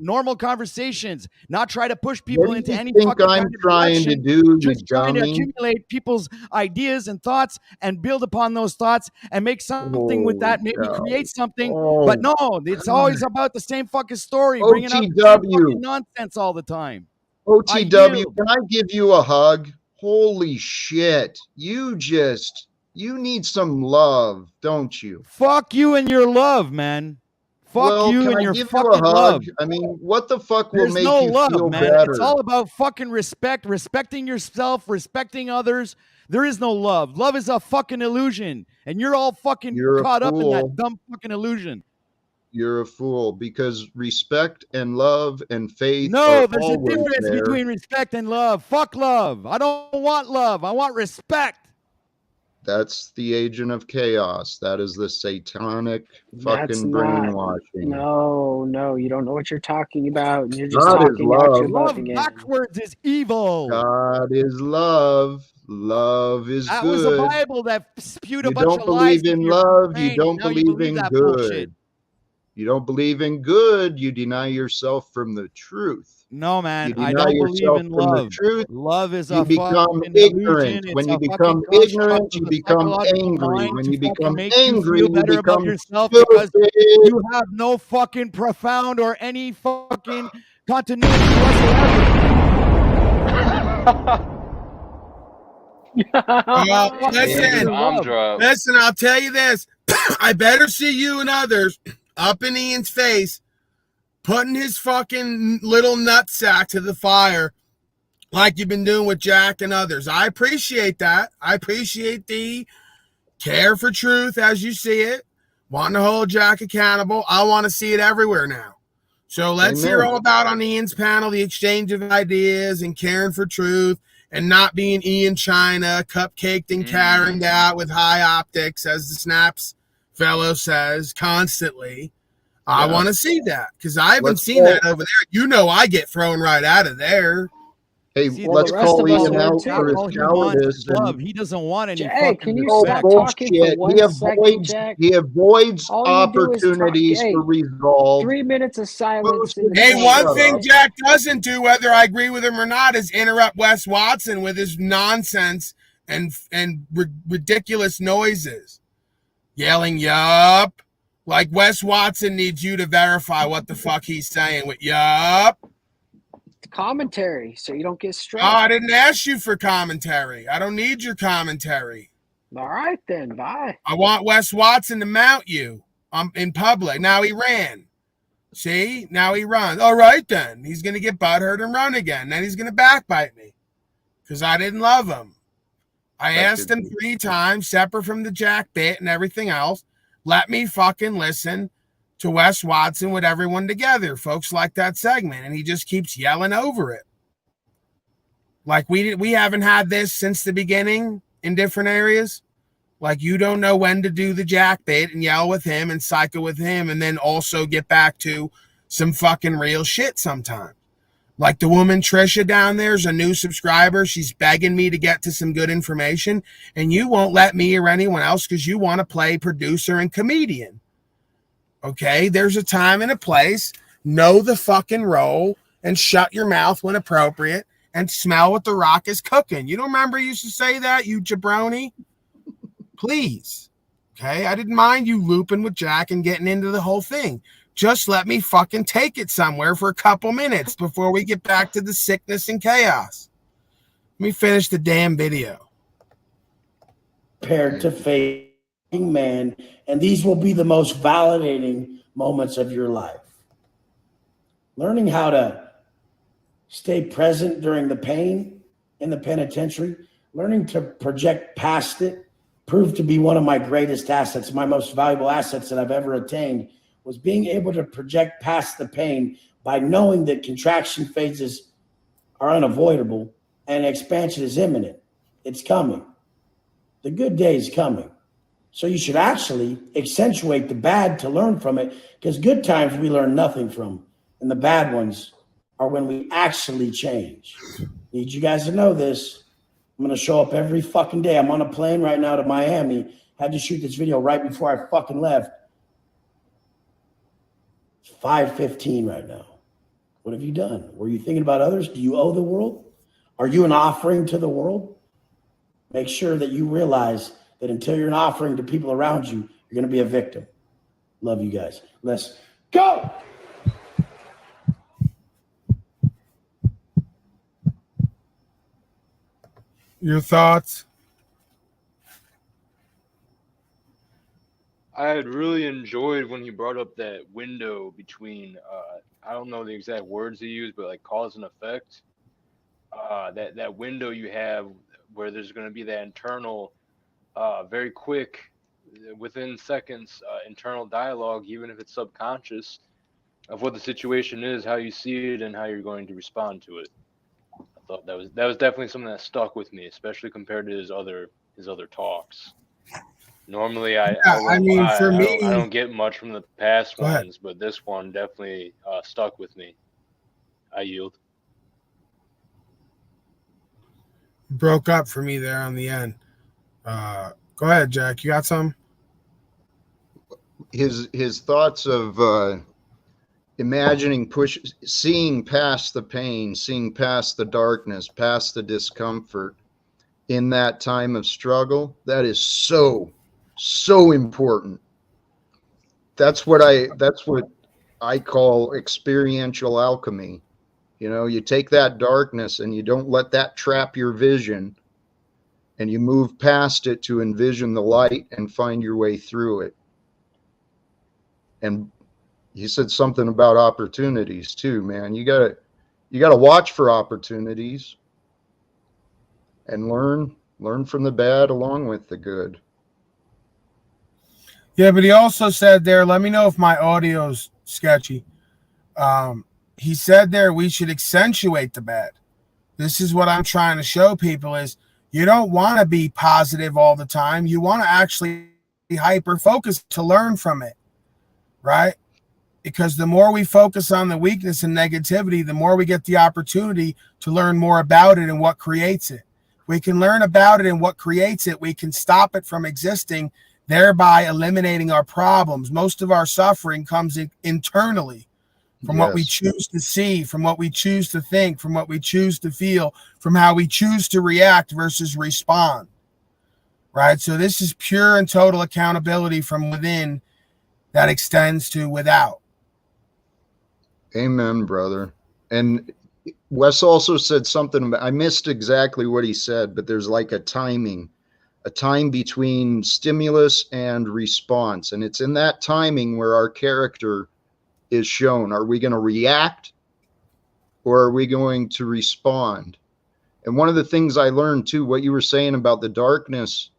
normal conversations, not try to push What people do into you any think fucking I'm kind of trying to direction. do, you Just trying to dummy? accumulate people's ideas and thoughts and build upon those thoughts and make something with Oh that, maybe God. create something. Oh But no, it's God. always about the same fucking story, bringing out the same fucking OTW. nonsense all the time. I OTW, yield. can I give you a hug? Holy shit. You need some love, don't you? Fuck you and your love, man. Fuck Well, you can and I your give you a fucking hug? love. I mean, what the fuck will There's make no you love, feel man. better? It's all about fucking respect, respecting yourself, respecting others. There is no love. Love is a fucking illusion. And you're all fucking You're a caught up in that fool. dumb fucking illusion. You're a fool because respect and love and faith No, are there's a always difference there. between respect and love. Fuck love. I don't want love. I want respect. That's the agent of chaos. That is the satanic That's fucking not. brainwashing. No, you don't know what you're talking about. You're just God is talking out your love. butt Love again. backwards is evil. God is love. Love is That was a good. Bible that spewed a You bunch don't of lies believe into in your love. brain. You don't Now you believe believe in that bullshit. good. You don't believe in good. You deny yourself from the truth. No, You man, I deny don't believe yourself in from the love. truth. Love is You a become fucking ignorant. illusion. When It's you a fucking become construct ignorant, you of the become psychological angry. mind When to you fucking become make you angry, feel you better about become yourself because stupid. you have no fucking profound or any fucking continuity whatsoever. Listen, I'll tell you this. I better see you and others up in Ian's face putting his fucking little nutsack to the fire like you've been doing with Jack and others. I appreciate that. I appreciate the care for truth as you see it, wanting to hold Jack accountable. I want to see it everywhere now. So let's hear all about on Ian's panel the exchange of ideas and caring for truth and not being Ian China, cupcaked and carried out with high optics, as the Snaps fellow says constantly. I want to see that because I haven't seen that over there. You know, I get thrown right out of there. Hey, See, let's the rest call of us Ian would out too. for his All he wants is cowardice. and- love. He doesn't want any Hey, fucking can you Oh, stop respect. talking for bullshit. one He second, avoids, Jack? he avoids All you do is talk. opportunities Hey, for resolve. 3 minutes of silence. In the Hey, chat. one thing Jack doesn't do, whether I agree with him or not, is interrupt Wes Watson with his nonsense and ridiculous noises. Yelling, yup. Like Wes Watson needs you to verify what the fuck he's saying with yup. Commentary, so you don't get Oh, stressed. I didn't ask you for commentary. I don't need your commentary. All right, then. Bye. I want Wes Watson to mount you in public. Now he ran. See? Now he runs. All right, then. He's going to get butthurt and run again. Then he's going to backbite me because I didn't love him. I asked him 3 times, separate from the Jack bit and everything else. Let me fucking listen to Wes Watson with everyone together. Folks like that segment, and he just keeps yelling over it. Like we haven't had this since the beginning in different areas. Like you don't know when to do the Jack bit and yell with him and psycho with him and then also get back to some fucking real shit sometimes. Like the woman Trisha down there is a new subscriber. She's begging me to get to some good information, and you won't let me or anyone else because you want to play producer and comedian. Okay, there's a time and a place. Know the fucking role and shut your mouth when appropriate and smell what the Rock is cooking. You don't remember you used to say that, you jabroni? Please. Okay, I didn't mind you looping with Jack and getting into the whole thing. Just let me fucking take it somewhere for a couple minutes before we get back to the sickness and chaos. Let me finish the damn video. Compared to facing man, and these will be the most validating moments of your life. Learning how to stay present during the pain in the penitentiary, learning to project past it, proved to be one of my greatest assets, my most valuable assets that I've ever attained, was being able to project past the pain by knowing that contraction phases are unavoidable and expansion is imminent. It's coming. The good day is coming. So you should actually accentuate the bad to learn from it, because good times we learn nothing from, and the bad ones are when we actually change. Need you guys to know this. I'm going to show up every fucking day. I'm on a plane right now to Miami. Had to shoot this video right before I fucking left. 5:15 right now. What have you done? Were you thinking about others? Do you owe the world? Are you an offering to the world? Make sure that you realize that until you're an offering to people around you, you're going to be a victim. Love you guys. Let's go. Your thoughts? I had really enjoyed when he brought up that window between, I don't know the exact words he used, but like cause and effect. That window you have where there's going to be that internal, very quick, within seconds, internal dialogue, even if it's subconscious, of what the situation is, how you see it, and how you're going to respond to it. I thought that was definitely something that stuck with me, especially compared to his other talks. Normally, I don't get much from the past ones, but this one definitely stuck with me. I yield. Broke up for me there on the end. Go ahead, Jack. You got some? His thoughts of imagining seeing past the pain, seeing past the darkness, past the discomfort in that time of struggle. That is so important. That's what I call experiential alchemy. You know, you take that darkness and you don't let that trap your vision, and you move past it to envision the light and find your way through it. And he said something about opportunities too, man. You gotta watch for opportunities and learn from the bad along with the good. Yeah, but he also said there, let me know if my audio's sketchy. He said there we should accentuate the bad. This is what I'm trying to show people is you don't want to be positive all the time. You want to actually be hyper-focused to learn from it, right? Because the more we focus on the weakness and negativity, the more we get the opportunity to learn more about it and what creates it. We can learn about it and what creates it. We can stop it from existing, thereby eliminating our problems. Most of our suffering comes internally, from what we choose to see, from what we choose to think, from what we choose to feel, from how we choose to react versus respond. Right? So this is pure and total accountability from within that extends to without. Amen, brother. And Wes also said something, I missed exactly what he said, but there's like a time between stimulus and response. And it's in that timing where our character is shown. Are we going to react or are we going to respond? And one of the things I learned too, what you were saying about the darkness,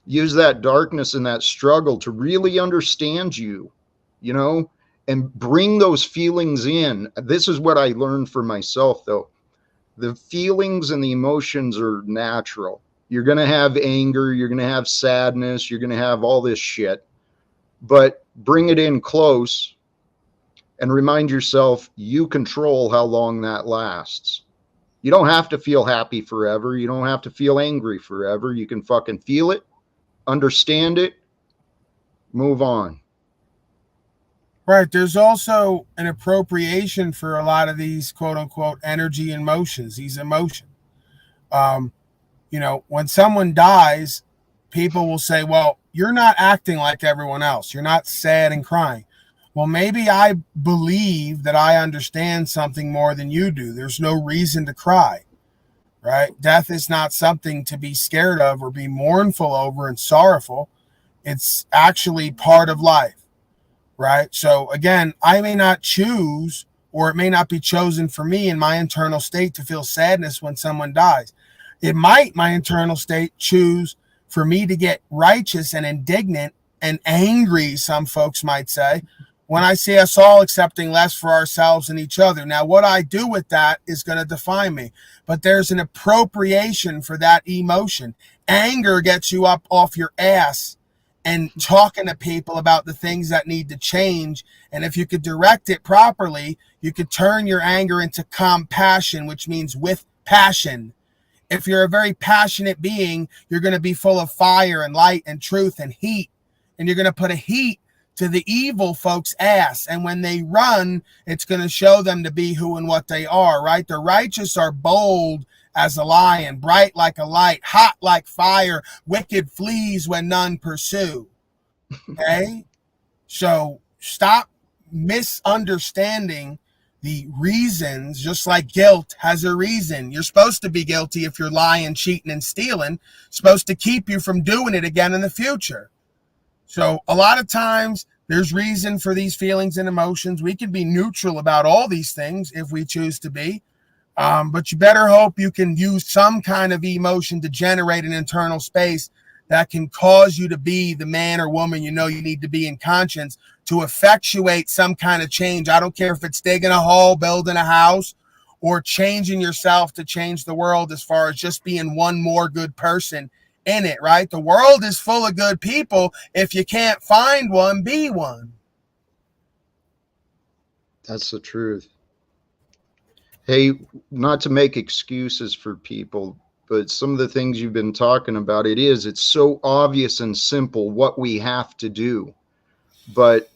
use that darkness and that struggle to really understand you, you know, and bring those feelings in. This is what I learned for myself, though. The feelings and the emotions are natural. You're going to have anger. You're going to have sadness. You're going to have all this shit. But bring it in close and remind yourself you control how long that lasts. You don't have to feel happy forever. You don't have to feel angry forever. You can fucking feel it, understand it, move on. Right. There's also an appropriation for a lot of these quote unquote energy and motions, these emotions. You know, when someone dies, people will say, well, you're not acting like everyone else. You're not sad and crying. Well, maybe I believe that I understand something more than you do. There's no reason to cry. Right. Death is not something to be scared of or be mournful over and sorrowful. It's actually part of life. Right. So again, I may not choose, or it may not be chosen for me in my internal state to feel sadness when someone dies. It might, my internal state, choose for me to get righteous and indignant and angry, some folks might say, when I see us all accepting less for ourselves and each other. Now, what I do with that is going to define me, but there's an appropriation for that emotion. Anger gets you up off your ass and talking to people about the things that need to change. And if you could direct it properly, you could turn your anger into compassion, which means with passion. If you're a very passionate being, you're going to be full of fire and light and truth and heat. And you're going to put a heat to the evil folks' ass. And when they run, it's going to show them to be who and what they are, right? The righteous are bold as a lion, bright like a light, hot like fire, wicked flees when none pursue. Okay? So stop misunderstanding the reasons, just like guilt has a reason. You're supposed to be guilty if you're lying, cheating, and stealing. It's supposed to keep you from doing it again in the future. So a lot of times there's reason for these feelings and emotions. We can be neutral about all these things if we choose to be. But you better hope you can use some kind of emotion to generate an internal space that can cause you to be the man or woman you know you need to be in conscience to effectuate some kind of change. I don't care if it's digging a hole, building a house, or changing yourself to change the world as far as just being one more good person in it, right? The world is full of good people. If you can't find one, be one. That's the truth. Hey, not to make excuses for people, but some of the things you've been talking about, it's so obvious and simple what we have to do. But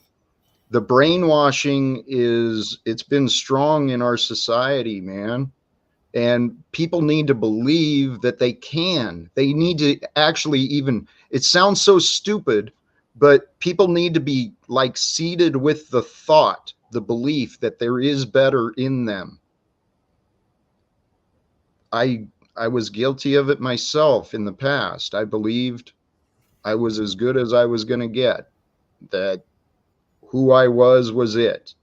the brainwashing it's been strong in our society, man. And people need to believe that they can. They need to actually it sounds so stupid, but people need to be like seated with the thought, the belief that there is better in them. I was guilty of it myself in the past. I believed I was as good as I was going to get, that who I was it.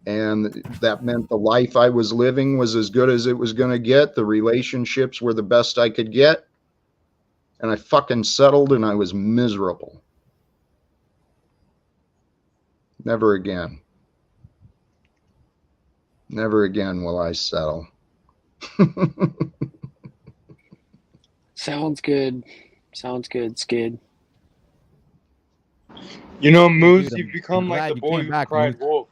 And that meant the life I was living was as good as it was going to get. The relationships were the best I could get. And I fucking settled and I was miserable. Never again. Never again will I settle. Sounds good. Sounds good, Skid. You know, Moose, dude, you've I'm become glad like the you boy came who back, cried Moose. wolf.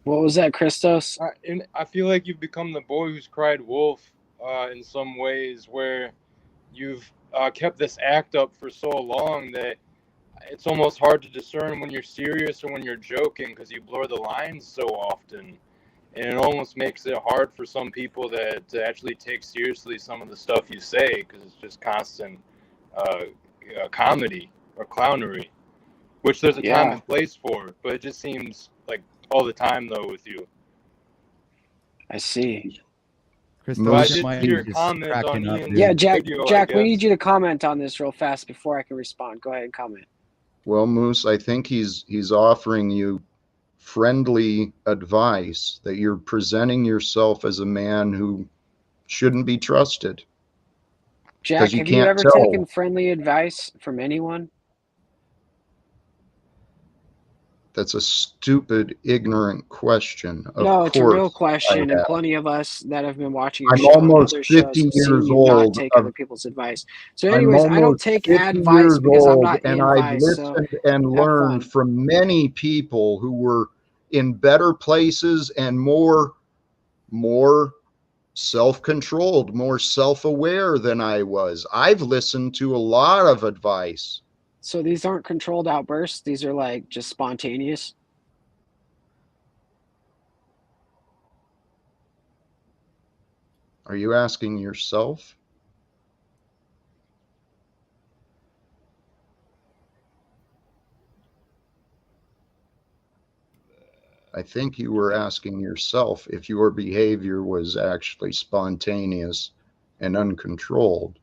What was that, Christos? And I feel like you've become the boy who's cried wolf in some ways, where you've kept this act up for so long that it's almost hard to discern when you're serious or when you're joking because you blur the lines so often. And it almost makes it hard for some people to actually take seriously some of the stuff you say because it's just constant comedy or clownery, which there's a time and place for, but it just seems like all the time though with you. I see. Christos, I did see your comment on Ian's Yeah, Jack. video, I Jack, we guess. need you to comment on this real fast before I can respond. Go ahead and comment. Well, Moose, I think he's offering you friendly advice that you're presenting yourself as a man who shouldn't be trusted. Jack, you have you can't ever tell. taken friendly advice from anyone? That's a stupid, ignorant question. Of No, it's a real course question, I and have. plenty of us that have been watching your I'm show and almost other shows 50 have seen years you not old. take other people's advice. So, I'm anyways, I don't almost take 50 advice years because I'm old, not and in I've advice. So, listened and have learned fun. from many people who were in better places and more self-controlled, more self-aware than I was. I've listened to a lot of advice. So these aren't controlled outbursts. These are like just spontaneous. Are you asking yourself? I think you were asking yourself if your behavior was actually spontaneous and uncontrolled.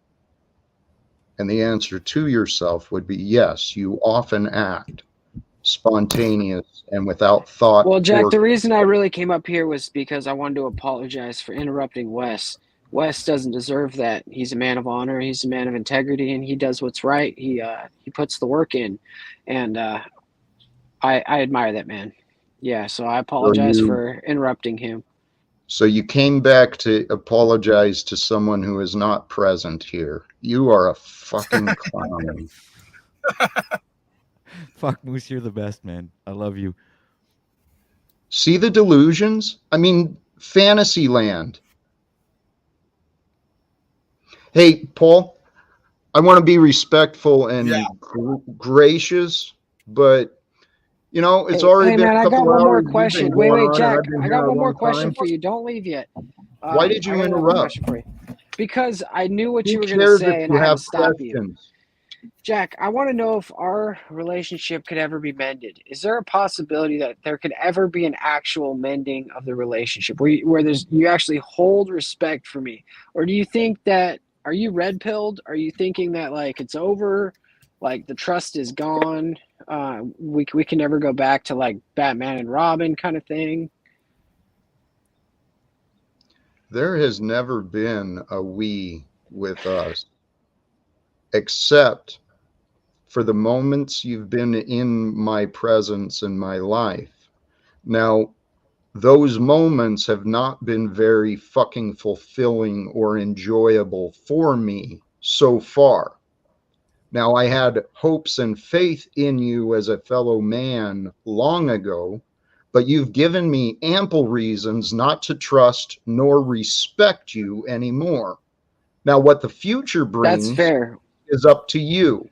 And the answer to yourself would be yes, you often act spontaneous and without thought. Well, Jack, or the reason I really came up here was because I wanted to apologize for interrupting Wes. Wes doesn't deserve that. He's a man of honor. He's a man of integrity, and he does what's right. He puts the work in, and I admire that man. Yeah, so I apologize for interrupting him. So you came back to apologize to someone who is not present here. You are a fucking clown. Fuck, Moose, you're the best, man. I love you. See the delusions? I mean, fantasy land. Hey, Paul, I want to be respectful and gracious, but you know, it's already been man, a I couple got one more hours. question. Wait, Jack, I got one more question for you. Don't leave yet. Why did you I got one more interrupt? question for you. Because I knew what you Who were going to cares say, if and you I had to have stop you. questions? Jack, I want to know if our relationship could ever be mended. Is there a possibility that there could ever be an actual mending of the relationship where you actually hold respect for me? Or do you think that, are you red pilled? Are you thinking that like it's over, like the trust is gone? We can never go back to like Batman and Robin kind of thing? There has never been a we with us, except for the moments you've been in my presence in my life. Now, those moments have not been very fucking fulfilling or enjoyable for me so far. Now, I had hopes and faith in you as a fellow man long ago, but you've given me ample reasons not to trust nor respect you anymore. Now, what the future brings That's fair. is up to you.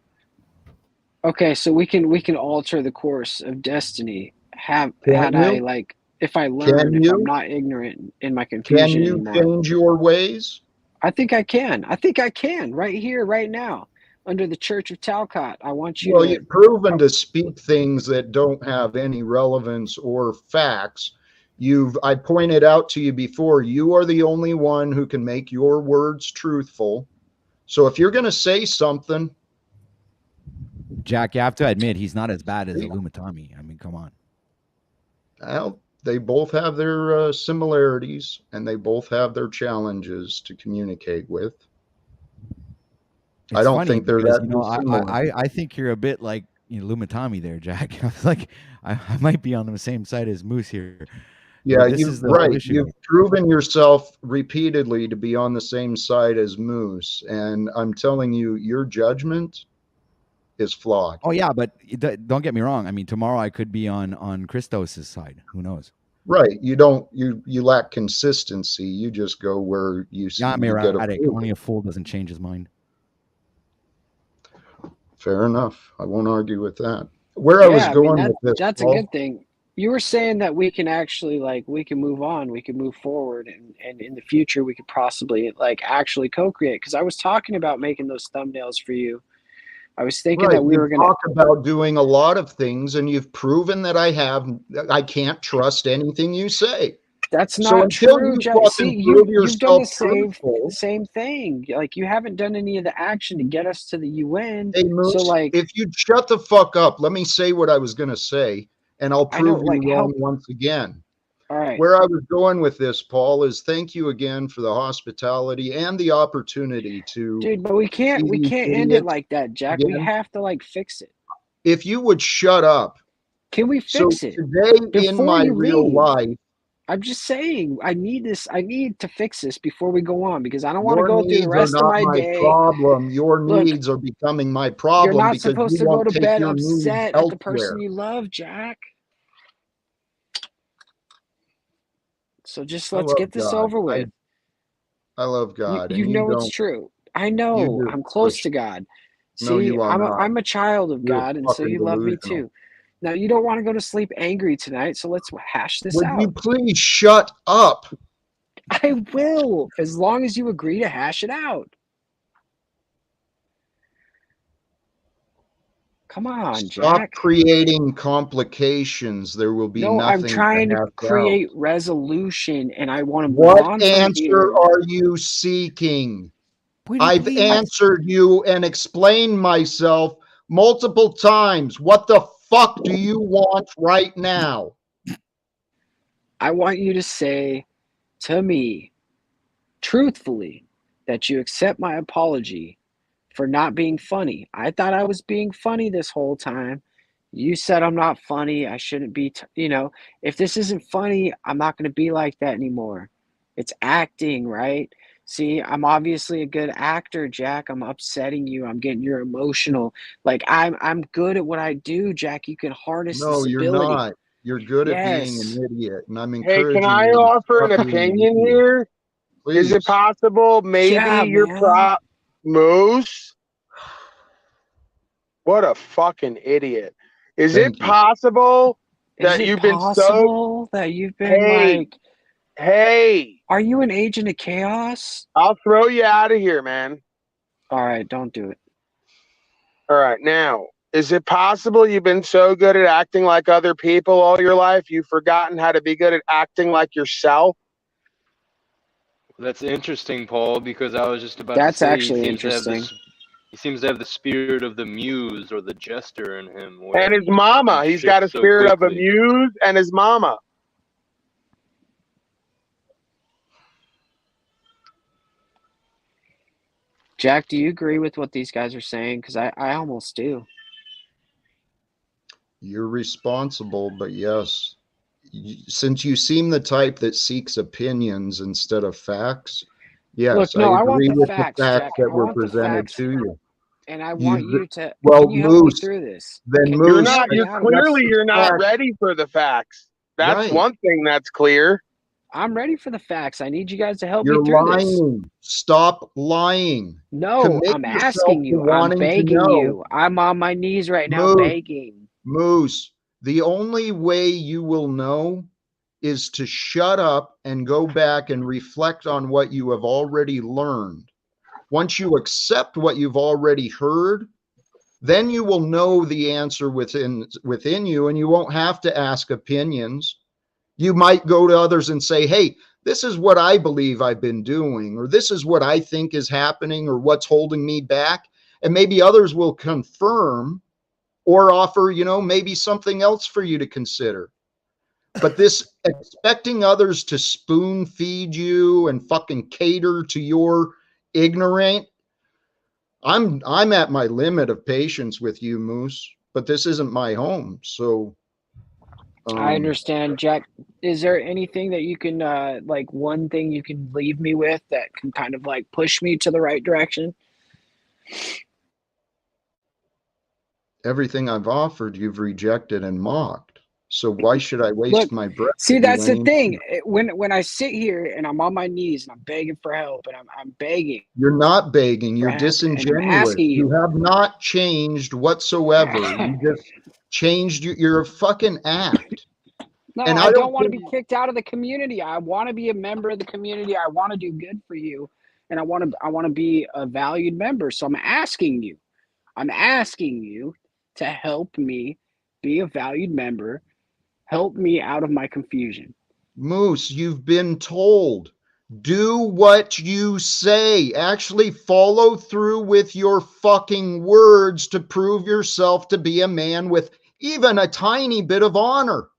Okay, so we can alter the course of destiny. If I learn, if I'm not ignorant in my confusion Can you anymore. change your ways? I think I can. I think I can right here, right now, under the Church of Talcott. I want you Well, to. you've proven to speak things that don't have any relevance or facts. I pointed out to you before, you are the only one who can make your words truthful. So if you're going to say something, Jack, you have to admit he's not as bad as Illumitami. I mean, come on. well, they both have their similarities and they both have their challenges to communicate with. I It's don't funny think they're because, that you know, dissimilar. I think you're a bit like Illumitami there, Jack. I was like, I might be on the same side as Moose here. Yeah, But this is the whole issue. You've proven yourself repeatedly to be on the same side as Moose. And I'm telling you, your judgment is flawed. Oh yeah, but don't get me wrong. I mean, tomorrow I could be on Christos's side. Who knows? Right. You lack consistency. You just go where you see Yeah, you get a only a fool doesn't change his mind. Fair enough. I won't argue with that. Where I was going with this, that's Paul, a good thing. You were saying that we can actually we can move on, we can move forward, and in the future we could possibly actually co-create. Because I was talking about making those thumbnails for you. I was thinking that we were going to talk about doing a lot of things, and you've proven that I can't trust anything you say. That's So not until true, you Jack. fucking See, prove you've done the yourself truthful- same thing. Like, you haven't done any of the action to get us to the UN. Hey, Moose, So, if you'd shut the fuck up, let me say what I was going to say, and I'll prove you wrong once again. All right. Where I was going with this, Paul, is thank you again for the hospitality and the opportunity to. Dude, but we can't end it like that, Jack. We have to fix it. If you would shut up. Can we fix it? Today in my real life. I'm just saying, I need to fix this before we go on, because I don't want to go through the rest of my day. Problem. Your needs are becoming my problem. You're not because supposed you to go won't to take bed your needs upset at the elsewhere. person you love, Jack. So just let's get this over with. I love God. You and know it's don't. true. I know. do, I'm close which- to God. No, See, you are not. I'm a child of You're God, and so fucking you love me delusional. too. Now, you don't want to go to sleep angry tonight, so let's hash this Would out. you please shut up? I will, as long as you agree to hash it out. Come on, Stop Jack. creating complications. There will be No, nothing. I'm trying to hash out. create resolution, and I want to move What on from answer here. are you seeking? Would you I've please- answered you and explained myself multiple times. What the fuck do you want right now? I want you to say to me, truthfully, that you accept my apology for not being funny. I thought I was being funny this whole time. You said I'm not funny. I shouldn't be, if this isn't funny, I'm not going to be like that anymore. It's acting, right? See, I'm obviously a good actor, Jack. I'm upsetting you. I'm getting you emotional. I'm good at what I do, Jack. You can harness No, this you're ability. not. You're good at being Yes. an idiot, and I'm Hey, encouraging can I you to offer an stop being opinion idiot. here? Is Please. it possible maybe Yeah, your man. Moose? What a fucking idiot. Is Thank it you. possible Is that it you've been so possible that you've been hey, are you an agent of chaos? I'll throw you out of here, man. All right, don't do it. All right, now, is it possible you've been so good at acting like other people all your life, you've forgotten how to be good at acting like yourself? That's interesting, Paul, because I was just about That's to say actually he seems to have interesting. this. He seems to have the spirit of the muse or the jester in him. where And his he mama. He's got a shifts so spirit of a quickly. muse and his mama. Jack, do you agree with what these guys are saying? Because I almost do. You're responsible, but yes. Since you seem the type that seeks opinions instead of facts, yes, Look, no, I want agree the with facts, the facts Jack. that I were want the presented facts, to you. and I want you to. Well, can you help me Moose, through this? then Can- Moose, You're can not. help me You're out? clearly the you're not fact. ready for the facts. That's Right. one thing that's clear. I'm ready for the facts. I need you guys to help You're me through this. lying. Stop lying. No, Commit I'm yourself asking to you. I'm wanting to begging know. you. I'm on my knees right now Moose, begging. Moose, the only way you will know is to shut up and go back and reflect on what you have already learned. Once you accept what you've already heard, then you will know the answer within you, and you won't have to ask opinions. You might go to others and say, hey, this is what I believe I've been doing, or this is what I think is happening, or what's holding me back. And maybe others will confirm or offer, maybe something else for you to consider. But this expecting others to spoon feed you and fucking cater to your ignorant, I'm at my limit of patience with you, Moose, but this isn't my home. So I understand, Jack. Is there anything that you can, one thing you can leave me with that can kind of push me to the right direction? everything I've offered, you've rejected and mocked. So why should I waste Look, my breath? see, with you that's the anymore? thing. When I sit here and I'm on my knees and I'm begging for help and I'm begging. You're not begging. You're for help, and I'm disingenuous. asking You you. have not changed whatsoever. You just changed. You're a fucking act. No, And I don't want to think- be kicked out of the community. I want to be a member of the community. I want to do good for you, and I want to be a valued member. So I'm asking you to help me be a valued member. Help me out of my confusion. Moose, you've been told. Do what you say. Actually follow through with your fucking words to prove yourself to be a man with even a tiny bit of honor.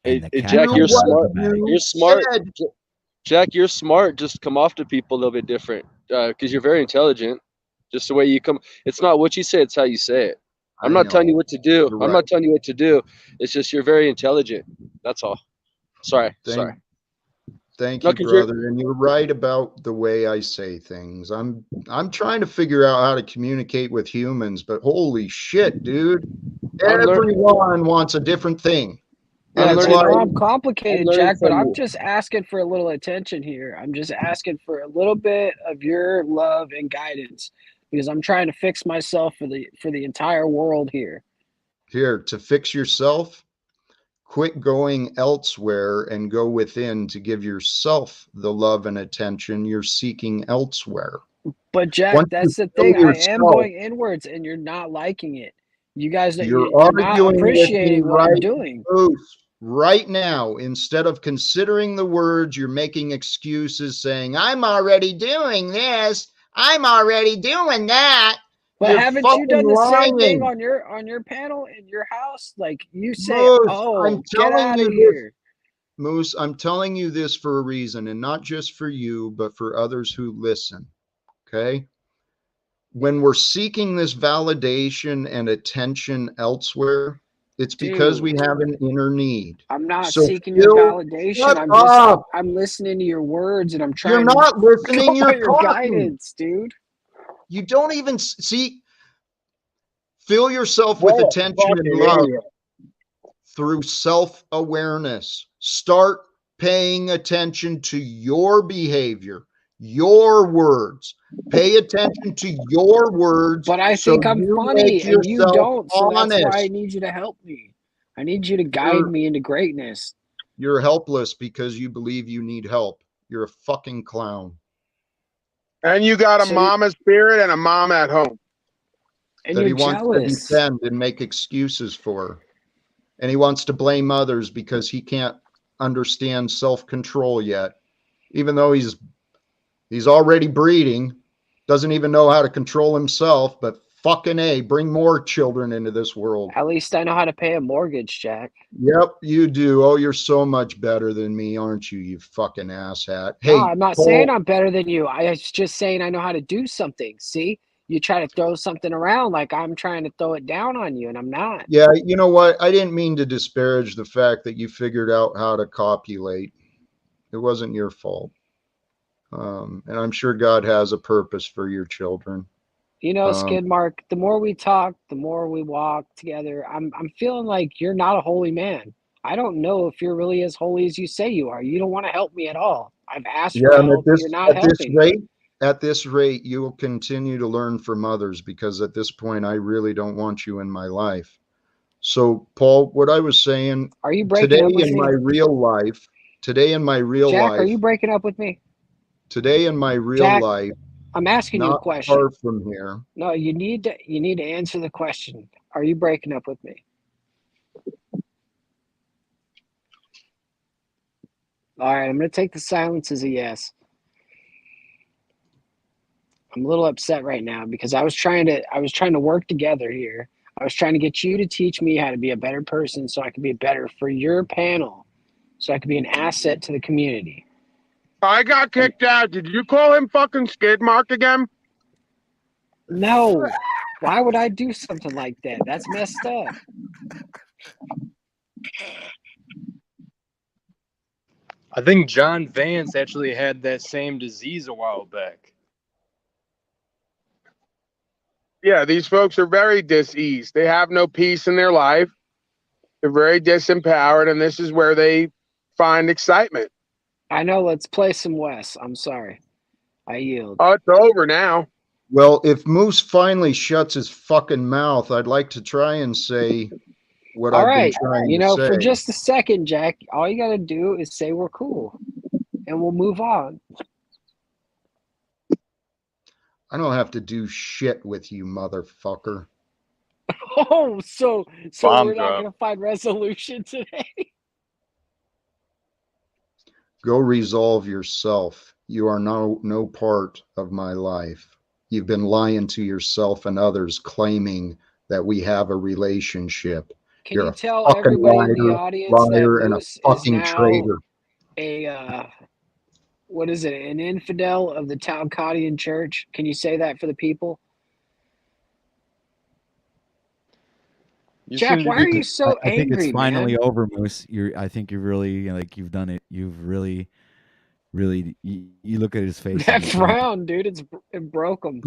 Hey, Jack, you're smart. You're smart. Jack, you're smart. Just come off to people a little bit different because you're very intelligent. Just the way you come. It's not what you say, it's how you say it. I'm not telling you what to do. I'm not telling you what to do. It's just you're very intelligent. That's all. Sorry. Thank No, you, 'cause you're- brother. And you're right about the way I say things. I'm trying to figure out how to communicate with humans, but holy shit, dude. Everyone wants a different thing. And it's like, I'm complicated, I'm learning Jack, but from I'm you. just asking for a little attention here. I'm just asking for a little bit of your love and guidance because I'm trying to fix myself for the entire world here. Here, to fix yourself, quit going elsewhere and go within to give yourself the love and attention you're seeking elsewhere. But Jack, Once that's you the thing. know I am yourself, going inwards, and you're not liking it. You guys, You're you're not arguing with me appreciating what I'm right, doing. Bruce, right now. Instead of considering the words, you're making excuses saying, I'm already doing this. I'm already doing that. But You're haven't you done the same thing lying. on your panel in your house? Like you say, Moose, "Oh, I'm get telling out you of this. here." Moose, I'm telling you this for a reason, and not just for you, but for others who listen. Okay? When we're seeking this validation and attention elsewhere, it's because we Dude. have an inner need. I'm not So seeking your Phil, validation. shut I'm up. I'm listening to your words and I'm You're trying not to listening, go you're by your talking. guidance, dude. You don't even see. Fill yourself with attention and love through self-awareness. Start paying attention to your behavior, your words. Pay attention to your words. But I so think I'm you funny make and you yourself don't, so that's why I honest. need you to help me. I need you to guide me into greatness. You're helpless because you believe you need help. You're a fucking clown. And you got a So- mama spirit and a mom at home. And that he you're wants jealous. to defend and make excuses for. And he wants to blame others because he can't understand self-control yet. Even though he's already breeding, doesn't even know how to control himself, but fucking A, bring more children into this world. At least I know how to pay a mortgage, Jack. Yep, you do. Oh, you're so much better than me, aren't you, you fucking asshat? Hey, No, I'm not Paul, saying I'm better than you. I was just saying I know how to do something. See? You try to throw something around like I'm trying to throw it down on you, and I'm not. yeah, you know what? I didn't mean to disparage the fact that you figured out how to copulate. It wasn't your fault. And I'm sure God has a purpose for your children. You know, Skid Mark, the more we talk, the more we walk together, I'm feeling like you're not a holy man. I don't know if you're really as holy as you say you are. You don't want to help me at all. I've asked for Yeah, and help, you're not helping. at this rate, you will continue to learn from others because at this point, I really don't want you in my life. So, Paul, what I was saying, Are you breaking today up with in me? my real life, Jack, are you breaking up with me? today in my real Jack, life, I'm asking you a not question. far from here, No, you need to answer the question. Are you breaking up with me? All right, I'm going to take the silence as a yes. I'm a little upset right now because I was trying to work together here. I was trying to get you to teach me how to be a better person so I could be better for your panel, so I could be an asset to the community. I got kicked out. Did you call him fucking Skid Mark again? No. Why would I do something like that? That's messed up. I think John Vance actually had that same disease a while back. Yeah, these folks are very dis-eased. They have no peace in their life. They're very disempowered, and this is where they find excitement. I know. Let's play some Wes. I'm sorry. I yield. Oh, it's over now. Well, if Moose finally shuts his fucking mouth, I'd like to try and say what All I've right. been trying You to know, say. for just a second, Jack, all you got to do is say we're cool, and we'll move on. I don't have to do shit with you, motherfucker. Oh, so Bomb we're not drop. going to find resolution today. Go resolve yourself. You are no part of my life. You've been lying to yourself and others, claiming that we have a relationship. Can You're you a tell fucking everybody in the liar, audience that liar, and a Moose is fucking now traitor. what is it, an infidel of the Talcottian Church? Can you say that for the people? Jack, why are you so I think angry, it's finally man? over, Moose. I think you're really like you've done it. You've really. You look at his face. That and you- frown, dude, it broke him.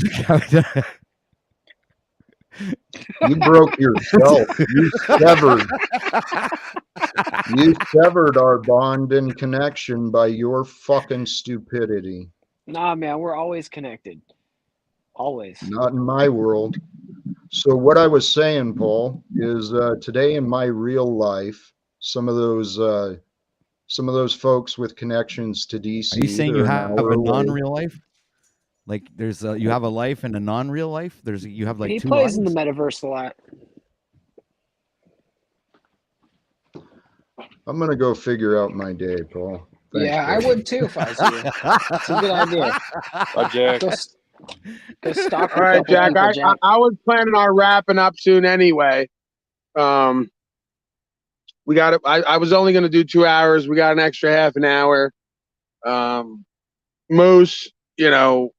You broke yourself. You severed our bond and connection by your fucking stupidity. Nah, man, we're always connected. Always. Not in my world. So what I was saying, Paul, is today in my real life, some of those folks with connections to DC. Are you saying you they're have an hour a away. non-real life? Like there's you have a life and a non-real life. You have like He two plays lives. in the metaverse a lot. I'm gonna go figure out my day, Paul. Thanks, Yeah, I buddy. would too if I was you. It's a good idea. Bye, Jack. Go stalk a All right, couple Jack. people, Jack. I was planning on wrapping up soon anyway. We got it. I was only going to do 2 hours. We got an extra half an hour. Moose, you know,